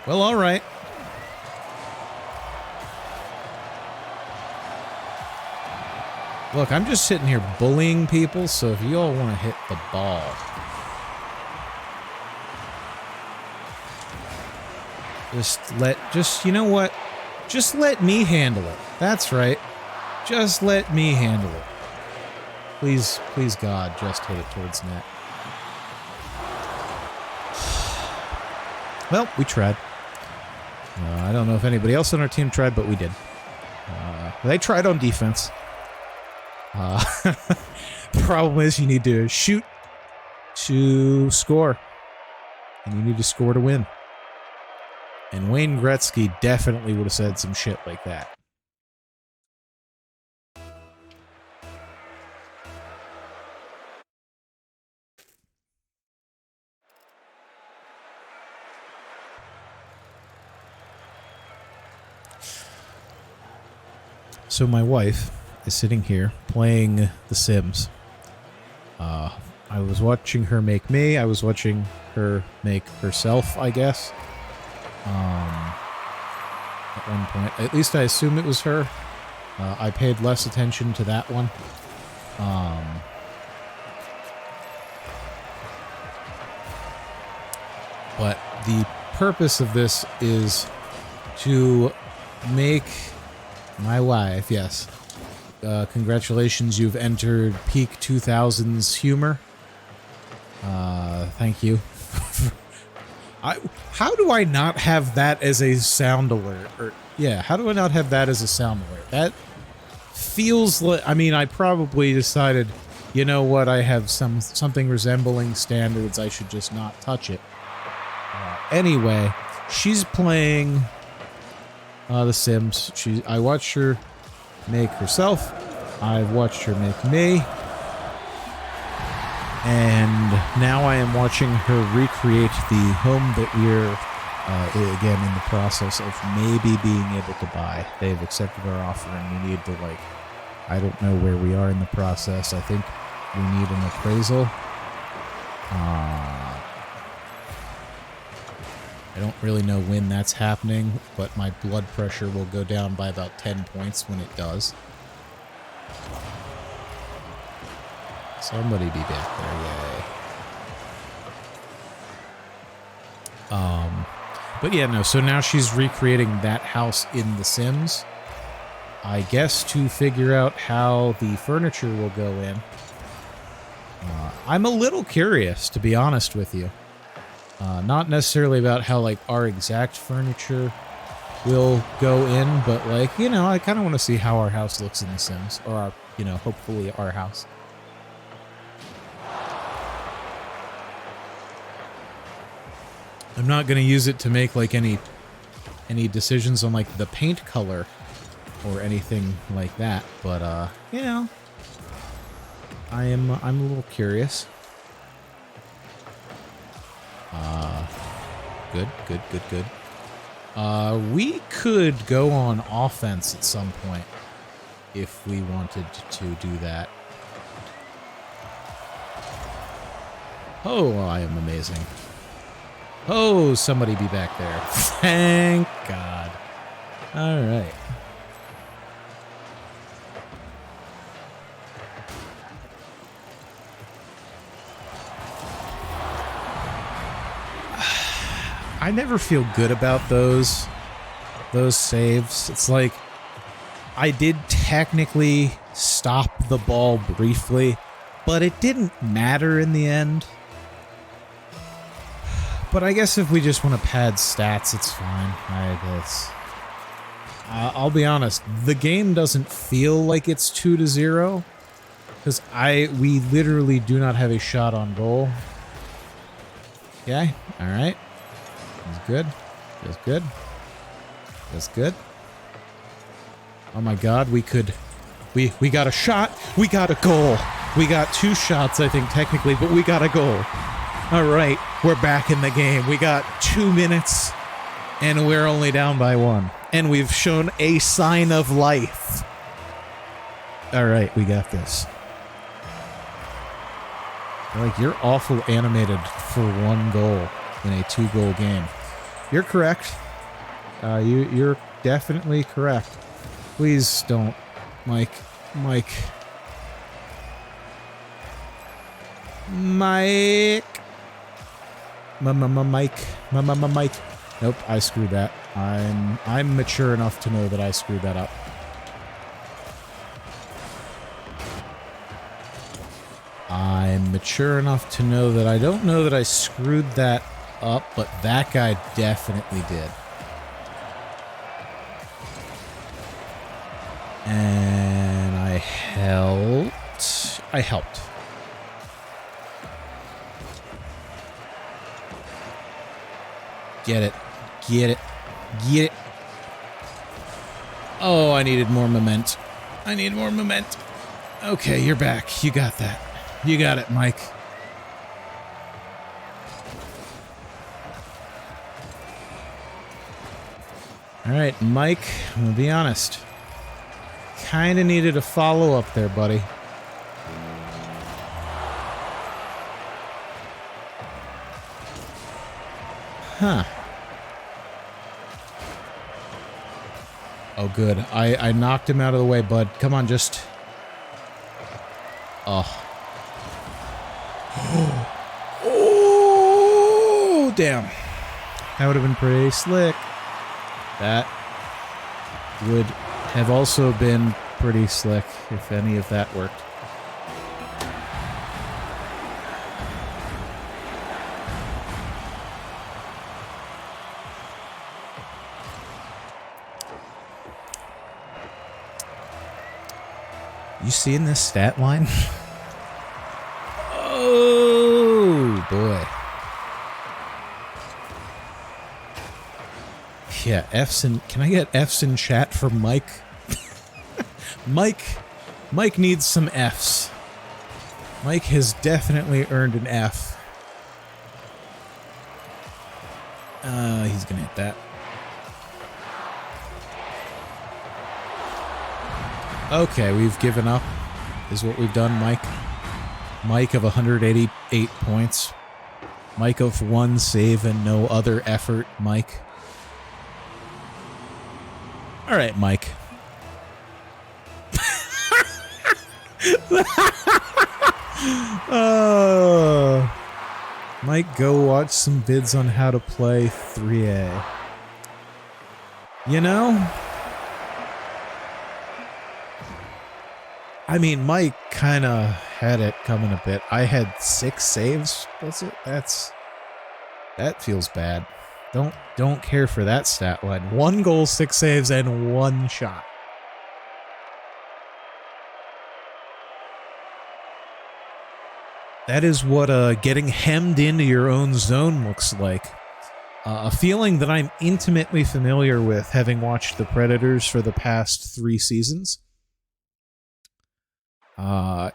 Well, all right. Look, I'm just sitting here bullying people, so if you all want to hit the ball... you know what? Just let me handle it. That's right. Just let me handle it. Please, please God, just hit it towards net. Well, we tried. I don't know if anybody else on our team tried, but we did. They tried on defense. The problem is you need to shoot to score. And you need to score to win. And Wayne Gretzky definitely would have said some shit like that. So my wife is sitting here playing The Sims. I was watching her make me. I was watching her make herself, I guess. At one point. At least I assume it was her. I paid less attention to that one. But the purpose of this is to make my wife, yes. Congratulations, you've entered peak 2000s humor. Thank you. How do I not have that as a sound alert? Or yeah, how do I not have that as a sound alert? That feels like... I mean, I probably decided, you know what, I have something resembling standards, I should just not touch it. Anyway, she's playing The Sims. I watched her make herself. I've watched her make me. And now I am watching her recreate the home that we're, again, in the process of maybe being able to buy. They've accepted our offer and we need to, like, I don't know where we are in the process. I think we need an appraisal. I don't really know when that's happening, but my blood pressure will go down by about 10 points when it does. Somebody be back there, yay. But yeah, no, so now she's recreating that house in The Sims. I guess to figure out how the furniture will go in. I'm a little curious, to be honest with you. Not necessarily about how, like, our exact furniture will go in, but, like, you know, I kind of want to see how our house looks in The Sims. Or, our, you know, hopefully our house. I'm not going to use it to make, like, any decisions on, like, the paint color or anything like that, but, you know, I'm a little curious. Good. We could go on offense at some point if we wanted to do that. Oh, I am amazing. Oh, somebody be back there. Thank God. All right. I never feel good about those saves. It's like I did technically stop the ball briefly, but it didn't matter in the end. But I guess if we just want to pad stats, it's fine. I guess. I'll be honest, the game doesn't feel like it's 2-0 because we literally do not have a shot on goal. Okay, all right. That's good. That's good. That's good. Oh my God, we got a shot. We got a goal. We got 2 shots, I think, technically, but we got a goal. All right, we're back in the game. We got 2 minutes, and we're only down by 1. And we've shown a sign of life. Alright, we got this. Like, you're awful animated for 1 goal in a 2-goal game. You're correct. You're definitely correct. Please don't. Mike. Mike. Mike. Mike. Mike. Nope, I screwed that. I'm mature enough to know that I screwed that up. I'm mature enough to know that I don't know that I screwed that up, but that guy definitely did. And I helped. I helped. Get it. Get it. Get it. Oh, I needed more moment. I need more moment. Okay, you're back. You got that. You got it, Mike. Alright, Mike, I'm gonna be honest. Kinda needed a follow-up there, buddy. Huh. Oh, good. I knocked him out of the way, bud. Come on, just... Oh. Oh, damn. That would have been pretty slick. That would have also been pretty slick if any of that worked. You seeing this stat line? Oh, boy. Yeah, F's in... Can I get F's in chat for Mike? Mike needs some F's. Mike has definitely earned an F. He's gonna hit that. Okay, we've given up, is what we've done, Mike. Mike of 188 points. Mike of 1 save and no other effort, Mike. Alright, Mike. Mike, go watch some vids on how to play 3A. You know? I mean, Mike kind of had it coming a bit. I had 6 saves. That's it. That feels bad. Don't care for that stat line. 1 goal, 6 saves, and 1 shot. That is what getting hemmed into your own zone looks like. A feeling that I'm intimately familiar with, having watched the Predators for the past 3 seasons.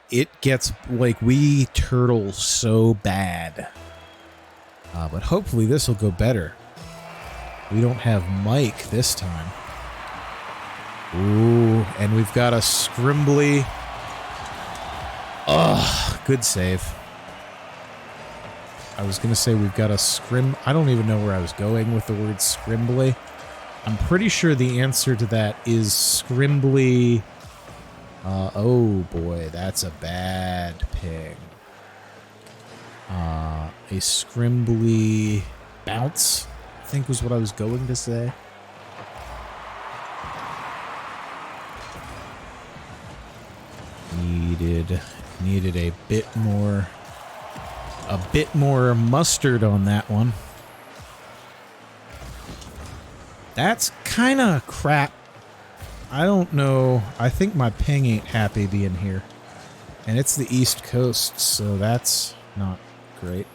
It gets, like, we turtle so bad. But hopefully this will go better. We don't have Mike this time. Ooh, and we've got a scrimbly. Ugh, good save. I was gonna say we've got a I don't even know where I was going with the word scrimbly. I'm pretty sure the answer to that is scrimbly. Oh boy, that's a bad ping. A scrimbly bounce, I think was what I was going to say. Needed a bit more mustard on that one. That's kind of crap. I don't know. I think my ping ain't happy being here. And it's the East Coast, so that's not great.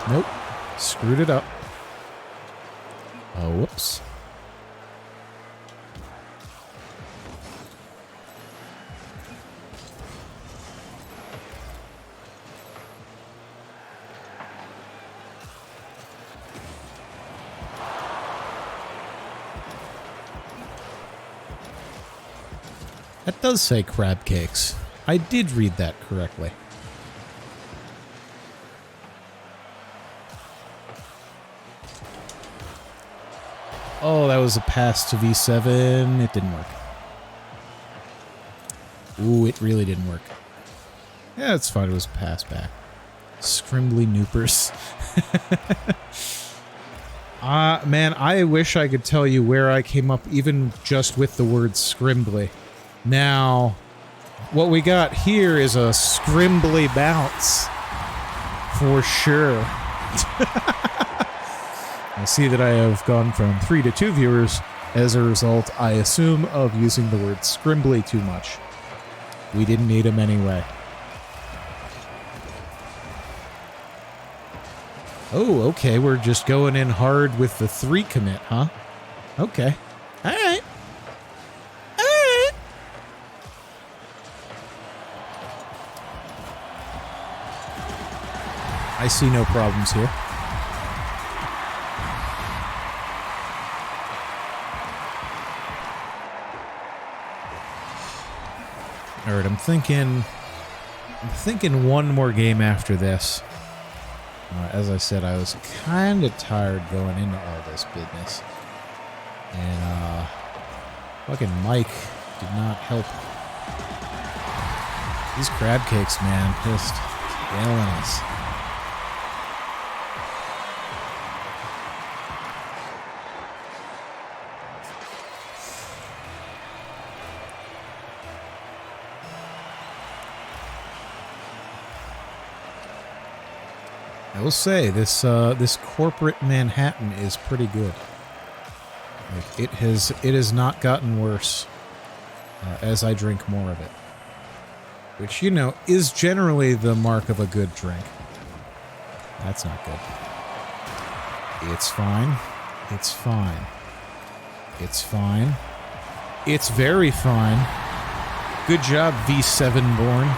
Nope. Screwed it up. Oh, whoops. That does say crab cakes. I did read that correctly. Oh, that was a pass to V7. It didn't work. Ooh, it really didn't work. Yeah, it's fine. It was a pass back. Scrimbly noopers. Man, I wish I could tell you where I came up even just with the word scrimbly. Now, what we got here is a scrimbly bounce. For sure. I see that I have gone from 3 to 2 viewers. As a result, I assume, of using the word scrimbly too much. We didn't need him anyway. Oh, okay, we're just going in hard with the 3 commit, huh? Okay. Alright. Alright. I see no problems here. Alright, I'm thinking one more game after this. As I said, I was kind of tired going into all this business. And, fucking Mike did not help. These crab cakes, man, just killing us. I will say this corporate Manhattan is pretty good. Like it has not gotten worse as I drink more of it, which you know is generally the mark of a good drink. That's not good. It's fine. It's fine. It's fine. It's very fine. Good job, V7 Born.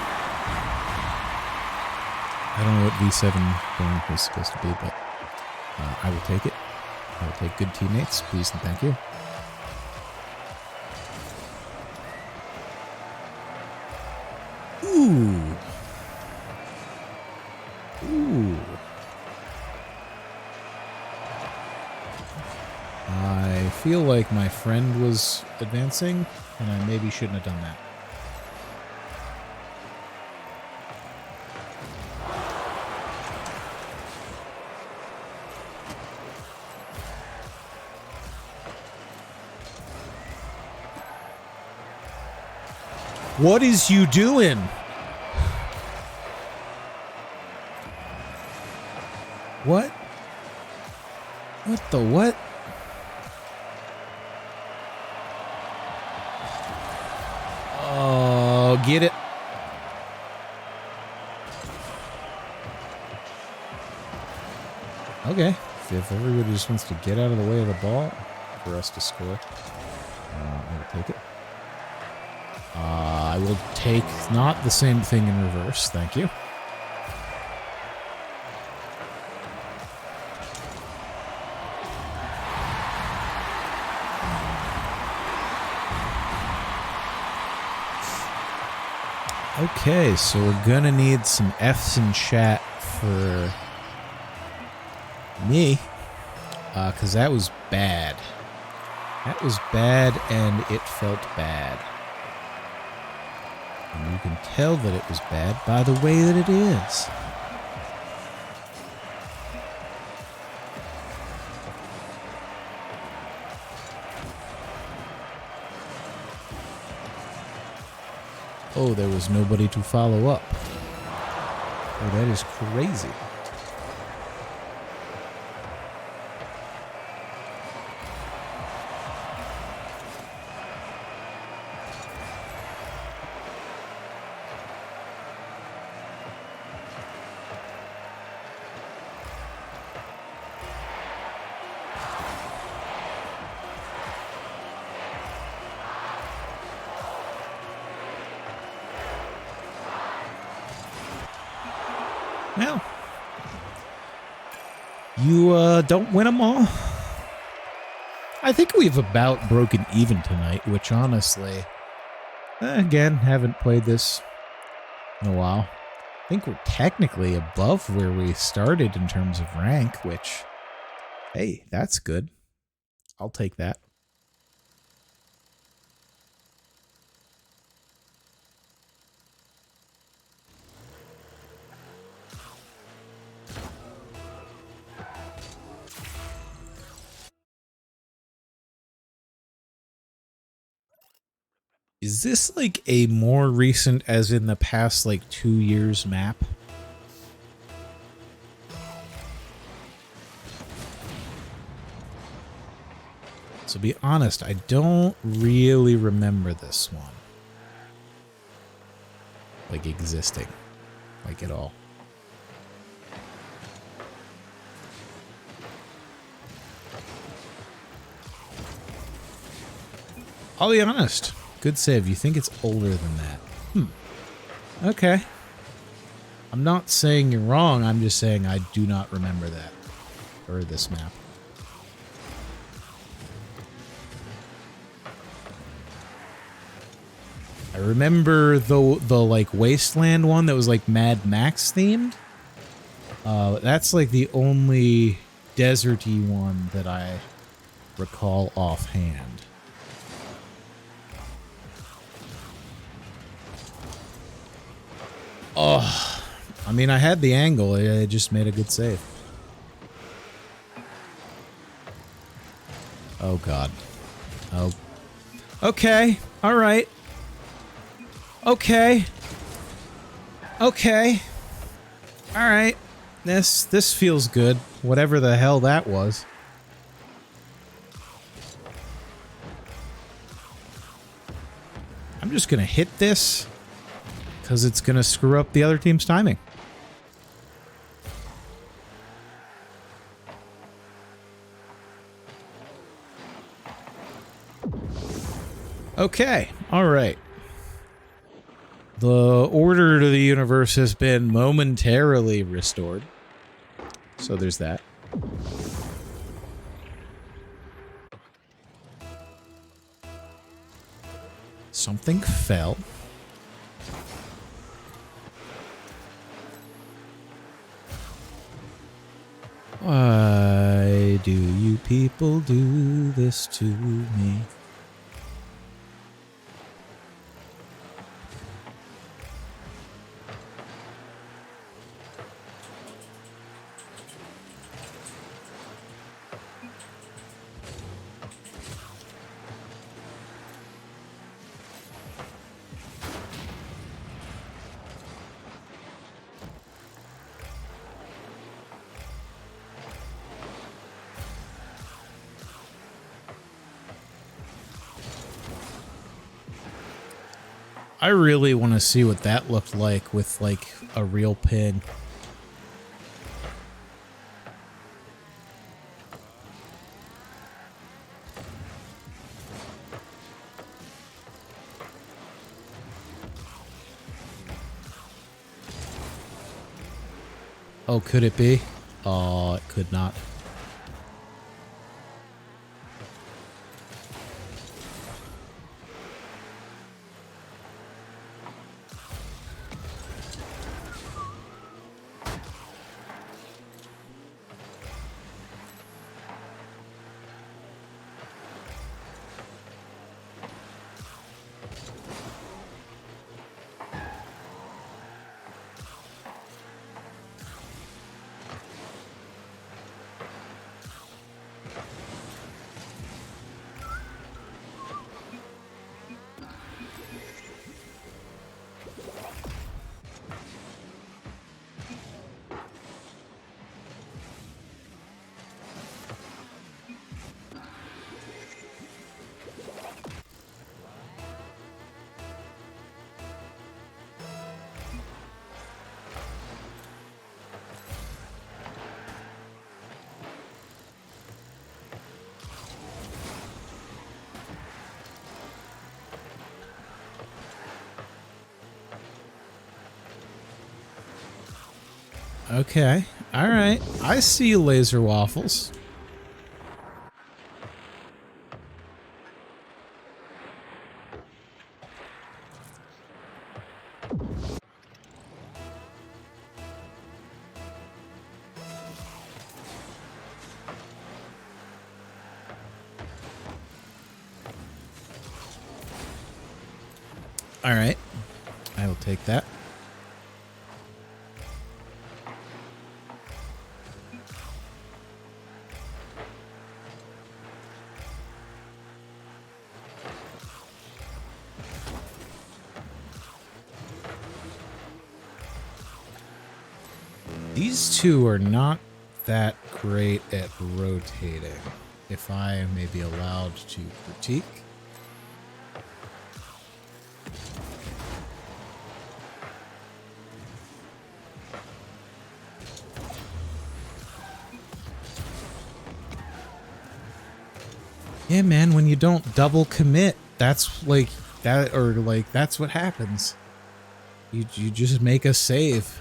I don't know what V7 Born was supposed to be, but I will take it. I will take good teammates, please and thank you. Ooh. Ooh. I feel like my friend was advancing, and I maybe shouldn't have done that. What is you doing? What? What the what? Oh, get it. Okay. If everybody just wants to get out of the way of the ball for us to score, I will take it. I will take not the same thing in reverse, thank you. Okay, so we're gonna need some F's in chat for me, because that was bad. That was bad, and it felt bad. And you can tell that it was bad by the way that it is. Oh, there was nobody to follow up. Oh, that is crazy. Well, you don't win them all. I think we've about broken even tonight, which honestly Again, haven't played this in a while. I think we're technically above where we started in terms of rank, which, hey, that's good. I'll take that. Is this like a more recent, as in the past like 2 years map? To be honest, I don't really remember this one. Like existing. Like at all. I'll be honest. Good save. You think it's older than that? Okay. I'm not saying you're wrong. I'm just saying I do not remember that. Or this map. I remember the like Wasteland one that was like Mad Max themed. That's like the only deserty one that I recall offhand. Oh, I mean, I had the angle. It just made a good save. Oh, God. Oh. Okay. All right. Okay. Okay. All right. This feels good. Whatever the hell that was. I'm just gonna hit this because it's gonna screw up the other team's timing. Okay. All right. The order to the universe has been momentarily restored. So there's that. Something fell. Why do you people do this to me? I really want to see what that looked like with, like, a real pin. Oh, could it be? Oh, it could not. Okay. All right. I see you, laser waffles. All right. I will take that. These two are not that great at rotating, if I may be allowed to critique. Yeah, man, when you don't double commit, that's like that, or like that's what happens. You just make a save.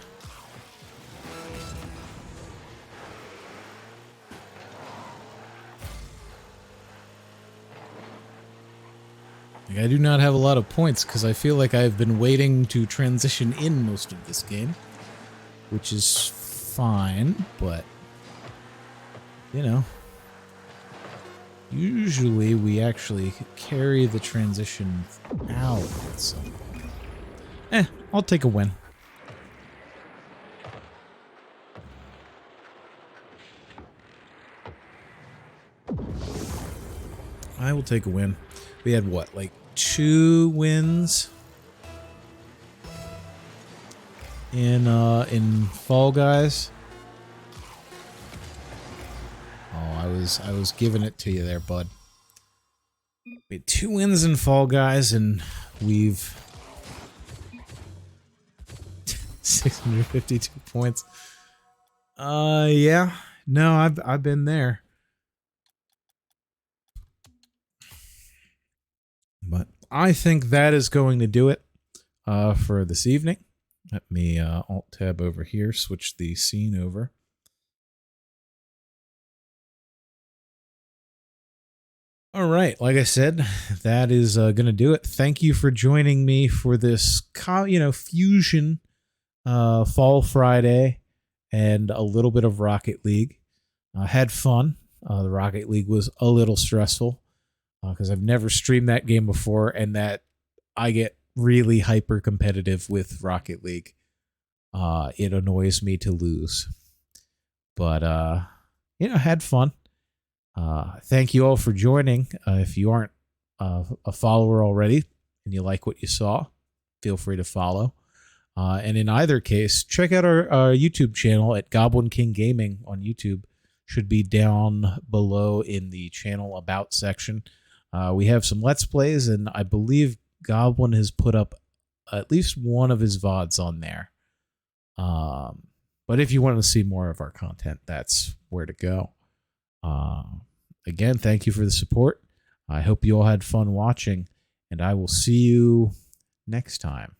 Like, I do not have a lot of points because I feel like I've been waiting to transition in most of this game, which is fine, but you know. Usually we actually carry the transition out at some point. I'll take a win. I will take a win. We had what, like 2 wins in Fall Guys? I was giving it to you there, bud. We had 2 wins in Fall Guys, and we've 652 points. Yeah. No, I've been there. But I think that is going to do it for this evening. Let me alt tab over here, switch the scene over. All right, like I said, that is going to do it. Thank you for joining me for this, fusion Fall Friday and a little bit of Rocket League. Had fun. The Rocket League was a little stressful because I've never streamed that game before, and that I get really hyper competitive with Rocket League. It annoys me to lose, but had fun. Thank you all for joining. If you aren't a follower already and you like what you saw, feel free to follow. And in either case, check out our YouTube channel at Goblin King Gaming on YouTube. Should be down below in the channel about section. We have some Let's Plays, and I believe Goblin has put up at least one of his VODs on there. But if you want to see more of our content, that's where to go. Again, thank you for the support. I hope you all had fun watching, and I will see you next time.